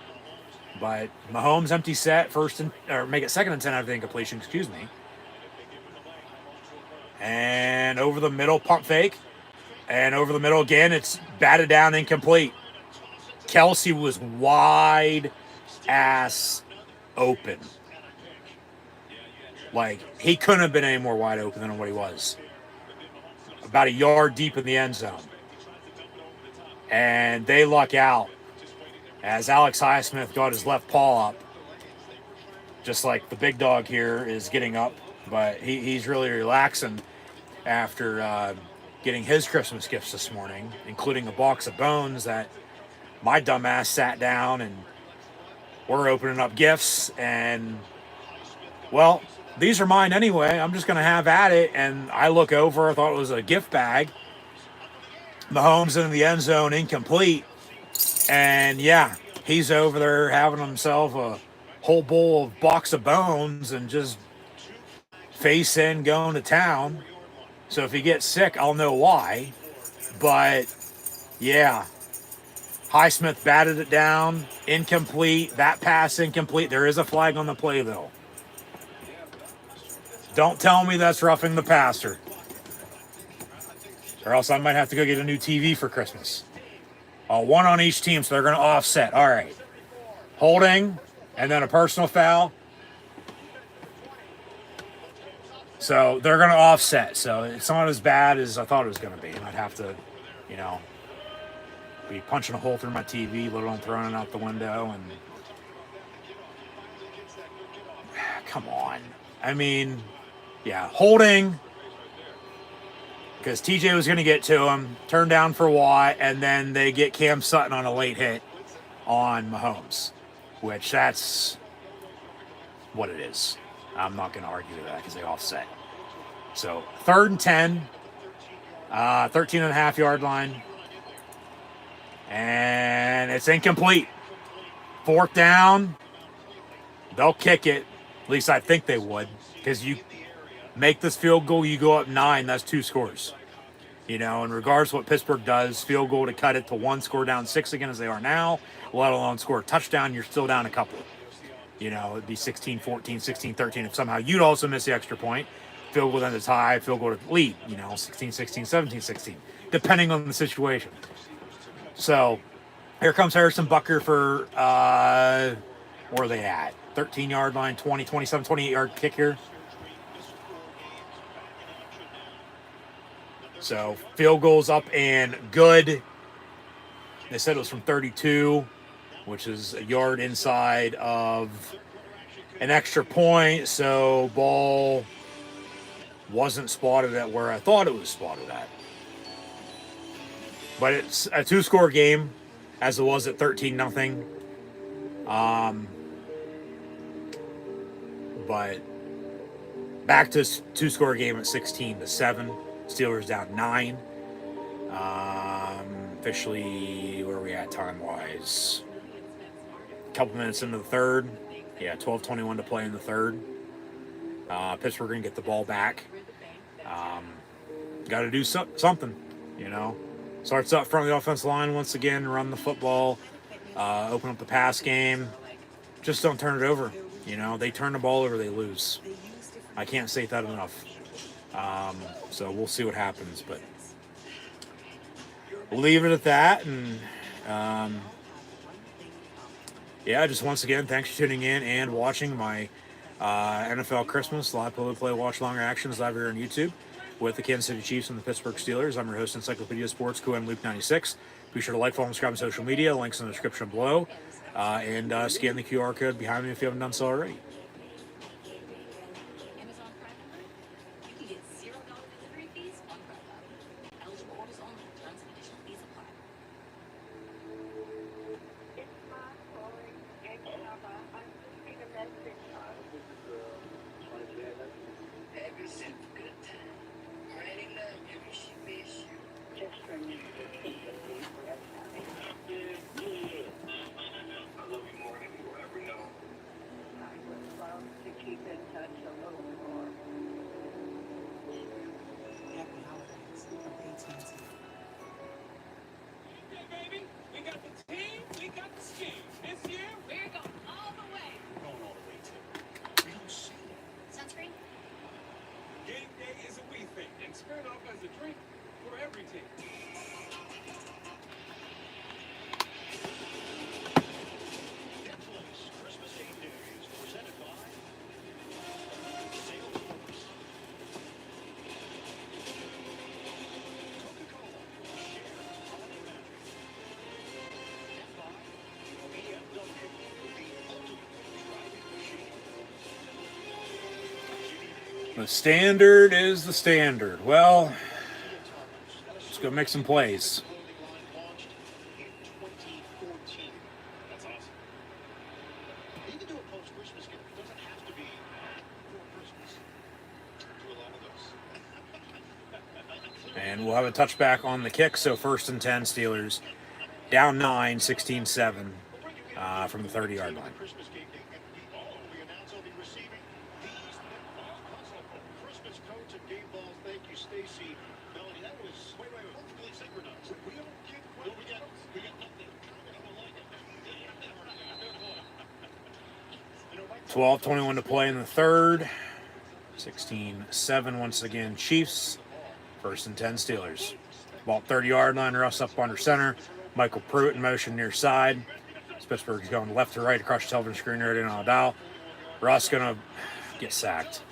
H: But Mahomes empty set, make it 2nd and 10 after the incompletion, And over the middle, pump fake. And over the middle again, it's batted down, incomplete. Kelsey was wide ass open. Like, he couldn't have been any more wide open than what he was. About a yard deep in the end zone. And they luck out as Alex Highsmith got his left paw up. Just like the big dog here is getting up. But he's really relaxing after getting his Christmas gifts this morning, including a box of bones that my dumbass sat down and we're opening up gifts. And, well, these are mine anyway. I'm just going to have at it. And I look over. I thought it was a gift bag. Mahomes in the end zone, incomplete. And, yeah, he's over there having himself a whole bowl of box of bones and just face in going to town. So if he gets sick, I'll know why. But, yeah, Highsmith batted it down, incomplete. That pass incomplete. There is a flag on the play, though. Don't tell me that's roughing the passer. Or else I might have to go get a new TV for Christmas. One on each team, so they're going to offset. All right. Holding, and then a personal foul. So they're going to offset. So it's not as bad as I thought it was going to be. And I'd have to, be punching a hole through my TV, let alone throwing it out the window. And come on. I mean, yeah, holding. Because TJ was going to get to him, turned down for Watt, and then they get Cam Sutton on a late hit on Mahomes, which that's what it is. I'm not going to argue with that because they offset. So 3rd and 10, 13.5 yard line, and it's incomplete. 4th down, they'll kick it. At least I think they would, because you make this field goal, you go up 9, that's 2 scores. In regards to what Pittsburgh does, field goal to cut it to 1, score down 6 again as they are now, let alone score a touchdown, you're still down a couple. It'd be 16-14, 16-13 if somehow you'd also miss the extra point. Field goal then to tie, field goal to lead, 16-16, 17-16, depending on the situation. So here comes Harrison Butker for, where are they at? 13-yard line, 20, 27, 28-yard kick here. So field goals up and good. They said it was from 32, which is a yard inside of an extra point. So ball wasn't spotted at where I thought it was spotted at. But it's a 2-score game, as it was at 13-0. But back to 2-score game at 16-7. Steelers down 9. Officially, where are we at time-wise? A couple minutes into the 3rd. Yeah, 12:21 to play in the 3rd. Pittsburgh going to get the ball back. Got to do something, Starts up front of the offensive line once again, run the football, open up the pass game. Just don't turn it over. They turn the ball over, they lose. I can't say that enough. So we'll see what happens, but we'll leave it at that. And just once again, thanks for tuning in and watching my NFL Christmas live play watch longer actions live here on YouTube. with the Kansas City Chiefs and the Pittsburgh Steelers. I'm your host, Encyclopedia Sports, Cohen Luke 96. Be sure to like, follow, and subscribe on social media. Links in the description below. And scan the QR code behind me if you haven't done so already.
B: Amazon Prime member? You can get $0 delivery fees on Grubhub. Eligible orders only. Terms and additional fees apply.
I: It's my calling and I'm leaving a message on.
J: Have yourself a good time. Granny love you and she miss you.
I: Just for me.
J: I love you more than you will ever know.
I: I would love to keep in touch a little more.
K: Happy holidays from AT&T.
G: Yeah, baby, we got the team, we got the scheme. This year,
B: We're going all the way.
F: Going all the way to. We don't say that.
B: Sunscreen?
G: game day is a we thing, and Smirnoff has a drink for every team.
C: Get Place Christmas 8 Days presented by Salesforce. Coca-Cola. Share holiday magic. And by BMW, the ultimate driving machine.
H: The standard is the standard. Well, let's go make some plays.
C: Clothing line launched in 2014. That's awesome. You can do a post-Christmas gift. It doesn't have to be for Christmas. Do a lot of those.
H: And we'll have a touchback on the kick. So 1st and 10 Steelers. Down 9, 16-7 from the 30-yard line.
C: Christmas game day. And we announce I'll be receiving these Christmas coats and game balls. Thank you, Stacy. Melanie, that was perfectly synchronized. We don't get what we got. We got nothing. I don't like it. You know, Mike,
H: 12:21 to play in the third. 16-7 once again. Chiefs. 1st and 10 Steelers. Ball 30-yard line. Russ up under center. Michael Pruitt in motion near side. Pittsburgh's going left to right across the television screen right in on a dial. Russ going to get sacked.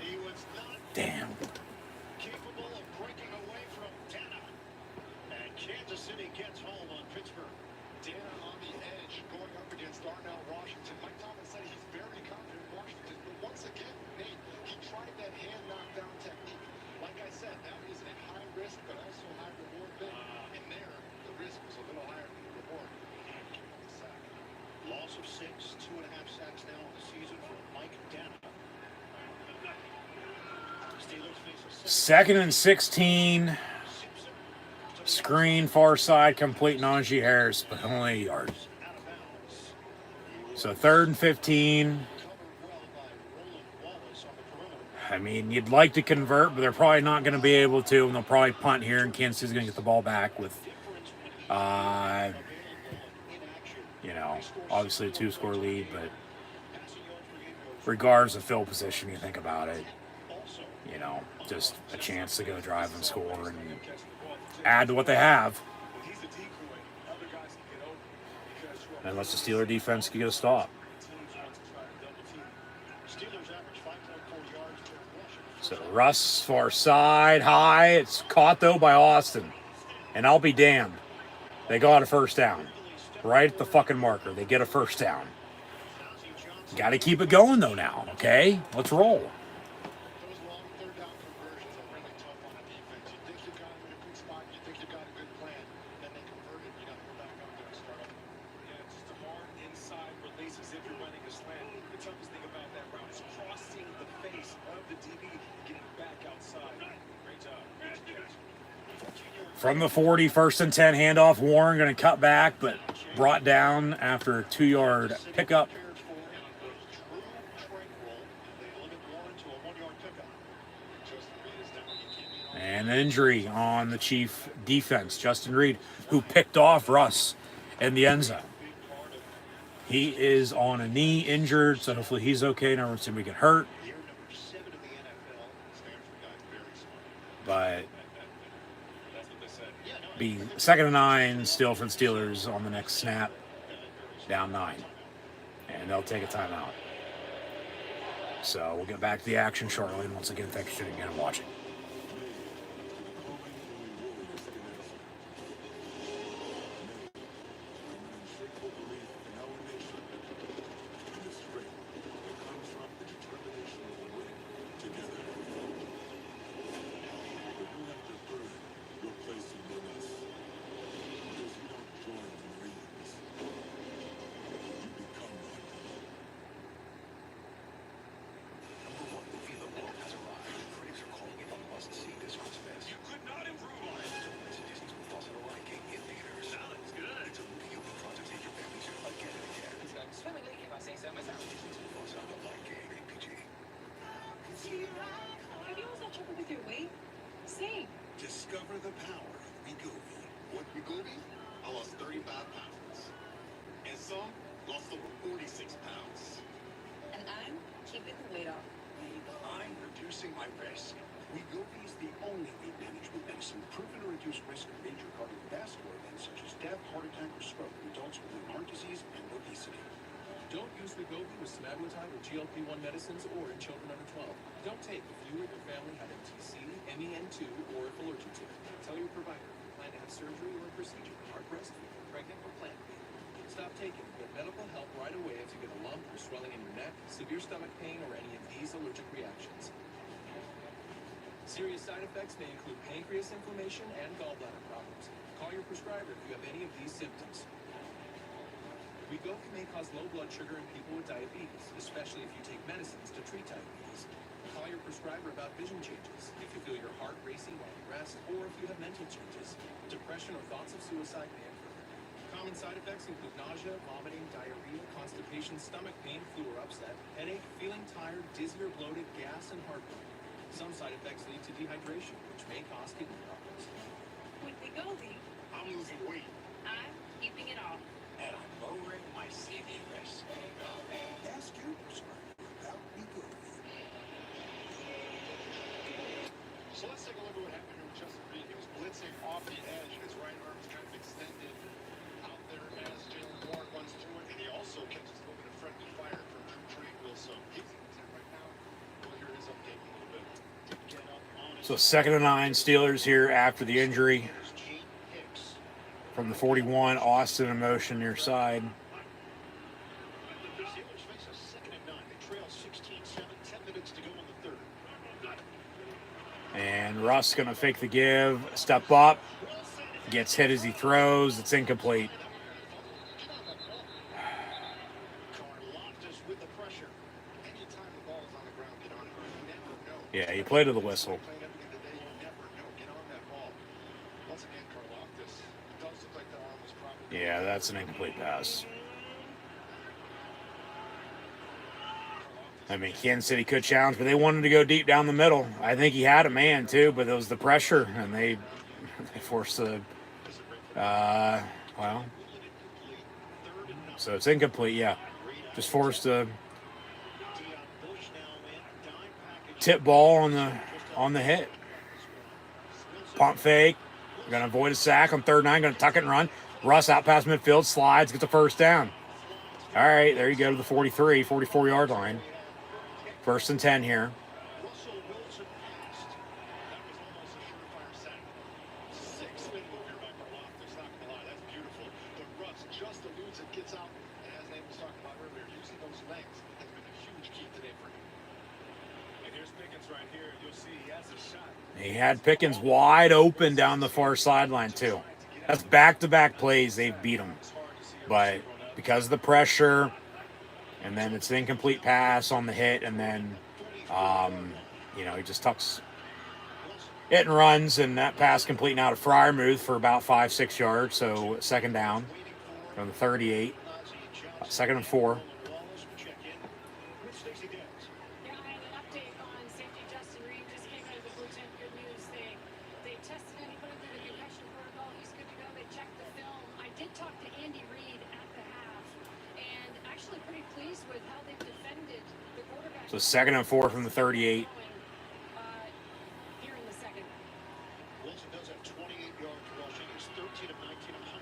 C: he was not
H: Damn.
C: capable of breaking away from Dana. And Kansas City gets home on Pittsburgh.
D: Dana on the edge going up against Darnell Washington. Mike Thomas said he's very confident in Washington, but once again, Nate, he tried that hand knockdown technique. Like I said, that is a high risk but also high reward thing. And there, the risk was a little higher than the reward. Sack.
C: Loss of 6, 2.5 sacks now in the season for Mike Dana. Steelers face a
H: 2nd and 16.
C: Simpson.
H: Screen far side complete. Najee Harris, but only a yard.
C: Out of bounds.
H: So 3rd and 15.
C: Covered well by Roland Wallace on the perimeter.
H: I mean, you'd like to convert, but they're probably not going to be able to, and they'll probably punt here, and Kansas City's going to get the ball back with, obviously a 2-score lead, but regardless of field position, you think about it, just a chance to go drive and score and add to what they have.
G: He's a decoy. Other guys can get open because
H: Unless the Steeler defense can get a stop.
G: teams want to try to double team.
C: Steelers average 5.4 yards per rush.
H: So Russ, far side, high. It's caught, though, by Austin. And I'll be damned. They got a first down. Right at the fucking marker. They get a first down. Got to keep it going, though, now. Okay? Let's roll.
D: Those long third down conversions are really tough on a defense. You think you got them in a good spot, you think you got a good plan, then they convert it, you got to go back up there and start up.
G: Yeah, just a hard inside release as if you're running a slant. The toughest thing about that route is crossing the face of the DB, getting back outside. Great job.
H: From the 40, 1st and 10, handoff. Warren going to cut back, but brought down after a 2-yard pickup. And an injury on the Chief defense. Justin Reed, who picked off Russ in the end zone. He is on a knee, injured, so hopefully he's okay. Never seen him get hurt. But be 2nd and 9 still for the Steelers on the next snap. Down 9. And they'll take a timeout. So we'll get back to the action shortly. And once again, thanks for tuning in and watching.
K: with your weight? Same.
C: Discover the power of Wegovy.
D: With Wegovy, I lost 35 pounds. And some lost over 46 pounds.
B: And I'm keeping the weight off.
C: I'm reducing my risk. Wegovy is the only weight management medicine proven to reduce risk of major cardiovascular events such as death, heart attack, or stroke in adults with heart disease and obesity.
L: Don't use Wegovy with semaglutide or GLP-1 medicines or in children under 12. Don't take if you or your family have MTC, MEN2, or if allergic to it. Tell your provider if you plan to have surgery or a procedure, are breastfeeding, pregnant, or plan to be. Stop taking. Get medical help right away if you get a lump or swelling in your neck, severe stomach pain, or any of these allergic reactions. Serious side effects may include pancreas inflammation and gallbladder problems. Call your prescriber if you have any of these symptoms. Wegovy may cause low blood sugar in people with diabetes, especially if you take medicines to treat diabetes. Call your prescriber about vision changes, if you feel your heart racing while you rest, or if you have mental changes. Depression or thoughts of suicide may occur. Common side effects include nausea, vomiting, diarrhea, constipation, stomach pain, flu or upset, headache, feeling tired, dizzy or bloated, gas, and heartburn. Some side effects lead to dehydration, which may cause kidney problems.
B: With Wegovy,
D: I'm losing weight.
B: I'm keeping it off.
C: And I'm lowering my CV risk. Ask your prescriber about Wegovy.
D: So let's take a look at what happened here with Justin Reed. He was blitzing off the edge, and his right arm is kind of extended out there as Jalen Warren runs through it, and he also catches a little bit of friendly fire from Drew Tranquil. So he's in the right now. We'll hear his update in a little bit.
H: So 2nd and 9 Steelers here after the injury from the 41. Austin in motion near side.
C: The Steelers face a 2nd and 9. They trail 16-7, 10 minutes to go in the third.
H: And Russ going to fake the give, step up, gets hit as he throws. It's incomplete. Yeah, he played to the whistle. Yeah, that's an incomplete pass. I mean, Kansas City could challenge, but they wanted to go deep down the middle. I think he had a man, too, but it was the pressure, and they forced the, well, so it's incomplete, yeah. Just forced a tip ball on the hit. Pump fake. Going to avoid a sack on 3rd and 9. Going to tuck it and run. Russ out past midfield. Slides. Gets a first down. All right. There you go to the 43, 44-yard line. 1st and 10 here. He had Pickens wide open down the far sideline, too. That's back-to-back plays they've beat him. But because of the pressure, and then it's an incomplete pass on the hit, and then, he just tucks it and runs, and that pass completing out of Freiermuth for about 5-6 yards. So 2nd down from the 38. 2nd and 4. So 2nd and 4 from the 38.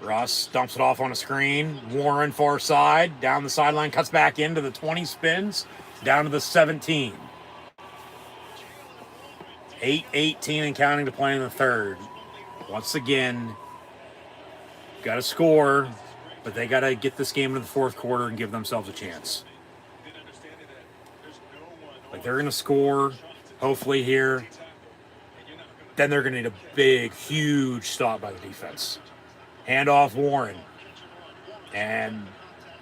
H: Russ dumps it off on a screen. Warren far side, down the sideline, cuts back into the 20, spins, down to the 17. 8:18 and counting to play in the 3rd. Once again, got to score, but they got to get this game into the 4th quarter and give themselves a chance. Like, they're going to score, hopefully, here. Then they're going to need a big, huge stop by the defense. Handoff Warren. And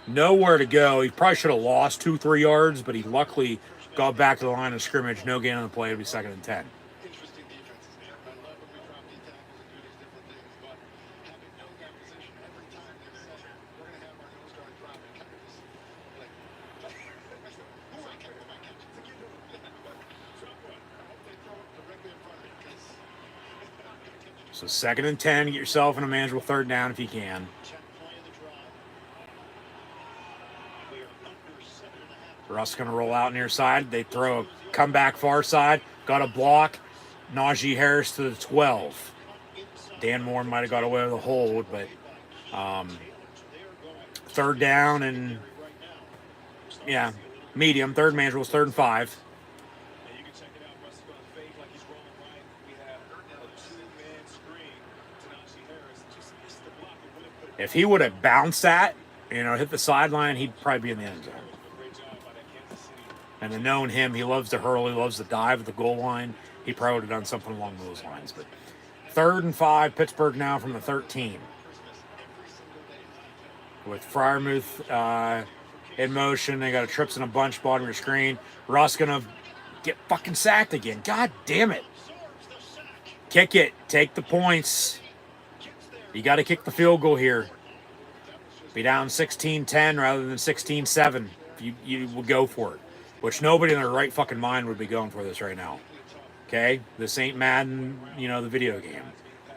H: nowhere to go. He probably should have lost 2-3 yards, but he luckily got back to the line of scrimmage. No gain on the play. It'll be 2nd and 10. So 2nd and 10, get yourself in a manageable 3rd down if you can. Russ going to roll out near side. They throw a comeback far side. Got a block. Najee Harris to the 12. Dan Moore might have got away with a hold, but 3rd down and, yeah, medium. 3rd manageable, 3rd and 5. If he would have bounced that, hit the sideline, he'd probably be in the end zone. And to known him, he loves to hurl, he loves to dive at the goal line. He probably would have done something along those lines. But 3rd and 5, Pittsburgh now from the 13. With Freiermuth in motion, they got a trips in a bunch, bottom of your screen. Russ gonna get fucking sacked again. God damn it. Kick it. Take the points. You got to kick the field goal here. Be down 16-10 rather than 16-7. You would go for it. Which nobody in their right fucking mind would be going for this right now. Okay? This ain't Madden, the video game.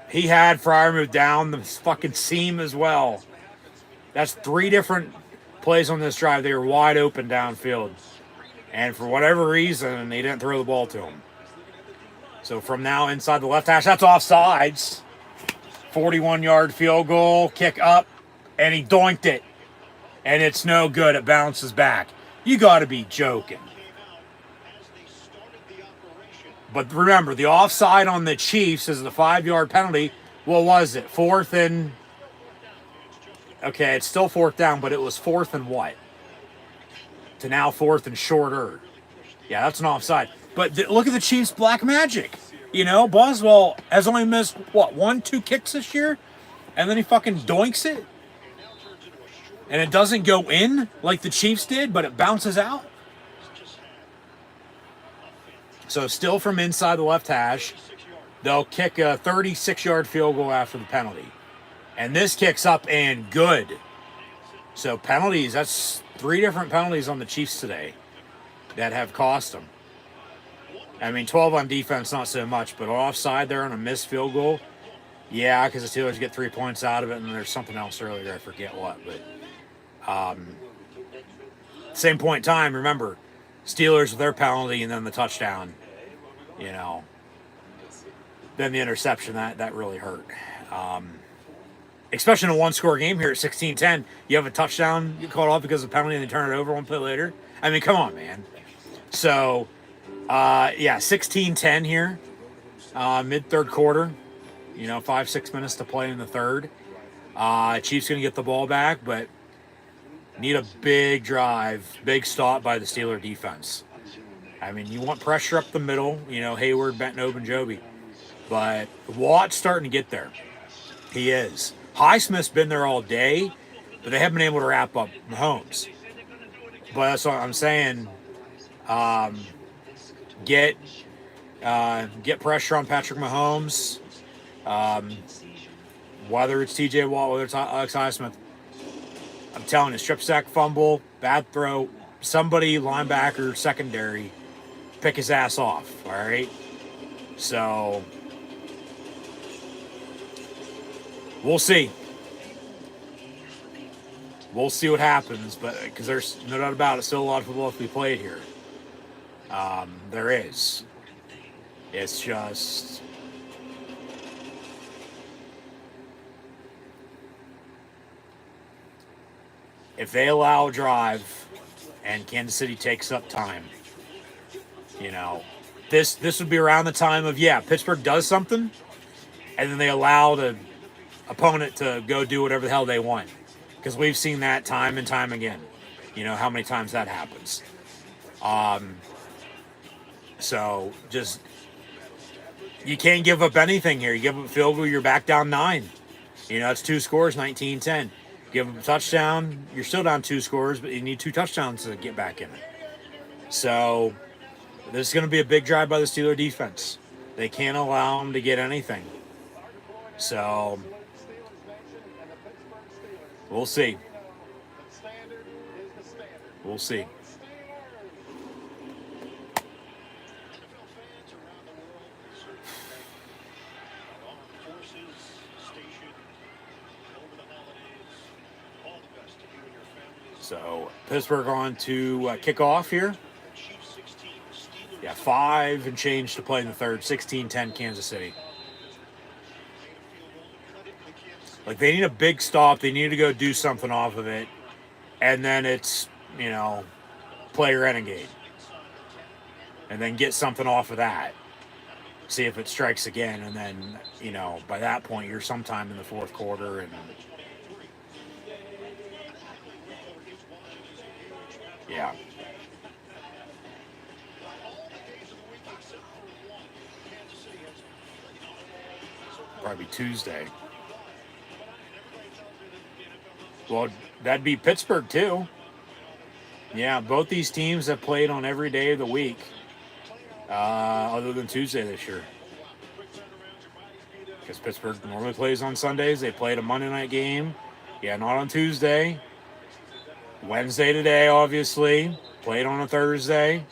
H: He had Freiermuth down the fucking seam as well. That's 3 different plays on this drive. They were wide open downfield. And for whatever reason, they didn't throw the ball to him. So from now inside the left hash, that's offsides. 41-yard field goal, kick up, and he doinked it. And it's no good. It bounces back. You got to be joking. But remember, the offside on the Chiefs is the 5-yard penalty. What was it? 4th and... Okay, it's still 4th down, but it was 4th and what? To now 4th and shorter. Yeah, that's an offside. But look at the Chiefs' black magic. Boswell has only missed, 1-2 kicks this year? And then he fucking doinks it? And it doesn't go in like the Chiefs did, but it bounces out? So still from inside the left hash, they'll kick a 36-yard field goal after the penalty. And this kicks up and good. So penalties, that's 3 different penalties on the Chiefs today that have cost them. 12 on defense, not so much, but offside there on a missed field goal. Yeah, because the Steelers get 3 points out of it, and there's something else earlier, I forget what. But same point in time, remember, Steelers with their penalty and then the touchdown, then the interception, that really hurt. Especially in a 1-score game here at 16-10, you have a touchdown, you call it off because of the penalty, and they turn it over 1 play later. Come on, man. So... 16-10 here, mid-3rd quarter, 5-6 minutes to play in the 3rd. Chiefs going to get the ball back, but need a big drive, big stop by the Steeler defense. You want pressure up the middle, Hayward, Benton, Ogunjobi, but Watt's starting to get there. He is. Highsmith's been there all day, but they haven't been able to wrap up Mahomes. But that's what I'm saying. Get pressure on Patrick Mahomes, whether it's TJ Watt, whether it's Alex Highsmith. I'm telling you, strip sack, fumble, bad throw, somebody, linebacker, secondary, pick his ass off, all right? So, we'll see. We'll see what happens, but because there's no doubt about it, still a lot of football to be played here. There is. It's just... if they allow a drive and Kansas City takes up time, this would be around the time of, Pittsburgh does something, and then they allow the opponent to go do whatever the hell they want. Because we've seen that time and time again. How many times that happens. So, just, you can't give up anything here. You give up a field goal, you're back down 9. It's 2 scores, 19-10. Give up a touchdown, you're still down 2 scores, but you need 2 touchdowns to get back in it. So, this is going to be a big drive by the Steeler defense. They can't allow them to get anything. So, we'll see. We'll see. So Pittsburgh on to kickoff here. Yeah, 5 and change to play in the third. 16-10 Kansas City. Like, they need a big stop. They need to go do something off of it. And then it's, play Renegade. And then get something off of that. See if it strikes again. And then, by that point, you're sometime in the fourth quarter. And yeah. Probably Tuesday. Well, that'd be Pittsburgh too. Yeah, both these teams have played on every day of the week, other than Tuesday this year. Because Pittsburgh normally plays on Sundays. They played a Monday night game. Yeah, not on Tuesday. Wednesday today, obviously. Played on a Thursday.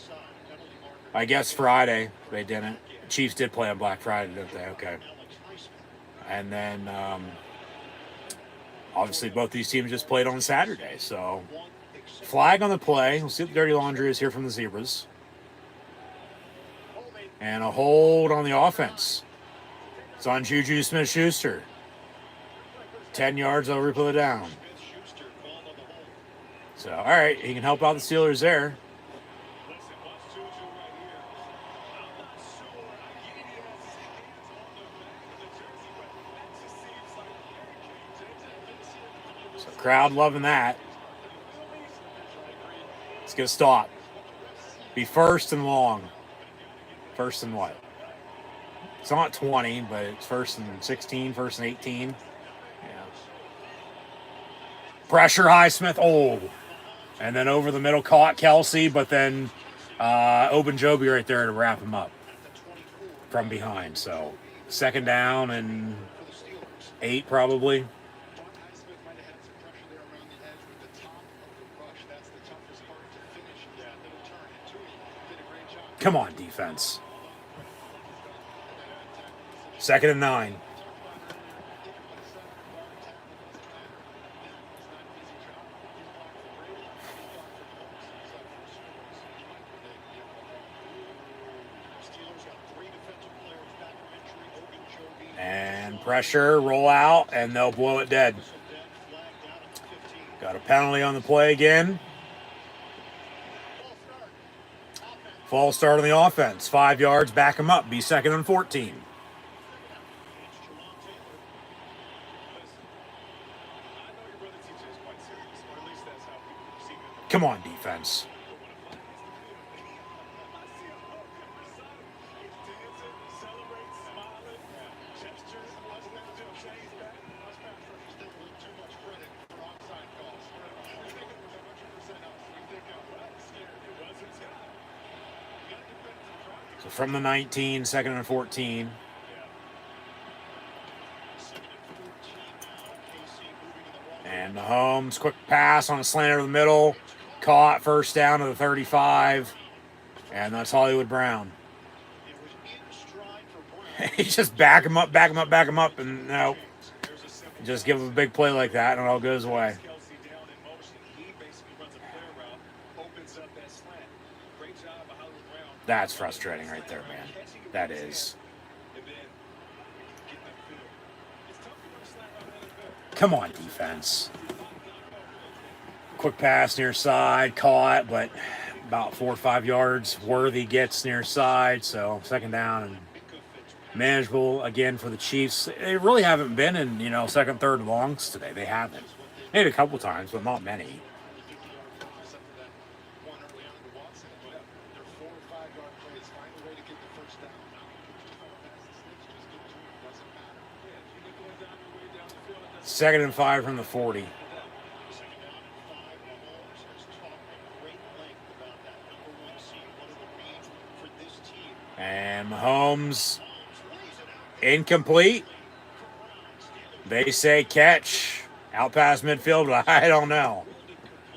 H: I guess Friday they didn't. Chiefs did play on Black Friday, didn't they? Okay. And then, obviously, both these teams just played on Saturday. So, flag on the play. We'll see what the dirty laundry is here from the Zebras. And a hold on the offense. It's on Juju Smith-Schuster. 10 yards, they'll replay it down. So, all right, he can help out the Steelers there. So, crowd loving that. It's going to stop. Be first and long. First and what? It's not 20, but it's first and 16, first and 18. Yeah. Pressure, Highsmith. Oh. And then over the middle, caught Kelsey, but then Ogunjobi right there to wrap him up from behind. So, second down and 8 probably. Come on, defense. Second and 9. And pressure, roll out, and they'll blow it dead. Got a penalty on the play again. False start on the offense. 5 yards, back them up. Be second and 14. Come on, defense. So from the 19, second and 14. And Mahomes, quick pass on a slant over the middle. Caught, first down to the 35. And that's Hollywood Brown. He's just back him up, and no. Just give him a big play like that, and it all goes away. That's frustrating right there, man. That is. Come on, defense. Quick pass near side, caught, but about 4 or 5 yards. Worthy gets near side, so second down and manageable again for the Chiefs. They really haven't been in, second, third and longs today. They haven't. Maybe a couple times, but not many. Second and 5 from the 40. And Mahomes, incomplete. They say catch. Out past midfield, but I don't know.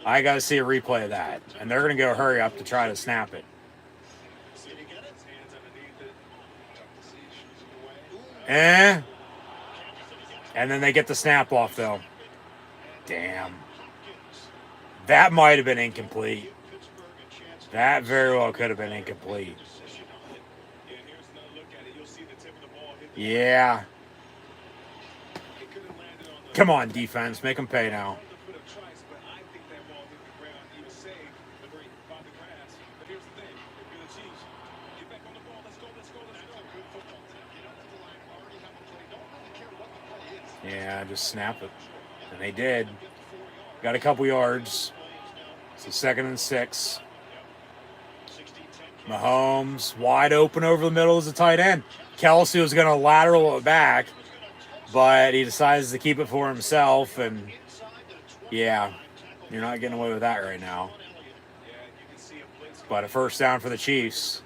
H: I got to see a replay of that. And they're going to go hurry up to try to snap it. And then they get the snap off, though. Damn. That might have been incomplete. That very well could have been incomplete. Yeah. Come on, defense. Make them pay now. Yeah, just snap it. And they did. Got a couple yards. So 2nd and 6. Mahomes wide open over the middle as a tight end. Kelsey was going to lateral it back, but he decides to keep it for himself. And yeah, you're not getting away with that right now. But a first down for the Chiefs.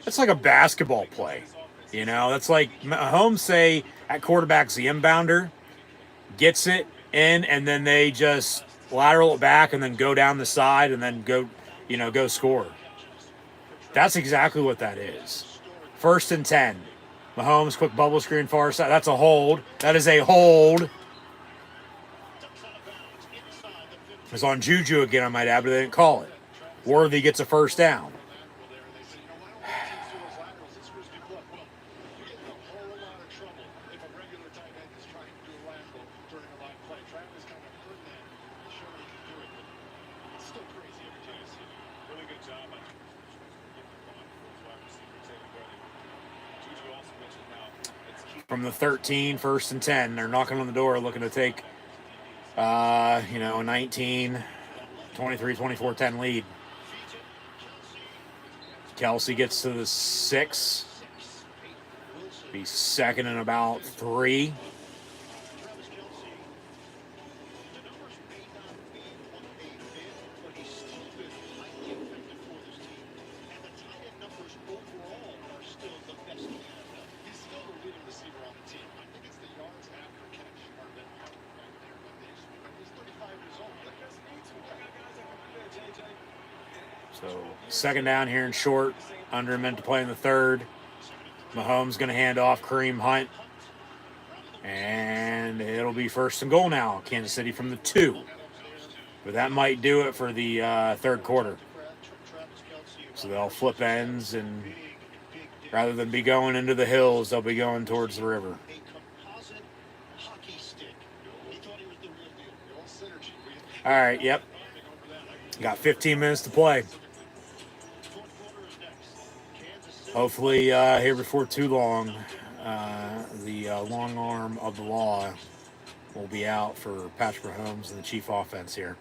H: It's like a basketball play. You know, that's like Mahomes say at quarterback's the inbounder, gets it in, and then they just lateral it back and then go down the side and then go score. That's exactly what that is. 1st and 10. Mahomes, quick bubble screen far side. That's a hold. That is a hold. It's on Juju again, I might add, but they didn't call it. Worthy gets a first down. From the 13, 1st and 10. They're knocking on the door looking to take, a 19, 23, 24, 10 lead. Kelsey gets to the 6. Be 2nd and about 3. So 2nd down here in short. Under a minute to play in the 3rd. Mahomes going to hand off Kareem Hunt. And it'll be 1st and goal now. Kansas City from the 2. But that might do it for the 3rd quarter. So they'll flip ends, and rather than be going into the hills, they'll be going towards the river. All right, yep. Got 15 minutes to play. Hopefully, here before too long, the long arm of the law will be out for Patrick Mahomes and the Chief offense here.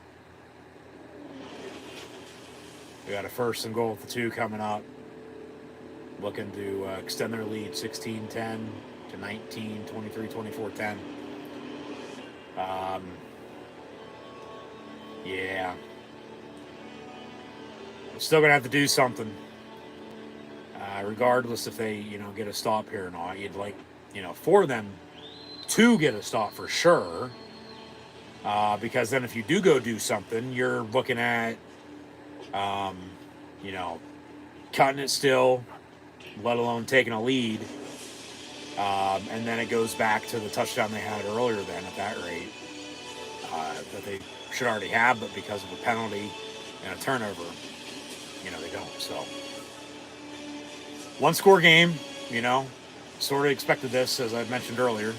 H: We got a 1st and goal with the 2 coming up. Looking to extend their lead 16-10 to 19, 23, 24, 10. Yeah. Still going to have to do something. Regardless if they, get a stop here or not. You'd like, for them to get a stop for sure. Because then if you do go do something, you're looking at, cutting it still, let alone taking a lead. And then it goes back to the touchdown they had earlier then at that rate. That they should already have, but because of a penalty and a turnover, they don't. So, 1-score game, sort of expected this, as I mentioned earlier.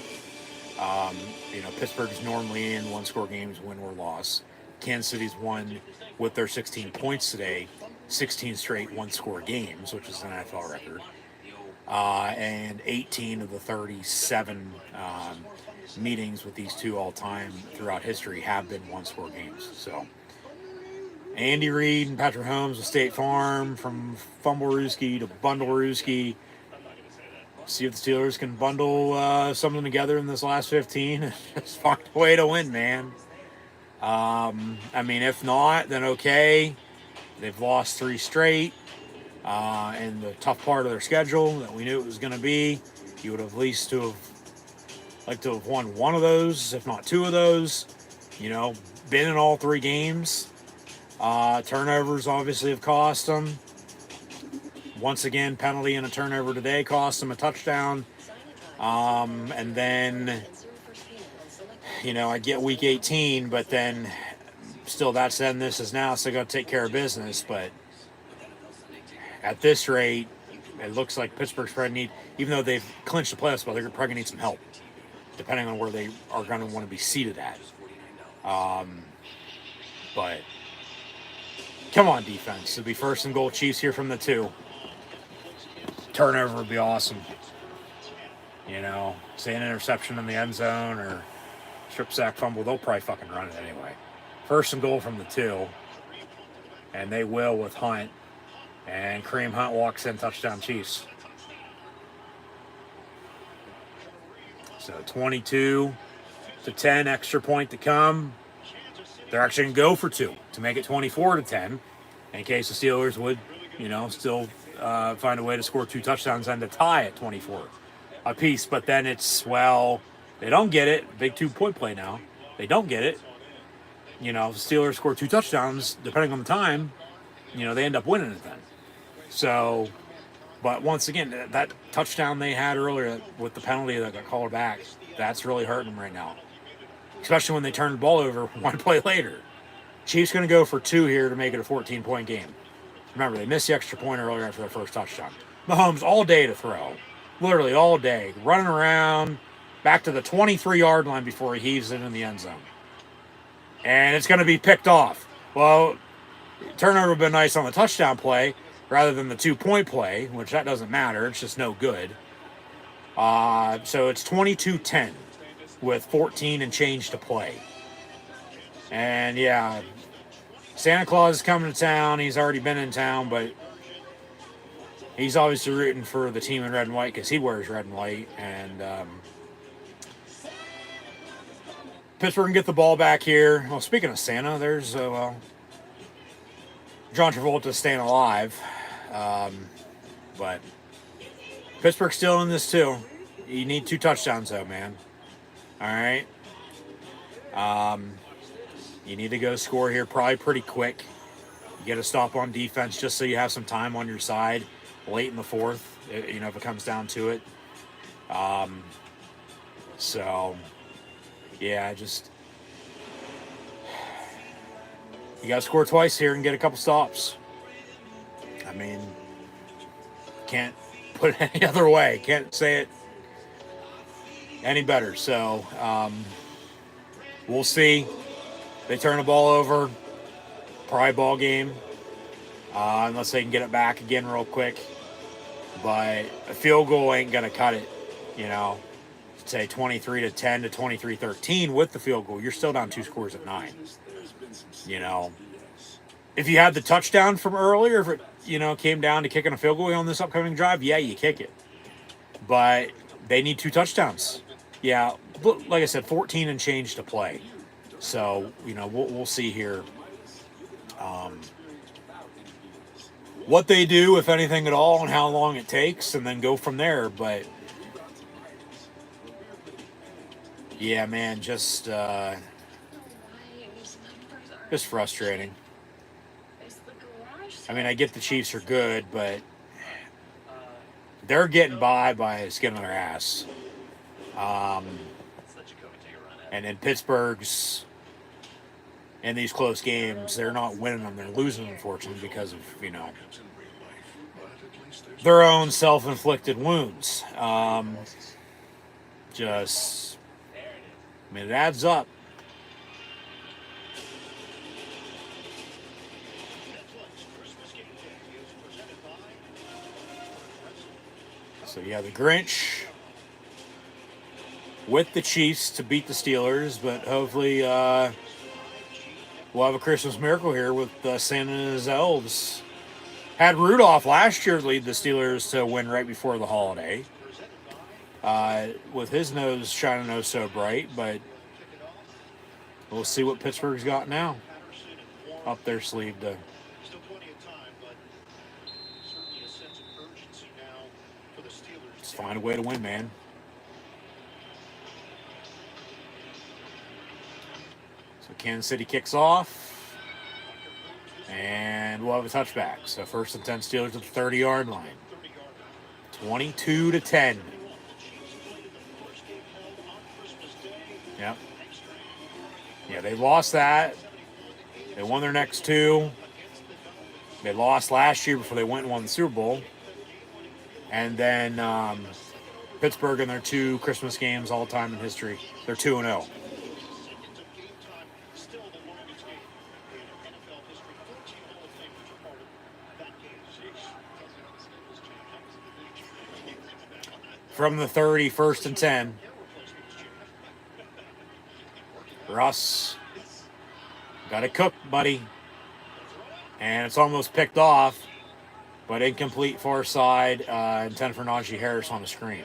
H: Pittsburgh's normally in 1-score games, win or loss. Kansas City's won with their 16 points today, 16 straight 1-score games, which is an NFL record. And 18 of the 37 meetings with these two all-time throughout history have been 1-score games. So, Andy Reid and Patrick Mahomes with State Farm, from Fumblerooski to Bundlerooski. See if the Steelers can bundle something together in this last 15 and just find a way to win, man. If not, then okay. They've lost 3 straight. And the tough part of their schedule that we knew it was going to be, you would have at least liked to have won one of those, if not 2 of those. Been in all 3 games. Turnovers obviously have cost them. Once again, penalty and a turnover today cost them a touchdown. And then, you know, I get week 18, but then still that's then, this is now, so I got to take care of business. But at this rate, it looks like Pittsburgh's probably need, even though they've clinched the playoff spot, they're probably going to need some help, depending on where they are going to want to be seated at. But come on, defense. It'll be first and goal Chiefs here from the 2. Turnover would be awesome. You know, say an interception in the end zone or strip sack fumble, they'll probably fucking run it anyway. First and goal from the 2. And they will with Hunt. And Kareem Hunt walks in, touchdown Chiefs. So 22-10, extra point to come. They're actually going to go for 2 to make it 24-10 in case the Steelers would, you know, still find a way to score 2 touchdowns and to tie at 24 apiece. But then it's, well, they don't get it. Big 2-point play now. They don't get it. You know, the Steelers score 2 touchdowns, depending on the time, you know, they end up winning it then. So, but once again, that touchdown they had earlier with the penalty that got called back, that's really hurting them right now. Especially when they turn the ball over 1 play later. Chiefs going to go for 2 here to make it a 14-point game. Remember, they missed the extra point earlier after their first touchdown. Mahomes all day to throw. Literally all day. Running around back to the 23-yard line before he heaves it in the end zone. And it's going to be picked off. Well, turnover would have been nice on the touchdown play rather than the 2-point play, which that doesn't matter. It's just no good. So it's 22-10 with 14 and change to play. And yeah, Santa Claus is coming to town. He's already been in town, but he's obviously rooting for the team in red and white because he wears red and white. And Pittsburgh can get the ball back here. Well, speaking of Santa, there's, John Travolta staying alive. But Pittsburgh's still in this too. You need 2 touchdowns though, man. All right. You need to go score here probably pretty quick. You get a stop on defense just so you have some time on your side late in the 4th, you know, if it comes down to it. So, yeah, just you got to score twice here and get a couple stops. I mean, can't put it any other way. Can't say it any better. So, we'll see. They turn the ball over, probably ball game, unless they can get it back again real quick. But a field goal ain't going to cut it, you know. Say 23-10 to 23-13 with the field goal. You're still down 2 scores at 9. You know, if you had the touchdown from earlier, if it, you know, came down to kicking a field goal on this upcoming drive, yeah, you kick it. But they need 2 touchdowns. Yeah, like I said, 14 and change to play. So, you know, we'll see here what they do, if anything at all, and how long it takes, and then go from there. But, yeah, man, just frustrating. I mean, I get the Chiefs are good, but they're getting by the skin of their ass. And in Pittsburgh's, in these close games, they're not winning them. They're losing, unfortunately, because of, you know, their own self-inflicted wounds. Just, I mean, it adds up. So, yeah, the Grinch with the Chiefs to beat the Steelers, but hopefully we'll have a Christmas miracle here with Santa and his elves. Had Rudolph last year lead the Steelers to win right before the holiday. With his nose shining oh so bright, but we'll see what Pittsburgh's got now up their sleeve to just find a way to win, man. So Kansas City kicks off, and we'll have a touchback. So 1st and 10 Steelers at the 30-yard line. 22-10. Yep. Yeah, they lost that. They won their next two. They lost last year before they went and won the Super Bowl. And then Pittsburgh in their 2 Christmas games all time in history. They're 2-0. From the 30, 1st and 10. Russ, got it cooked, buddy. And it's almost picked off, but incomplete far side, intended for Najee Harris on the screen.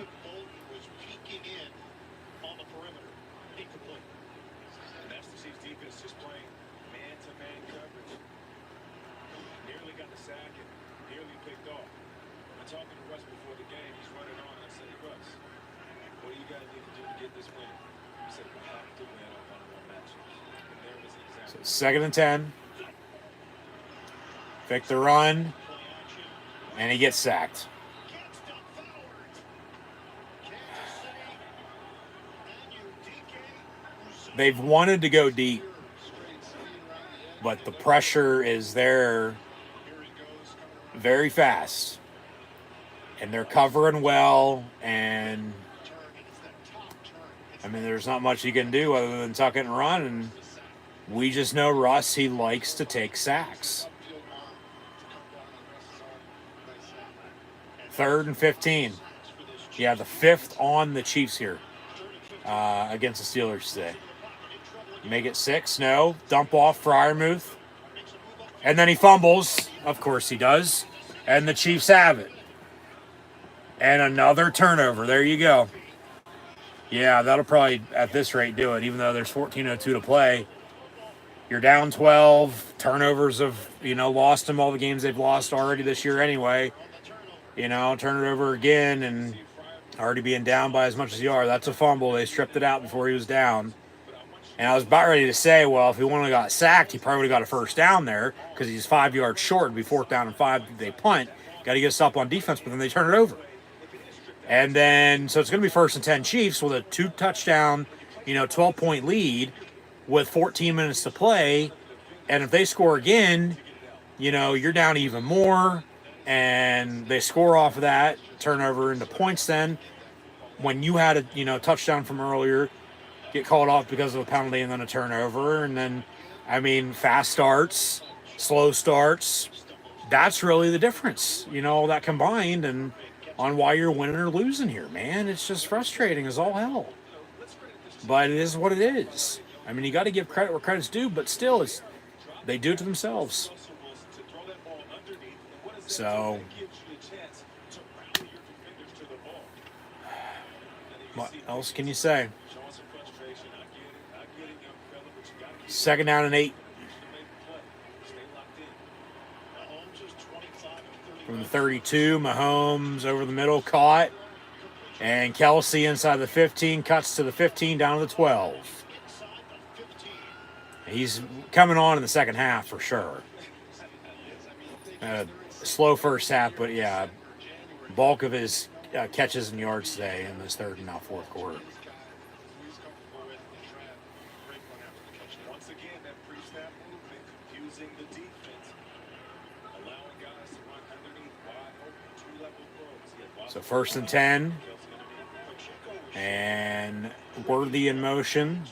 H: So 2nd and 10. Fake the run, and he gets sacked. They've wanted to go deep, but the pressure is there very fast. And they're covering well, and I mean, there's not much you can do other than tuck it and run, and we just know Russ, he likes to take sacks. 3rd and 15. Yeah, the 5th on the Chiefs here against the Steelers today. Make it 6. No. Dump off Freiermuth. And then he fumbles. Of course he does. And the Chiefs have it. And another turnover. There you go. Yeah, that'll probably, at this rate, do it. Even though there's 14:02 to play. You're down 12. Turnovers have, lost them all the games they've lost already this year anyway. Turn it over again and already being down by as much as you are. That's a fumble. They stripped it out before he was down. And I was about ready to say, well, if he wouldn't have got sacked, he probably would have got a first down there because he's 5 yards short. It'd be 4th down and 5. They punt. Got to get a stop on defense, but then they turn it over. And then, so it's going to be 1st and 10 Chiefs with a 2-touchdown, 12-point lead with 14 minutes to play. And if they score again, you're down even more. And they score off of that, turnover into points then. When you had a touchdown from earlier, get called off because of a penalty and then a turnover. And then, fast starts, slow starts. That's really the difference, all that combined and on why you're winning or losing here, man. It's just frustrating as all hell. But it is what it is. You got to give credit where credit's due, but still, they do it to themselves. So, what else can you say? 2nd down and 8. From the 32, Mahomes over the middle, caught. And Kelsey inside the 15, cuts to the 15, down to the 12. He's coming on in the second half for sure. Slow first half, but yeah, bulk of his catches and yards today in this 3rd and now 4th quarter.
G: Once again, that pre-snap movement confusing the defense, allowing guys to run underneath wide open 2-level throws.
H: So 1st and 10, and Worthy in motion.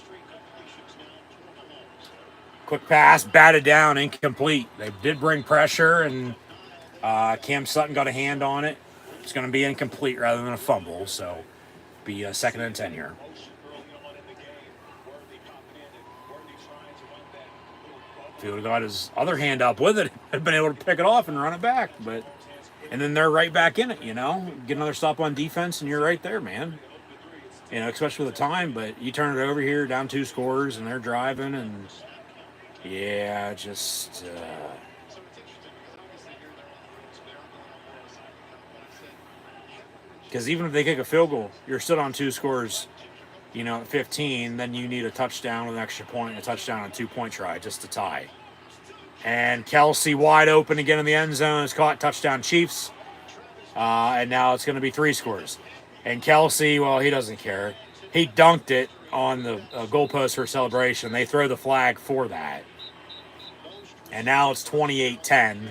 H: Quick pass, batted down, incomplete. They did bring pressure, and Cam Sutton got a hand on it. It's going to be incomplete rather than a fumble, so be a 2nd and 10 here. If he would have got his other hand up with it, had been able to pick it off and run it back. And then they're right back in it, Get another stop on defense, and you're right there, man. Especially with the time. But you turn it over here, down 2 scores, and they're driving, and yeah, just... Because even if they kick a field goal, you're still on 2 scores, at 15. Then you need a touchdown with an extra point, a touchdown and a 2-point try just to tie. And Kelsey wide open again in the end zone is caught, touchdown Chiefs. And now it's going to be 3 scores. And Kelsey, well, he doesn't care. He dunked it, on the goalpost for a celebration. They throw the flag for that. And now it's 28-10.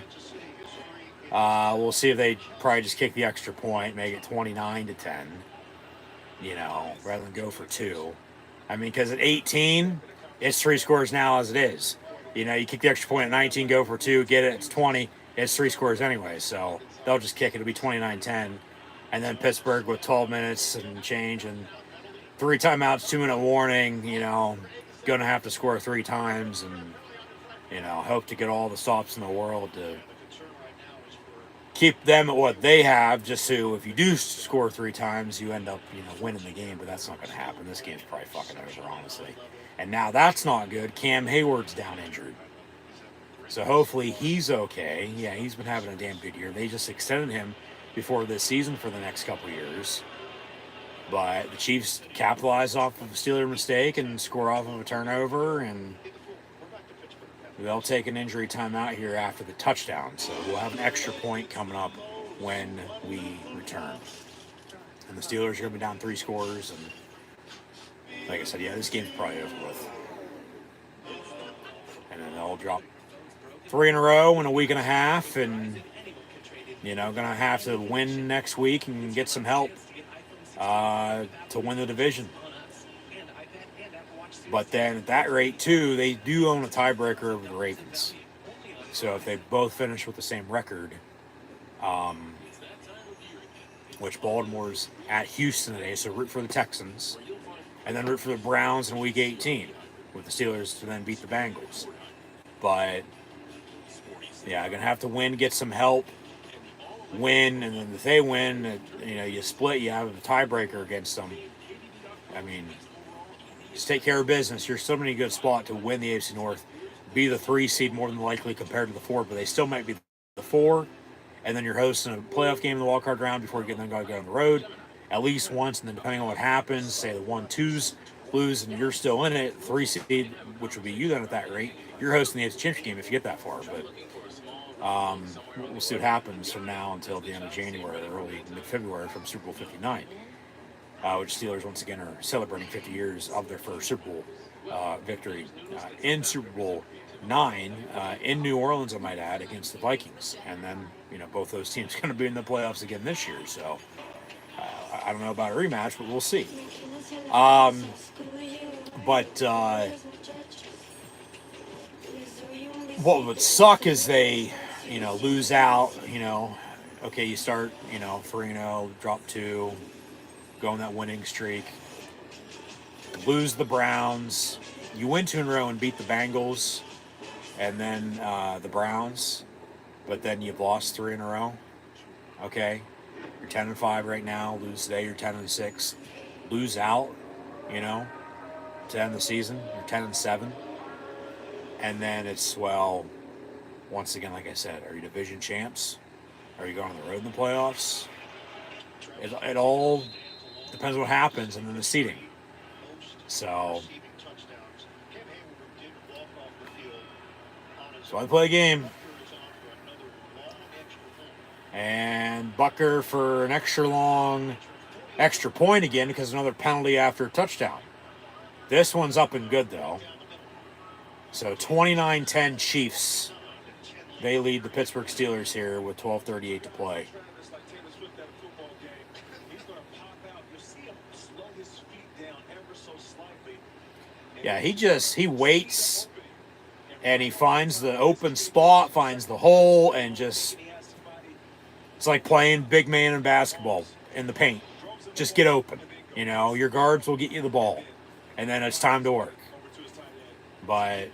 H: We'll see if they probably just kick the extra point, make it 29-10, you know, rather than go for 2. I mean, because at 18, it's 3 scores now as it is. You know, you kick the extra point at 19, go for 2, get it, it's 20, it's 3 scores anyway. So they'll just kick it. It'll be 29-10. And then Pittsburgh with 12 minutes and change and 3 timeouts, 2-minute warning, you know, going to have to score 3 times and, you know, hope to get all the stops in the world to keep them at what they have, just so if you do score 3 times, you end up, you know, winning the game. But that's not going to happen. This game's probably fucking over, honestly. And now that's not good. Cam Hayward's down injured. So hopefully he's okay. Yeah, he's been having a damn good year. They just extended him before this season for the next couple years. But the Chiefs capitalize off of a Steeler mistake and score off of a turnover, and they'll take an injury timeout here after the touchdown. So we'll have an extra point coming up when we return. And the Steelers are going to be down 3 scores. And like I said, yeah, this game's probably over with. And then they'll drop 3 in a row in a week and a half. And, you know, going to have to win next week and get some help to win the division. But then at that rate, too, they do own a tiebreaker over the Ravens. So if they both finish with the same record, which Baltimore's at Houston today, so root for the Texans, and then root for the Browns in Week 18, with the Steelers to then beat the Bengals. But, yeah, going to have to win, get some help, win, and then if they win, you know, you split, you have a tiebreaker against them. I mean, just take care of business. You're still in a good spot to win the AFC North, be the 3 seed more than likely compared to the 4, but they still might be the 4, and then you're hosting a playoff game in the wildcard round before you then got to go on the road at least once, and then depending on what happens, say the 1-2s lose and you're still in it, 3 seed, which would be you then at that rate, you're hosting the AFC Championship game if you get that far. But we'll see what happens from now until the end of January, early mid-February from Super Bowl 59. Which Steelers once again are celebrating 50 years of their first Super Bowl victory in Super Bowl 9 in New Orleans, I might add, against the Vikings. And then, you know, both those teams going to be in the playoffs again this year. So I don't know about a rematch, but we'll see. What would suck is they, you know, lose out, you know, okay, you start, you know, 3-0, drop 2, go on that winning streak, lose the Browns, you win 2 in a row and beat the Bengals, and then the Browns, but then you've lost 3 in a row. Okay, you're 10-5 right now. Lose today, you're 10-6. Lose out, you know, to end the season, you're 10-7, and then it's, well, once again, like I said, are you division champs? Are you going on the road in the playoffs? It all depends on what happens and then the seeding. So I play a game. And Bucker for an extra point again because another penalty after a touchdown. This one's up and good, though. So 29-10 Chiefs. They lead the Pittsburgh Steelers here with 12:38 to play. Yeah, he waits and he finds the open spot, finds the hole, and just, it's like playing big man in basketball in the paint. Just get open. You know, your guards will get you the ball, and then it's time to work. But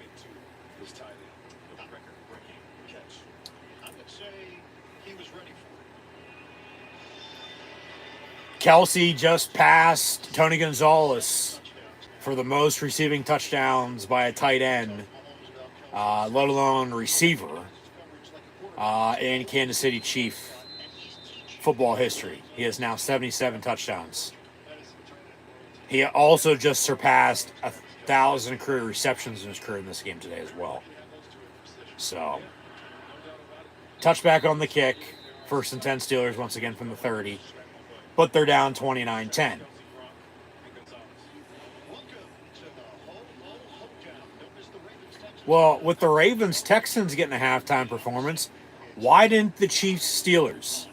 H: Kelsey just passed Tony Gonzalez for the most receiving touchdowns by a tight end, let alone receiver, in Kansas City Chief football history. He has now 77 touchdowns. He also just surpassed 1,000 career receptions in his career in this game today as well. So, touchback on the kick. 1st and 10 Steelers once again from the 30. But they're down 29-10. Well, with the Ravens-Texans getting a halftime performance, why didn't the Chiefs-Steelers?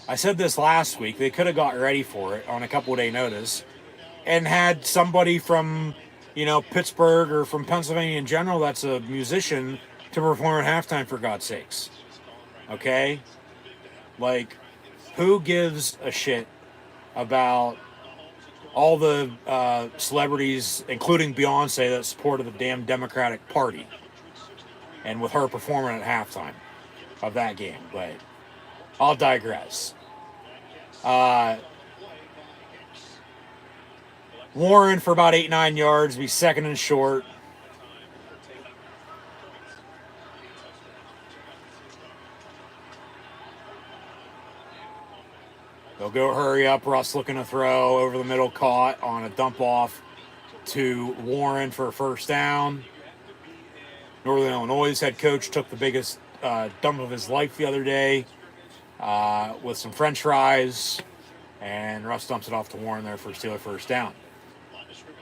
H: I said this last week. They could have got ready for it on a couple-day notice and had somebody from, Pittsburgh or from Pennsylvania in general that's a musician to perform at halftime, for God's sakes. Okay? Like, who gives a shit about all the celebrities, including Beyonce, that supported the damn Democratic Party, and with her performing at halftime of that game? But I'll digress. Warren for about 8-9 yards, be second and short. They'll go hurry up. Russ looking to throw over the middle, caught on a dump off to Warren for a first down. Northern Illinois' head coach took the biggest dump of his life the other day with some French fries, and Russ dumps it off to Warren there for a Steeler first down.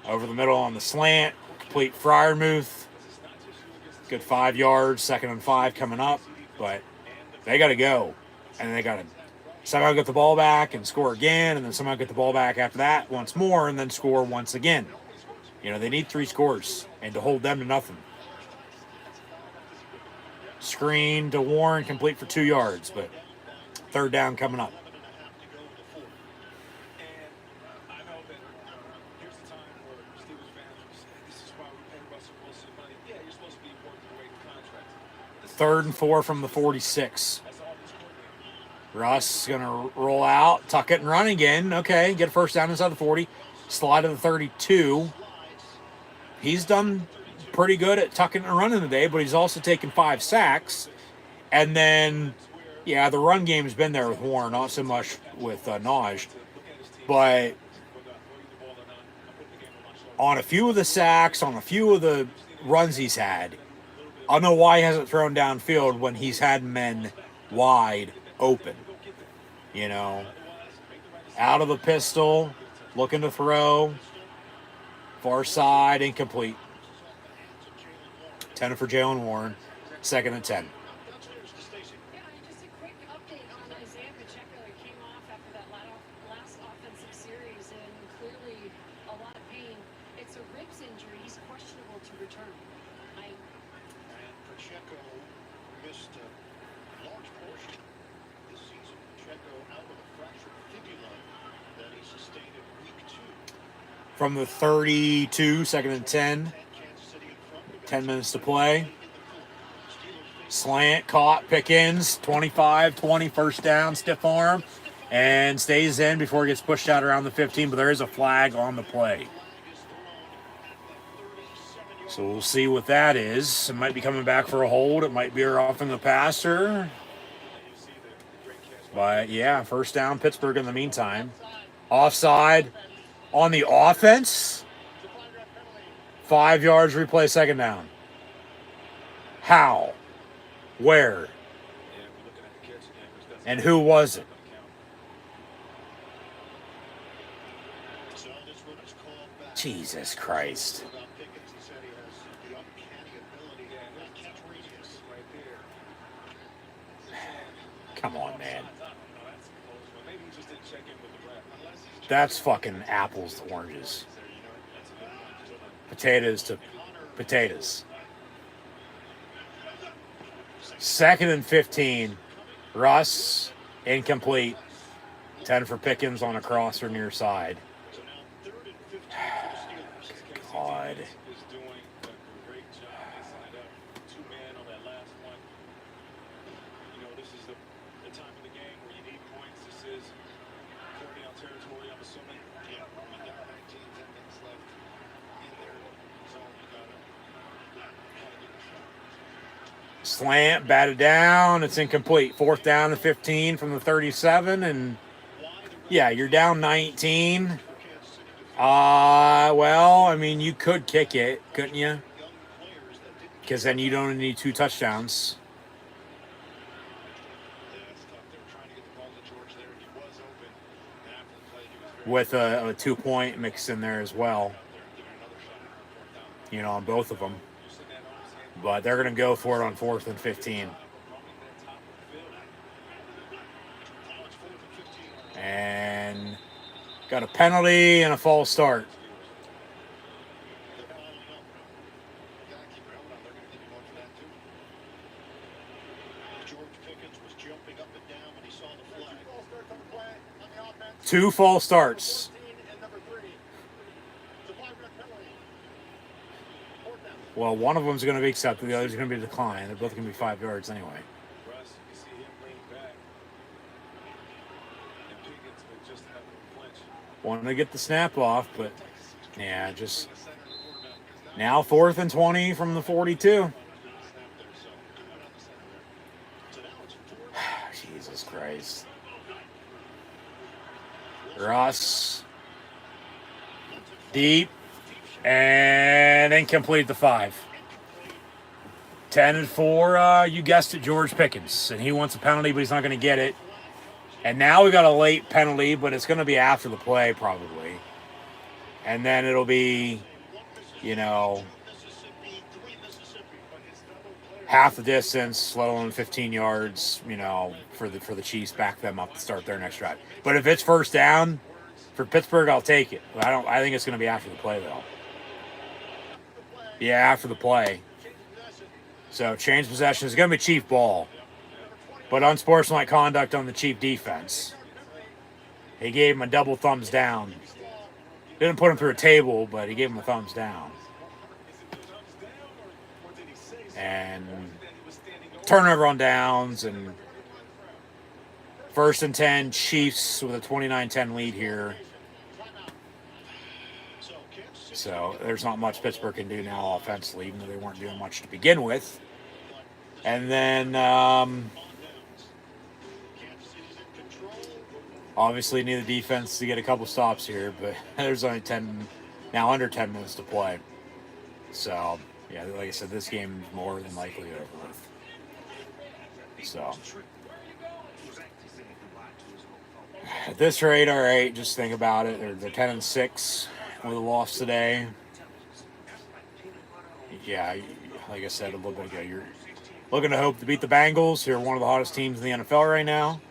H: Over the middle on the slant, complete Freiermuth. Good 5 yards, 2nd and 5 coming up, but they got to go, and they got to somehow get the ball back and score again, and then somehow get the ball back after that once more, and then score once again. They need 3 scores, and to hold them to nothing. Screen to Warren, complete for 2 yards, but 3rd down coming up. Third and 4 from the 46. Russ gonna roll out, tuck it and run again. Okay, get a first down inside the 40. Slide to the 32. He's done pretty good at tucking and running today, but he's also taken 5 sacks. And then, the run game's been there with Warren, not so much with Naj. But on a few of the sacks, on a few of the runs he's had, I don't know why he hasn't thrown downfield when he's had men wide open. Out of the pistol, looking to throw. Far side, incomplete. 10 for Jalen Warren, 2nd and 10.
B: Yeah, just a quick update on Isaiah Pacheco. He came off after that last offensive series, and clearly a lot of pain. It's a ribs injury. He's questionable to return.
F: And Pacheco missed a large portion this season. Pacheco out with a fractured fibula that he sustained in week 2.
H: From the 32, 2nd and 10. 10 minutes to play. Slant, caught, Pickens, 25-20, first down, stiff arm, and stays in before he gets pushed out around the 15, but there is a flag on the play. So we'll see what that is. It might be coming back for a hold. It might be a roughing the passer. But, first down, Pittsburgh in the meantime. Offside on the offense. 5 yards, replay, 2nd down. How? Where? And who was it? Jesus Christ. Come on, man. That's fucking apples to oranges. Potatoes to potatoes. 2nd and 15. Russ, incomplete. 10 for Pickens on a crosser near side. God. Slant, batted down. It's incomplete. 4th down and 15 from the 37. And, you're down 19. You could kick it, couldn't you? Because then you don't need 2 touchdowns. With a 2-point mixed in there as well. On both of them. But they're going to go for it on 4th and 15. And got a penalty and a false start. Two false starts. Well, one of them is going to be accepted. The other is going to be declined. They're both going to be 5 yards anyway. Wanted to get the snap off, but yeah, just now 4th and 20 from the 42. Jesus Christ. Russ. Deep. And incomplete the 5. 10 and 4, you guessed it, George Pickens. And he wants a penalty, but he's not going to get it. And now we got a late penalty, but it's going to be after the play probably. And then it'll be, you know, half the distance, let alone 15 yards, you know, for the Chiefs, back them up to start their next drive. But if it's first down for Pittsburgh, I'll take it. I think it's going to be after the play though. Yeah, after the play. So change possession. It's going to be Chief ball. But unsportsmanlike conduct on the Chief defense. He gave him a double thumbs down. Didn't put him through a table, but he gave him a thumbs down. And turnover on downs, and 1st and 10, Chiefs with a 29-10 lead here. So there's not much Pittsburgh can do now offensively, even though they weren't doing much to begin with. And then obviously need the defense to get a couple stops here, but there's only under 10 minutes to play. So yeah, like I said, this game is more than likely over with. So at this rate, all right, just think about it. They're 10 and 6 with a loss today. Yeah, like I said a little bit ago, you're looking to hope to beat the Bengals, who are one of the hottest teams in the NFL right now.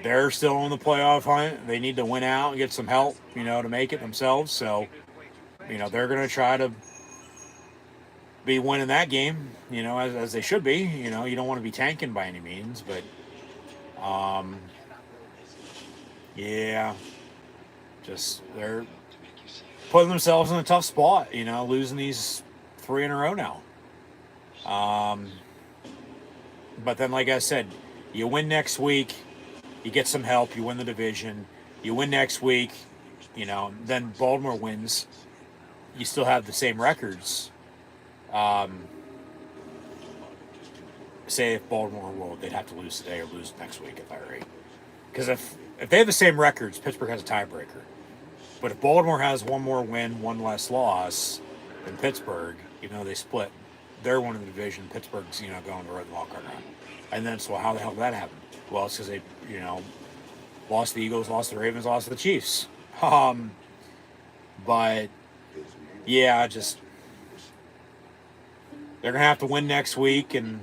H: They're still on the playoff hunt. They need to win out and get some help, you know, to make it themselves. So, you know, they're going to try to be winning that game, you know, as they should be. You know, you don't want to be tanking by any means, but yeah, just they're putting themselves in a tough spot, you know, losing these 3 in a row now. But then, like I said, you win next week, you get some help, you win the division, you win next week, you know, then Baltimore wins, you still have the same records. Say if Baltimore will, they'd have to lose today or lose next week at that rate. Because if they have the same records, Pittsburgh has a tiebreaker. But if Baltimore has one more win, one less loss than Pittsburgh, even though they split, they're winning the division. Pittsburgh's, you know, going to the wild card round. And then, so how the hell did that happen? Well, it's because they, you know, lost the Eagles, lost the Ravens, lost the Chiefs. But yeah, just they're gonna have to win next week and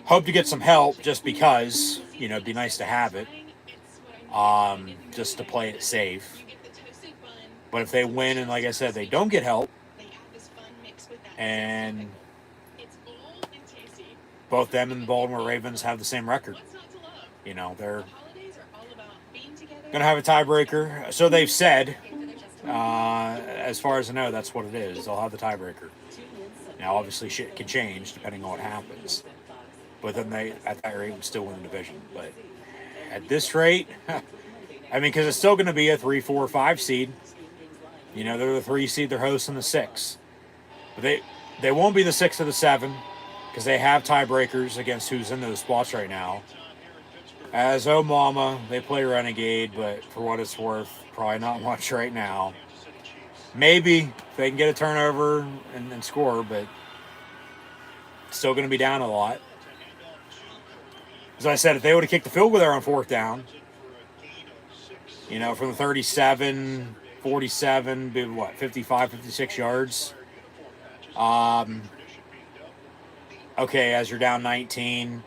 H: hope to get some help, just because, you know, it'd be nice to have it, just to play it safe. But if they win and, like I said, they don't get help, and both them and the Baltimore Ravens have the same record, you know, they're going to have a tiebreaker. So they've said, as far as I know, that's what it is. They'll have the tiebreaker. Now, obviously, shit can change depending on what happens. But then they, at that rate, would still win the division. But at this rate, I mean, because it's still going to be a 3, 4, 5 seed. You know, they're the 3 seed, they're hosting the 6. But they won't be the 6 or the 7, because they have tiebreakers against who's in those spots right now. As oh mama, they play Renegade, but for what it's worth, probably not much right now. Maybe if they can get a turnover and score, but still going to be down a lot. As I said, if they would have kicked the field goal there on 4th down, you know, from the 37, 47, be what, 55, 56 yards, Okay, as you're down 19,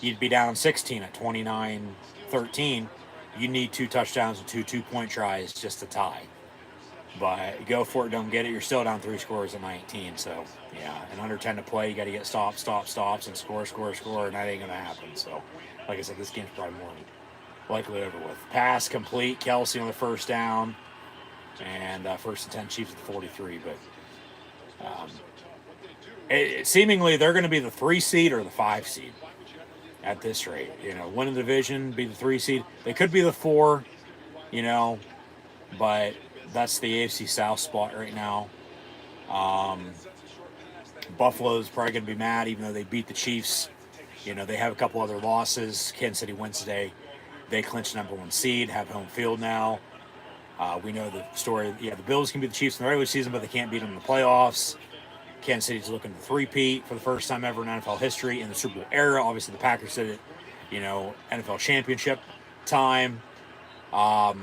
H: you'd be down 16 at 29-13. You need 2 touchdowns and 2 two-point tries just to tie. But go for it, don't get it. You're still down 3 scores at 19. So, yeah, and under 10 to play, you got to get stops, and score, and that ain't going to happen. So, like I said, this game's probably more likely over with. Pass complete. Kelsey on the first down. And first and 10, Chiefs at the 43. But seemingly they're going to be the 3 seed or the 5 seed at this rate. You know, win the division, be the 3 seed. They could be the 4, you know, but that's the AFC South spot right now. Buffalo's probably going to be mad, even though they beat the Chiefs. You know, they have a couple other losses. Kansas City Wednesday, they clinched number 1 seed, have home field now. We know the story. Yeah, the Bills can beat the Chiefs in the regular season, but they can't beat them in the playoffs. Kansas City's looking to three-peat for the first time ever in NFL history in the Super Bowl era. Obviously, the Packers did it, you know, NFL championship time. But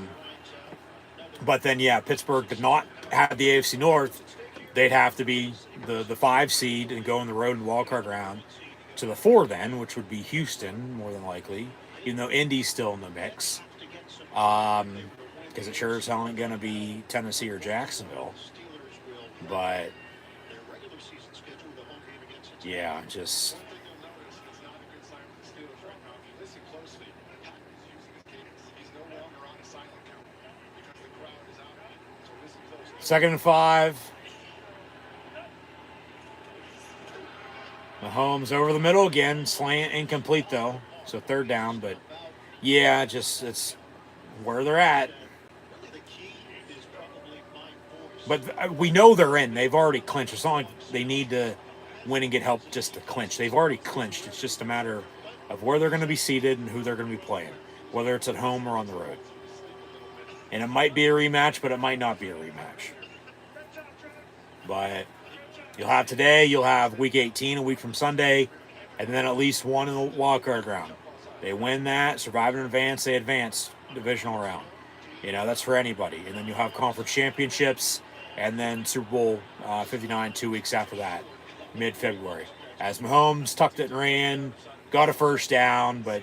H: then, yeah, Pittsburgh did not have the AFC North. They'd have to be the 5 seed and go on the road in the wildcard round to the 4 then, which would be Houston, more than likely, even though Indy's still in the mix. Because it sure as hell ain't going to be Tennessee or Jacksonville. But, yeah, just... Second and 5. Mahomes over the middle again. Slant incomplete, though. So third down. But, yeah, just it's where they're at. But we know they're in. They've already clinched. It's not like they need to win and get help just to clinch. They've already clinched. It's just a matter of where they're going to be seated and who they're going to be playing, whether it's at home or on the road. And it might be a rematch, but it might not be a rematch. But you'll have today, you'll have Week 18, a week from Sunday, and then at least one in the wild card round. They win that, survive in advance, they advance divisional round. You know, that's for anybody. And then you'll have conference championships, and then Super Bowl 59 2 weeks after that, mid-February. As Mahomes tucked it and ran, got a first down, but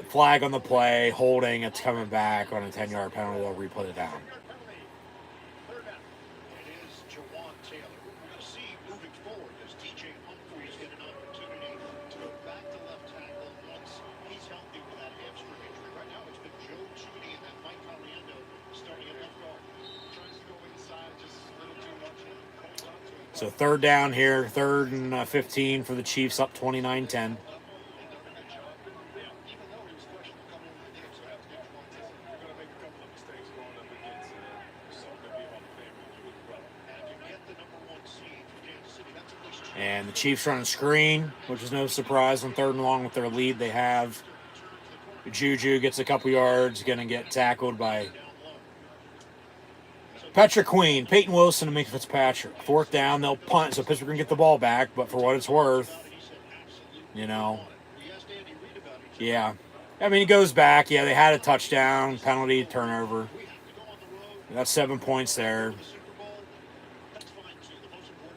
H: flag on the play, holding, it's coming back on a 10-yard penalty. They'll replay the down. So third down here, 3rd and 15 for the Chiefs, up 29-10. And the Chiefs run a screen, which is no surprise on 3rd and long with their lead they have. Juju gets a couple yards, going to get tackled by Patrick Queen, Peyton Wilson, and Minka Fitzpatrick. 4th down, they'll punt, so Pittsburgh can get the ball back, but for what it's worth, you know, yeah. I mean, he goes back. Yeah, they had a touchdown, penalty, turnover. That's 7 points there.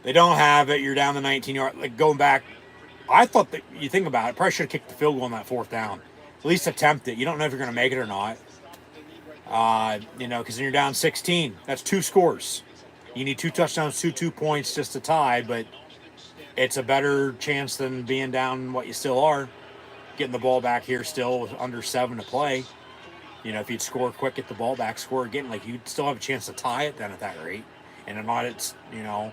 H: They don't have it. You're down the 19-yard. Like, going back, I thought that, you think about it, probably should have kicked the field goal on that 4th down. At least attempt it. You don't know if you're going to make it or not. You know, because then you're down 16. That's 2 scores. You need 2 touchdowns, 2 points just to tie, but it's a better chance than being down what you still are. Getting the ball back here still with under 7 to play. You know, if you'd score quick, get the ball back, score again, like, you'd still have a chance to tie it then at that rate. And if not, it's, you know,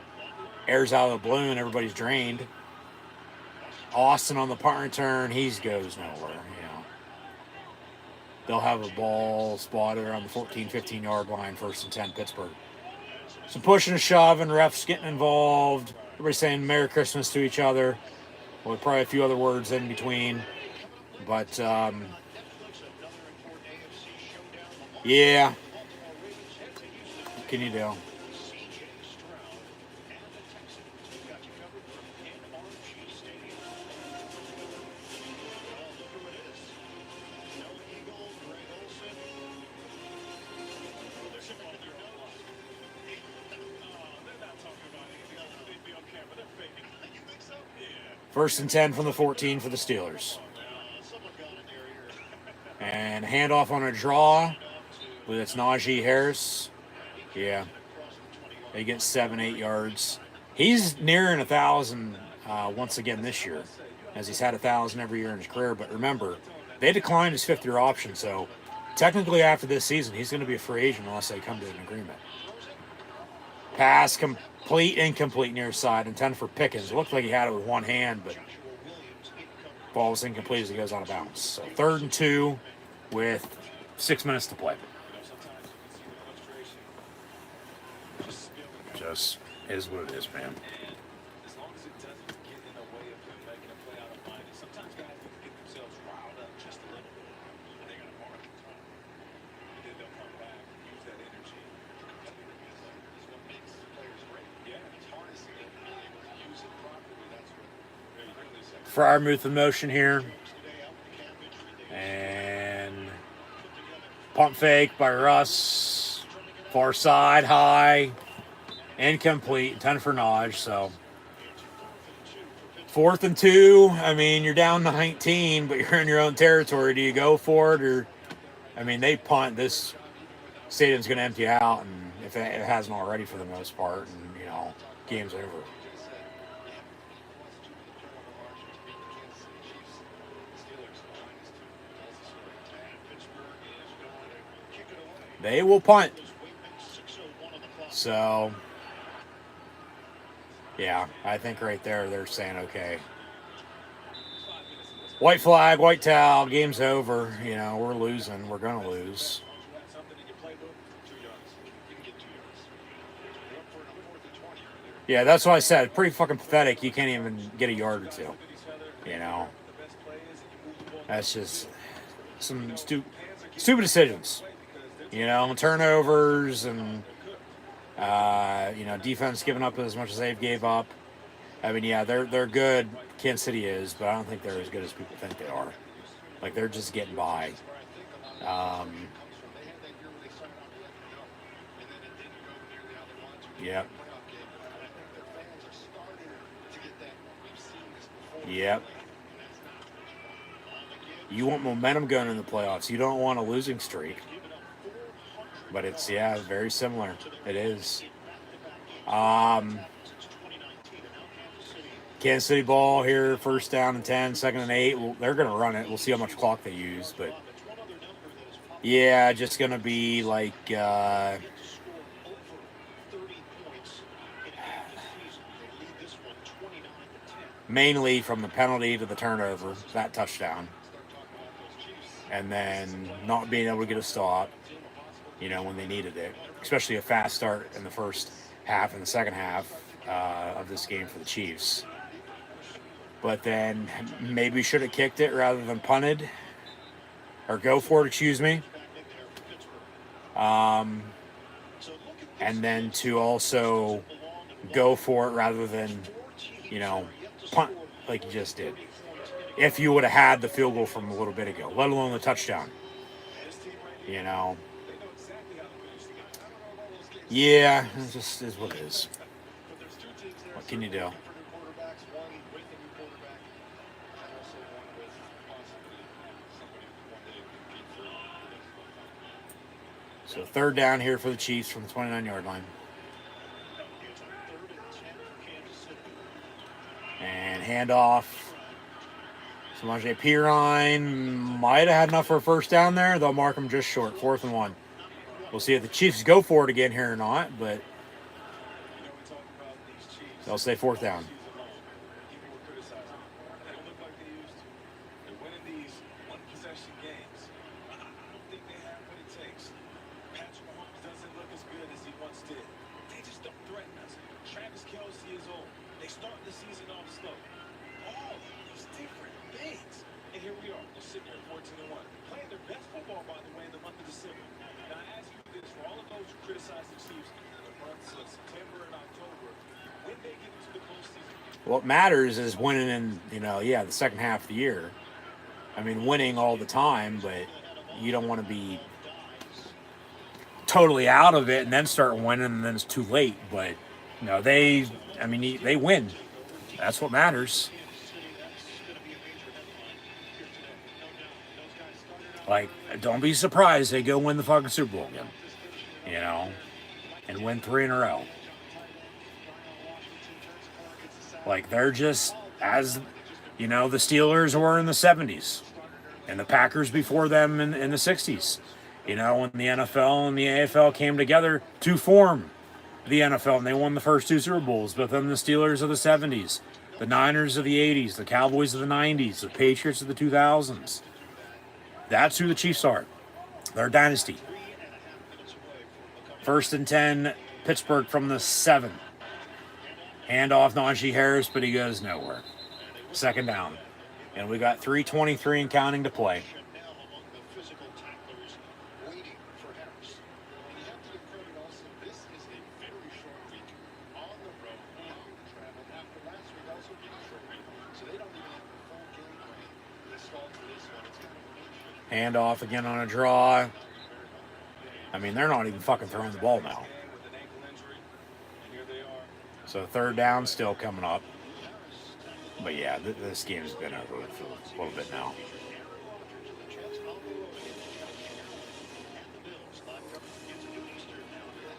H: airs out of the balloon, everybody's drained. Austin on the punt return, he goes nowhere, you know. They'll have a ball spotted around the 14, 15-yard line, 1st and 10, Pittsburgh. Some pushing and shoving, refs getting involved. Everybody saying Merry Christmas to each other. With probably a few other words in between. But, yeah. What can you do? First and 10 from the 14 for the Steelers. And handoff on a draw with its Najee Harris. Yeah. He gets 7-8 yards. He's nearing 1,000 once again this year, as he's had 1,000 every year in his career. But remember, they declined his fifth-year option, so technically after this season, he's going to be a free agent unless they come to an agreement. Pass complete, incomplete near side, intended for Pickens. It looked like he had it with one hand, but ball was incomplete as he goes out of bounds. So 3rd and 2 with 6 minutes to play. Just is what it is, man.
G: As long as it doesn't get in the way of him making a play out of line, sometimes guys need to get themselves riled up just a little bit. And they got to mark the time. And then they'll come back and use that energy. Is what makes players great. Yeah, it's harnessing it and being able to use it properly. That's what they really say.
H: Fryermuth in motion here. And pump fake by Russ. Far side, high. Incomplete, 10 for Naj, so 4th and 2. I mean, you're down 19, but you're in your own territory. Do you go for it, or I mean, they punt. This stadium's going to empty out, and if it hasn't already for the most part, and you know, game's over. They will punt. So. Yeah, I think right there they're saying, okay. White flag, white towel, game's over. You know, we're losing. We're going to lose. Yeah, that's what I said. Pretty fucking pathetic. You can't even get a yard or two. You know. That's just some stupid decisions. You know, turnovers and... you know, defense giving up as much as they've gave up. I mean, yeah, they're good. Kansas City is, but I don't think they're as good as people think they are. Like, they're just getting by. Yep. Yep. You want momentum going in the playoffs. You don't want a losing streak. But it's, yeah, very similar. It is. Kansas City ball here, 1st down and 10, 2nd and 8. Well, they're going to run it. We'll see how much clock they use. But, yeah, just going to be like... mainly from the penalty to the turnover, that touchdown. And then not being able to get a stop. You know, when they needed it, especially a fast start in the first half and the second half of this game for the Chiefs. But then maybe should have kicked it rather than punted, or go for it, excuse me. And then to also go for it rather than, you know, punt like you just did. If you would have had the field goal from a little bit ago, let alone the touchdown. You know. Yeah, it just is what it is. What can you do? So 3rd down here for the Chiefs from the 29-yard line. And handoff. Samaje Perine might have had enough for a 1st down there. They'll mark him just short, 4th and 1. We'll see if the Chiefs go for it again here or not, but they'll say 4th down. What matters is winning in, you know, yeah, the second half of the year. I mean, winning all the time, but you don't want to be totally out of it and then start winning and then it's too late. But, you know, they win. That's what matters. Like, don't be surprised they go win the fucking Super Bowl again, you know, and win 3 in a row. Like, they're just, as, you know, the Steelers were in the 70s and the Packers before them in the 60s. You know, when the NFL and the AFL came together to form the NFL, and they won the first 2 Super Bowls. But then the Steelers of the 70s, the Niners of the 80s, the Cowboys of the 90s, the Patriots of the 2000s. That's who the Chiefs are. They're a dynasty. 1st and 10, Pittsburgh from the 7. Hand off Najee Harris, but he goes nowhere. 2nd down. And we got 3:23 and counting to play. Hand off again on a draw. I mean, they're not even fucking throwing the ball now. So 3rd down still coming up. But yeah, this game's been over for a little bit now.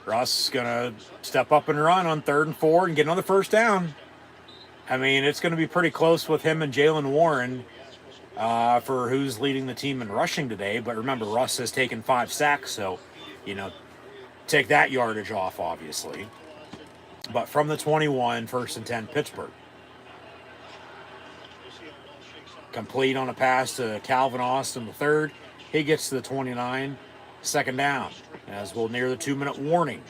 H: Russ is going to step up and run on 3rd and 4 and get another 1st down. I mean, it's going to be pretty close with him and Jaylen Warren for who's leading the team in rushing today. But remember, Russ has taken 5 sacks, so, you know, take that yardage off, obviously. But from the 21, 1st and 10, Pittsburgh. Complete on a pass to Calvin Austin III. He gets to the 29, 2nd down, as we'll near the 2-minute warning.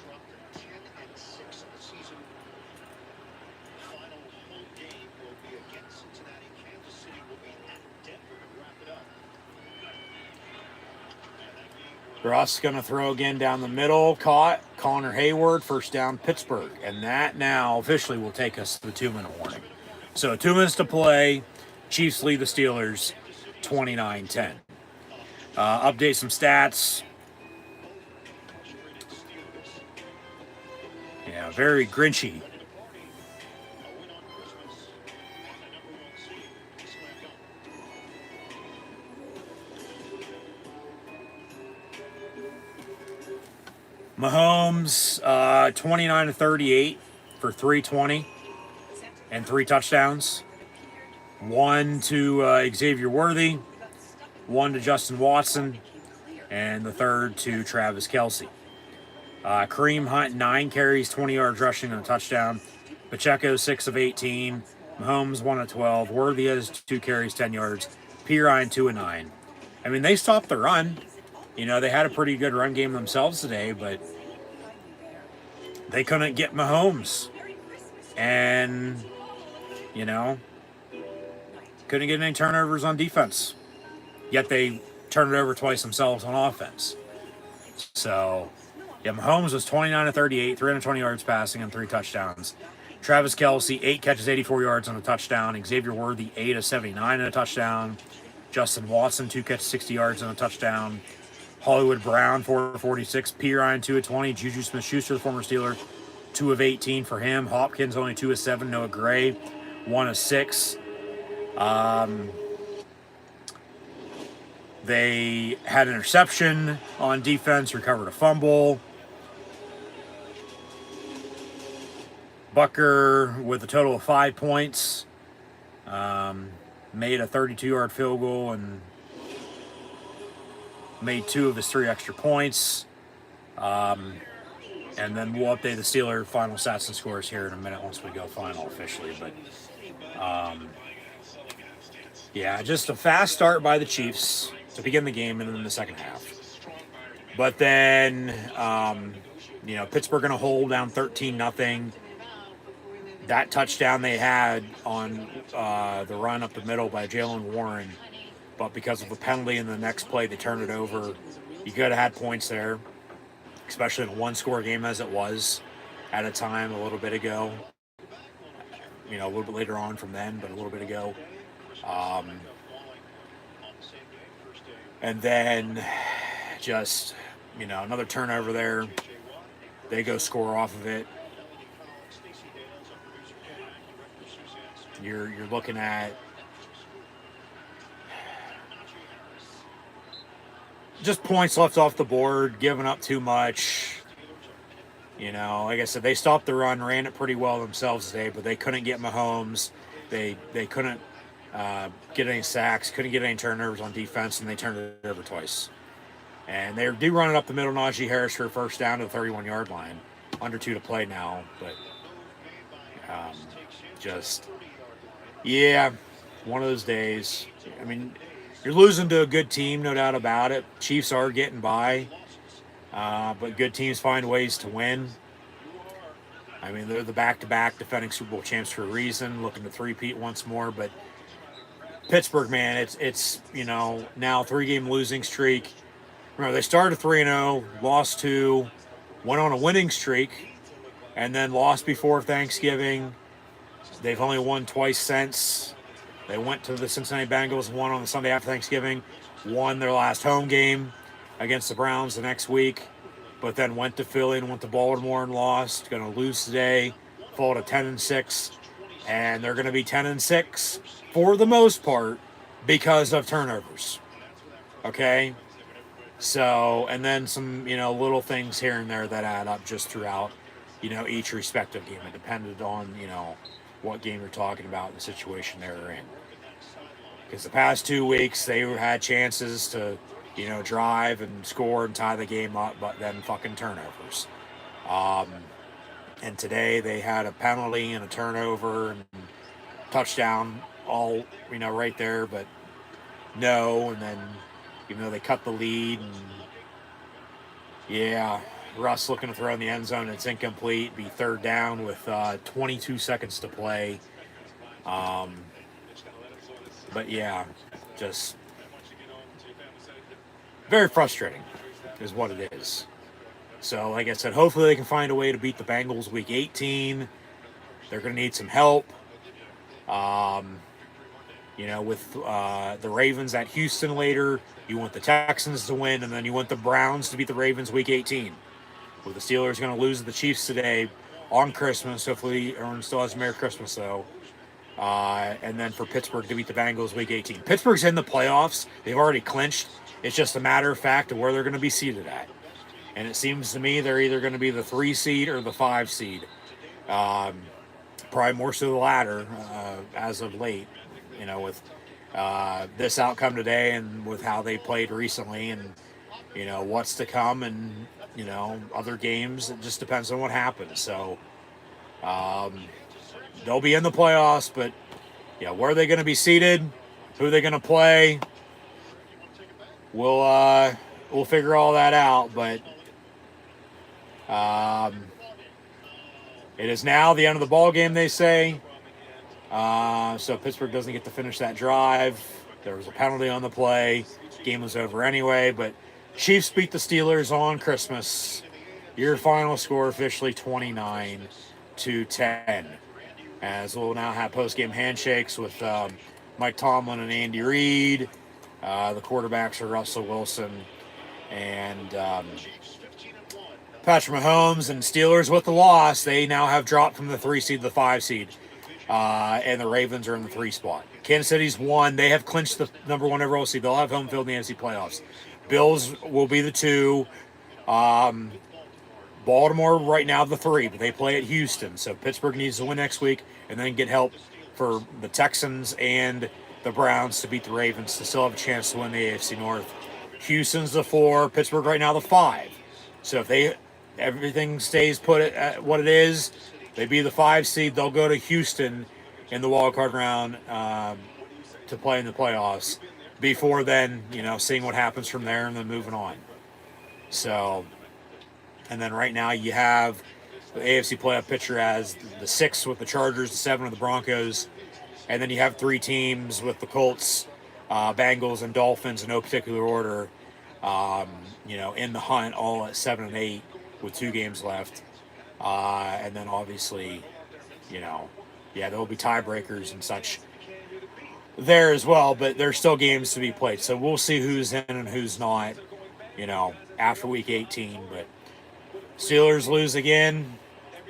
H: Russ going to throw again down the middle. Caught. Connor Hayward, 1st down, Pittsburgh. And that now officially will take us to the 2-minute warning. So 2 minutes to play. Chiefs lead the Steelers 29-10. Update some stats. Yeah, very grinchy. Mahomes, 29-38 for 320 and 3 touchdowns. 1 to Xavier Worthy, 1 to Justin Watson, and the 3rd to Travis Kelce. Kareem Hunt, 9 carries, 20 yards rushing and a touchdown. Pacheco, 6 of 18. Mahomes, 1 of 12. Worthy has 2 carries, 10 yards. Pirine, 2 of 9. I mean, they stopped the run. You know, they had a pretty good run game themselves today, but they couldn't get Mahomes. And, you know, couldn't get any turnovers on defense. Yet they turned it over twice themselves on offense. So, yeah, Mahomes was 29-38, 320 yards passing and 3 touchdowns. Travis Kelce, 8 catches, 84 yards on a touchdown. Xavier Worthy, 8 of 79 and a touchdown. Justin Watson, 2 catches, 60 yards and a touchdown. Hollywood Brown, 4 of 46. Pirine, 2 of 20. Juju Smith-Schuster, the former Steeler, 2 of 18 for him. Hopkins, only 2 of 7. Noah Gray, 1 of 6. They had an interception on defense, recovered a fumble. Bucker with a total of 5 points. Made a 32-yard field goal and made 2 of his 3 extra points. And then we'll update the Steeler final stats and scores here in a minute once we go final officially. But yeah, just a fast start by the Chiefs to begin the game and then the second half. But then, you know, Pittsburgh going to hold down 13-0. That touchdown they had on the run up the middle by Jaylen Warren, but because of a penalty in the next play, they turned it over. You could have had points there, especially in a one-score game as it was at a time a little bit ago. You know, a little bit later on from then, but a little bit ago. And then just, you know, another turnover there. They go score off of it. You're looking at just points left off the board, giving up too much. You know, like I said, they stopped the run, ran it pretty well themselves today, but they couldn't get Mahomes. They couldn't get any sacks, couldn't get any turnovers on defense, and they turned it over twice. And they do run it up the middle, Najee Harris for a first down to the 31-yard line. Under 2 to play now, but yeah, one of those days. I mean, you're losing to a good team, no doubt about it. Chiefs are getting by, but good teams find ways to win. I mean, they're the back-to-back defending Super Bowl champs for a reason, looking to three-peat once more. But Pittsburgh, man, it's now 3-game losing streak. Remember, they started 3-0, lost 2, went on a winning streak, and then lost before Thanksgiving. They've only won twice since. They went to the Cincinnati Bengals, won on the Sunday after Thanksgiving, won their last home game against the Browns the next week, but then went to Philly and went to Baltimore and lost. Going to lose today, fall to 10-6, and they're going to be 10-6 for the most part because of turnovers. Okay? So, and then some, little things here and there that add up just throughout, each respective game. It depended on, what game you're talking about and the situation they were in. Because the past 2 weeks, they had chances to, drive and score and tie the game up, but then fucking turnovers. And today they had a penalty and a turnover and touchdown all, right there, but no, and then they cut the lead, and yeah, Russ looking to throw in the end zone. It's incomplete. Be third down with 22 seconds to play. But yeah, just very frustrating is what it is. So, like I said, hopefully they can find a way to beat the Bengals week 18. They're going to need some help. With the Ravens at Houston later, you want the Texans to win, and then you want the Browns to beat the Ravens week 18. With the Steelers going to lose to the Chiefs today on Christmas. Hopefully everyone still has a Merry Christmas, though. And then for Pittsburgh to beat the Bengals week 18. Pittsburgh's in the playoffs. They've already clinched. It's just a matter of fact of where they're going to be seated at. And it seems to me they're either going to be the 3 seed or the 5 seed. Probably more so the latter as of late. With this outcome today and with how they played recently and, what's to come and, other games. It just depends on what happens. So they'll be in the playoffs, but, yeah, where are they going to be seated? Who are they going to play? We'll figure all that out, but it is now the end of the ball game, they say. So Pittsburgh doesn't get to finish that drive. There was a penalty on the play. Game was over anyway, but Chiefs beat the Steelers on Christmas. Your final score officially 29-10. As we'll now have post-game handshakes with Mike Tomlin and Andy Reid. The quarterbacks are Russell Wilson and Patrick Mahomes, and Steelers with the loss. They now have dropped from the 3 seed to the 5 seed. And the Ravens are in the 3 spot. Kansas City's 1. They have clinched the number 1 overall seed. They'll have home field in the NFC playoffs. Bills will be the 2. Baltimore right now the 3, but they play at Houston. So Pittsburgh needs to win next week and then get help for the Texans and the Browns to beat the Ravens to still have a chance to win the AFC North. Houston's the 4. Pittsburgh right now the 5. So if everything stays put at what it is, they be the 5 seed. They'll go to Houston in the wild card round to play in the playoffs. Before then, seeing what happens from there and then moving on. So, and then right now you have the AFC playoff picture as the 6 with the Chargers, the 7 with the Broncos, and then you have 3 teams with the Colts, Bengals, and Dolphins in no particular order. In the hunt, all at 7 and 8 with 2 games left. And then obviously, there will be tiebreakers and such there as well, but there's still games to be played. So we'll see who's in and who's not, after week 18. But Steelers lose again,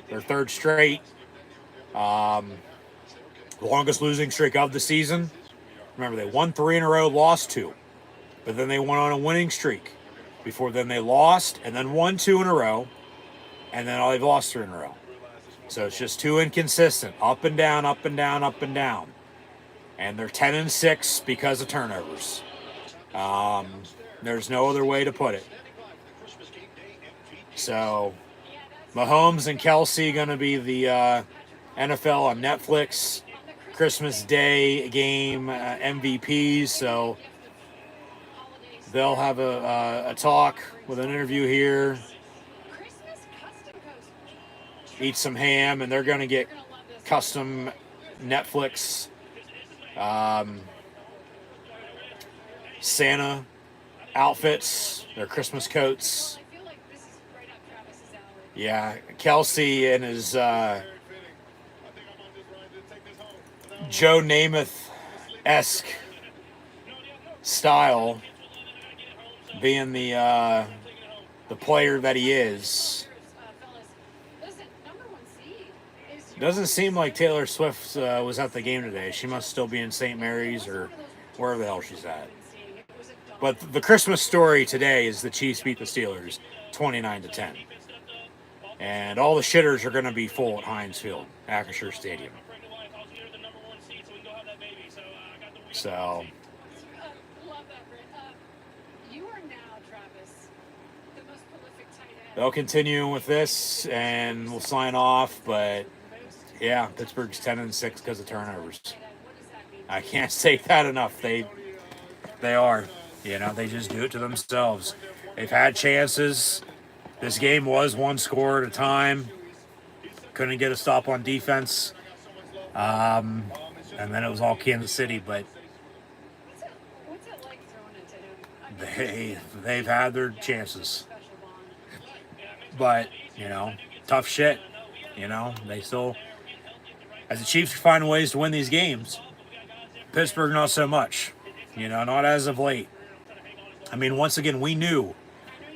H: their 3rd straight. Longest losing streak of the season. Remember, they won 3 in a row, lost 2. But then they went on a winning streak before then they lost and then won 2 in a row, and then they've lost 3 in a row. So it's just too inconsistent, up and down, up and down, up and down. And they're 10-6 because of turnovers. There's no other way to put it. So Mahomes and Kelsey going to be the NFL on Netflix Christmas Day game MVPs. So they'll have a talk with an interview here, eat some ham, and they're going to get custom Netflix Santa outfits, their Christmas coats. Yeah, Kelsey and his Joe Namath-esque style, being the player that he is. Doesn't seem like Taylor Swift was at the game today. She must still be in St. Mary's or wherever the hell she's at. But the Christmas story today is the Chiefs beat the Steelers 29-10. And all the shitters are going to be full at Heinz Field, Acrisure Stadium. So they'll continue with this, and we'll sign off. But yeah, Pittsburgh's 10-6 because of turnovers. I can't say that enough. They are. They just do it to themselves. They've had chances. This game was 1 score at a time. Couldn't get a stop on defense. And then it was all Kansas City. But they've had their chances. But, tough shit. They still, as the Chiefs find ways to win these games, Pittsburgh not so much. Not as of late. I mean, once again, we knew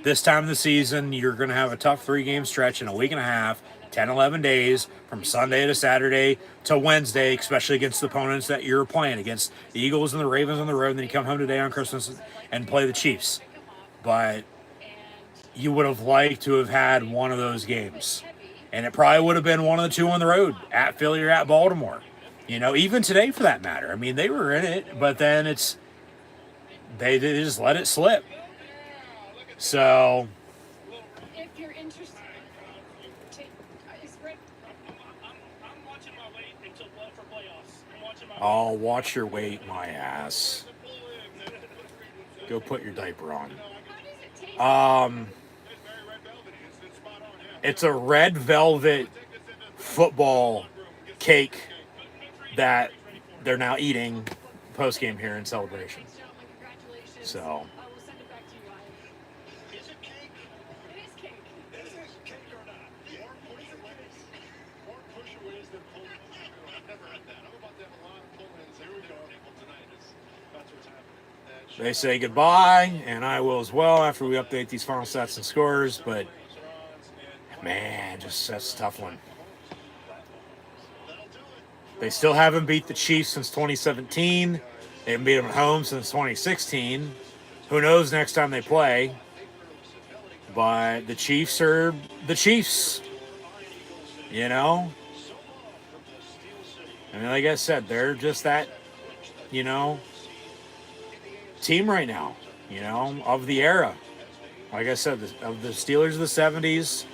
H: this time of the season you're going to have a tough 3-game stretch in a week and a half, 10, 11 days, from Sunday to Saturday to Wednesday, especially against the opponents that you're playing, against the Eagles and the Ravens on the road, and then you come home today on Christmas and play the Chiefs. But you would have liked to have had one of those games. And it probably would have been one of the 2 on the road, at Philly or at Baltimore. Even today for that matter. I mean, they were in it, but then they just let it slip. So
B: if you're interested,
H: I'll watch your weight, my ass. Go put your diaper on. It's a red velvet football cake that they're now eating post-game here in celebration. So
D: Is it cake?
B: It is cake.
D: Is it cake or not? More pushaways than pull-ins. I've never had that. I'm about to have a lot of pull-ins. Here we go. Tonight that's what's happening.
H: they say goodbye, and I will as well after we update these final stats and scores. But man, that's a tough one. They still haven't beat the Chiefs since 2017. They haven't beat them at home since 2016. Who knows next time they play? But the Chiefs are the Chiefs. I mean, like I said, they're just that, team right now, of the era. Like I said, of the Steelers of the 70s,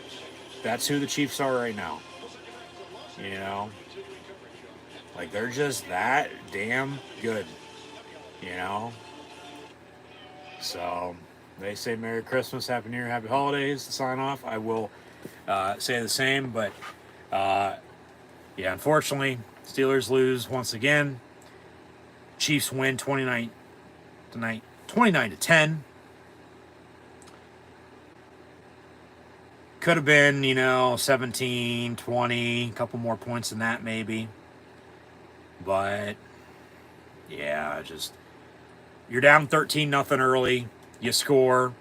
H: that's who the Chiefs are right now. Like, they're just that damn good, So, they say Merry Christmas, Happy New Year, Happy Holidays to sign off. I will say the same, but, unfortunately, Steelers lose once again. Chiefs win 29 tonight, 29-10. Could have been, 17, 20, a couple more points than that maybe. But, you're down 13-0 early. You score.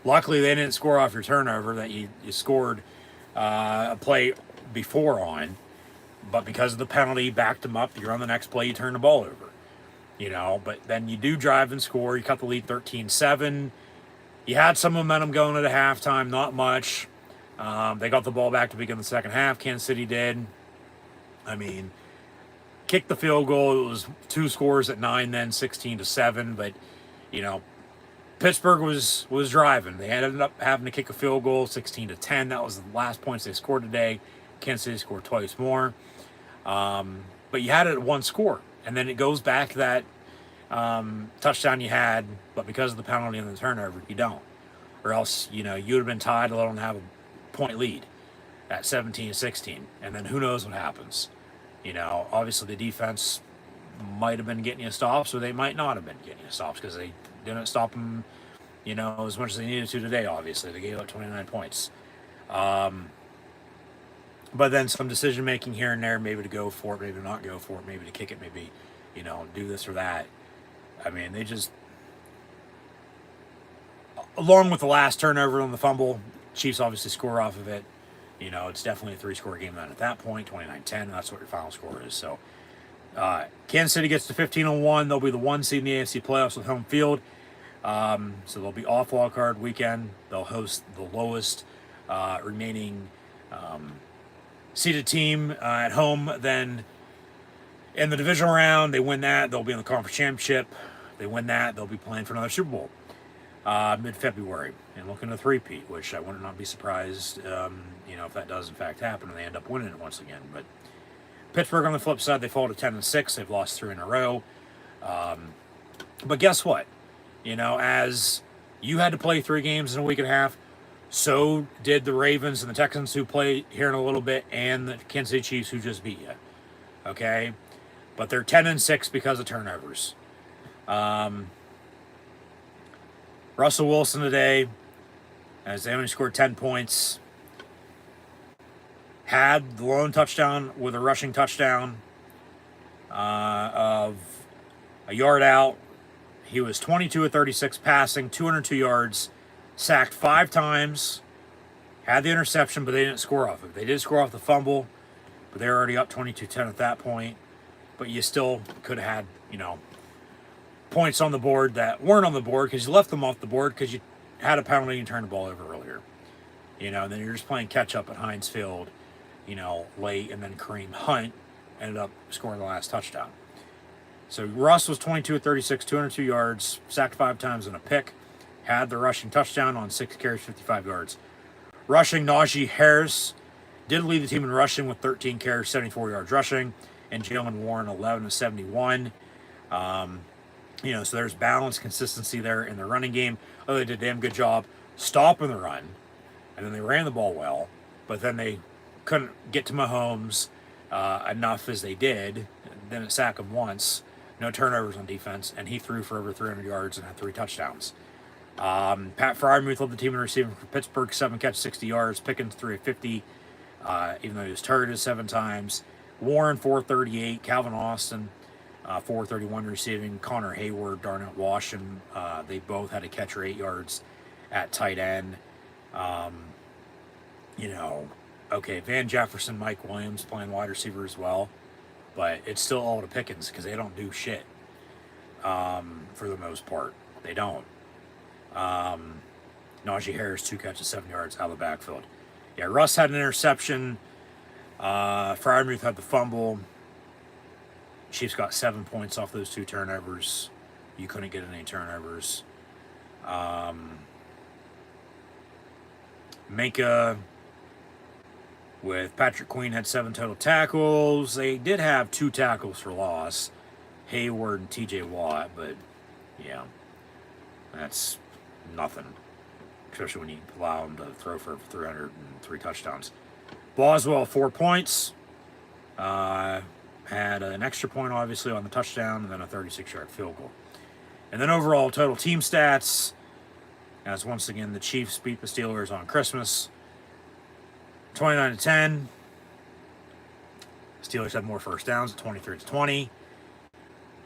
H: Luckily, they didn't score off your turnover that you scored a play before on. But because of the penalty, backed them up. You're on the next play, you turn the ball over. But then you do drive and score. You cut the lead 13-7. You had some momentum going into halftime, not much. They got the ball back to begin the second half. Kansas City did. I mean, kicked the field goal. It was 2 scores at 9, then 16-7. But, you know, Pittsburgh was driving. They ended up having to kick a field goal, 16-10. That was the last points they scored today. Kansas City scored twice more. But you had it at 1 score. And then it goes back to that touchdown you had, but because of the penalty and the turnover, you don't. Or else, you know, you would have been tied, let them have a point lead at 17-16. And then who knows what happens. You know, obviously the defense might have been getting you stops, or they might not have been getting you stops because they didn't stop them, you know, as much as they needed to today, obviously. They gave up 29 points. But then some decision-making here and there, maybe to go for it, maybe to not go for it, maybe to kick it, maybe, you know, do this or that. I mean, they just... Along with the last turnover on the fumble, Chiefs obviously score off of it. You know, it's definitely a 3-score game then at that point, 29-10. That's what your final score is. So, Kansas City gets to 15-1. They'll be the 1 seed in the AFC playoffs with home field. So they'll be off wild card weekend. They'll host the lowest remaining seeded team at home. Then in the divisional round, they win that. They'll be in the conference championship. They win that. They'll be playing for another Super Bowl mid-February and looking to three-peat, which I would not be surprised, you know, if that does in fact happen and they end up winning it once again. But Pittsburgh on the flip side, they fall to 10-6. They've lost 3 in a row. But guess what? You know, as you had to play 3 games in a week and a half, so did the Ravens and the Texans, who play here in a little bit, and the Kansas City Chiefs, who just beat you. Okay? But they're 10-6 because of turnovers. Russell Wilson today, as they only scored 10 points, had the lone touchdown with a rushing touchdown of a yard out. He was 22 of 36 passing, 202 yards, sacked 5 times, had the interception, but they didn't score off it. They did score off the fumble, but they were already up 22-10 at that point. But you still could have had, you know, points on the board that weren't on the board because you left them off the board because you had a penalty and turned the ball over earlier. You know, and then you're just playing catch-up at Heinz Field, you know, late, and then Kareem Hunt ended up scoring the last touchdown. So Russ was 22 of 36, 202 yards, sacked 5 times and a pick, had the rushing touchdown on 6 carries, 55 yards. Rushing, Najee Harris did lead the team in rushing with 13 carries, 74 yards rushing, and Jalen Warren 11 of 71. You know, so there's balance, consistency there in the running game. Oh, they did a damn good job stopping the run, and then they ran the ball well, but then they couldn't get to Mahomes enough as they did. Then it sacked him once, no turnovers on defense, and he threw for over 300 yards and had 3 touchdowns. Pat Freiermuth led the team in receiving for Pittsburgh, 7 catches, 60 yards. Pickens 3 of 50, even though he was targeted 7 times. Warren 438, Calvin Austin 431 receiving, Connor Hayward, Darnell Washington, they both had a catch or 8 yards at tight end. You know, okay, Van Jefferson, Mike Williams playing wide receiver as well, but it's still all to Pickens because they don't do shit for the most part. They don't. Najee Harris, 2 catches, 7 yards out of the backfield. Yeah, Russ had an interception. Freiermuth had the fumble. Chiefs got 7 points off those 2 turnovers. You couldn't get any turnovers. Minka with Patrick Queen had 7 total tackles. They did have 2 tackles for loss, Hayward and TJ Watt, but yeah, that's nothing, especially when you allow them to throw for 303 touchdowns. Boswell, 4 points. Had an extra point, obviously, on the touchdown, and then a 36-yard field goal. And then overall total team stats, as once again the Chiefs beat the Steelers on Christmas, 29-10. Steelers had more first downs at 23-20.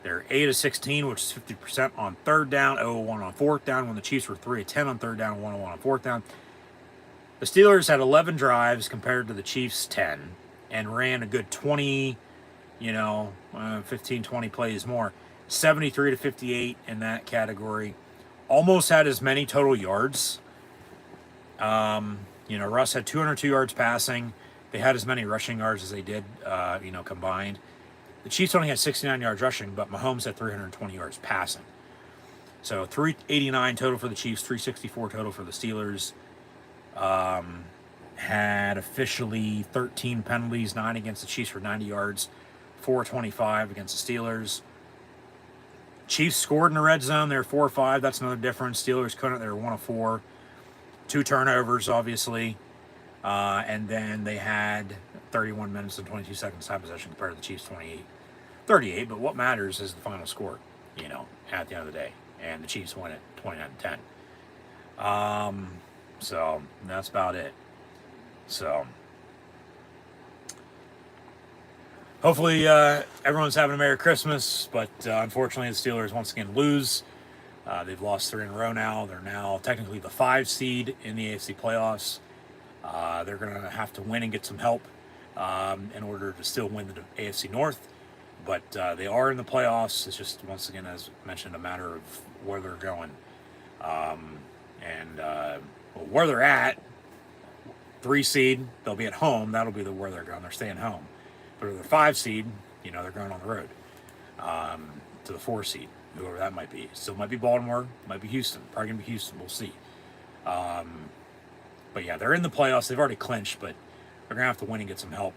H: They're 8 of 16, which is 50% on third down, 0-1 on fourth down, when the Chiefs were 3 of 10 on third down, 1-1 on fourth down. The Steelers had 11 drives compared to the Chiefs' 10, and ran a good 20, 15, 20 plays more. 73-58 in that category almost had as many total yards. You know, Russ had 202 yards passing. They had as many rushing yards as they did, you know, combined. The Chiefs only had 69 yards rushing, but Mahomes had 320 yards passing. So 389 total for the Chiefs, 364 total for the Steelers. Had officially 13 penalties, 9 against the Chiefs for 90 yards, 425 against the Steelers. Chiefs scored in the red zone. They were 4-5. That's another difference. Steelers couldn't. They were 1 of 4. 2 turnovers, obviously. And then they had 31 minutes and 22 seconds time possession compared to the Chiefs 38. But what matters is the final score, you know, at the end of the day. And the Chiefs win it 29-10. So that's about it. So hopefully everyone's having a Merry Christmas. But unfortunately, the Steelers once again lose. They've lost 3 in a row now. They're now technically the 5 seed in the AFC playoffs. They're going to have to win and get some help in order to still win the AFC North. But they are in the playoffs. It's just, once again, as mentioned, a matter of where they're going. Where they're at, 3 seed, they'll be at home. That'll be where they're going. They're staying home. But if they're 5 seed, you know, they're going on the road to the 4 seed, whoever that might be. Still might be Baltimore, might be Houston. Probably going to be Houston. We'll see. But yeah, they're in the playoffs. They've already clinched, but they're going to have to win and get some help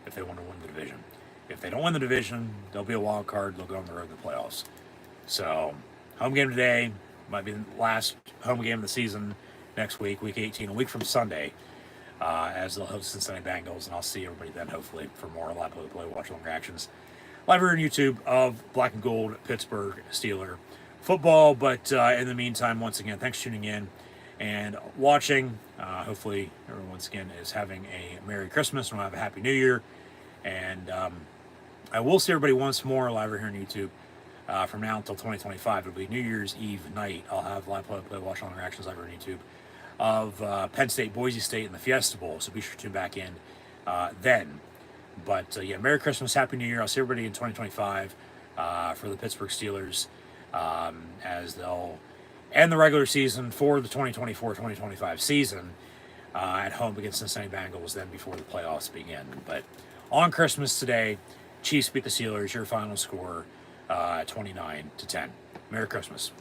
H: if they want to win the division. If they don't win the division, they'll be a wild card. They'll go on the road to the playoffs. So, home game today. Might be the last home game of the season next week, week 18, a week from Sunday, as they'll host Cincinnati Bengals. And I'll see everybody then, hopefully, for more live play, watch along reactions. Live here on YouTube of Black and Gold Pittsburgh Steeler football. But in the meantime, once again, thanks for tuning in and watching. Hopefully, everyone once again is having a Merry Christmas and we'll have a Happy New Year. And I will see everybody once more live here on YouTube. From now until 2025, it'll be New Year's Eve night. I'll have live play watch on reactions live on YouTube of Penn State, Boise State, and the Fiesta Bowl. So be sure to tune back in then. But yeah, Merry Christmas, Happy New Year. I'll see everybody in 2025 for the Pittsburgh Steelers as they'll end the regular season for the 2024-2025 season at home against Cincinnati Bengals. Then before the playoffs begin. But on Christmas today, Chiefs beat the Steelers. Your final score. 29-10. Merry Christmas.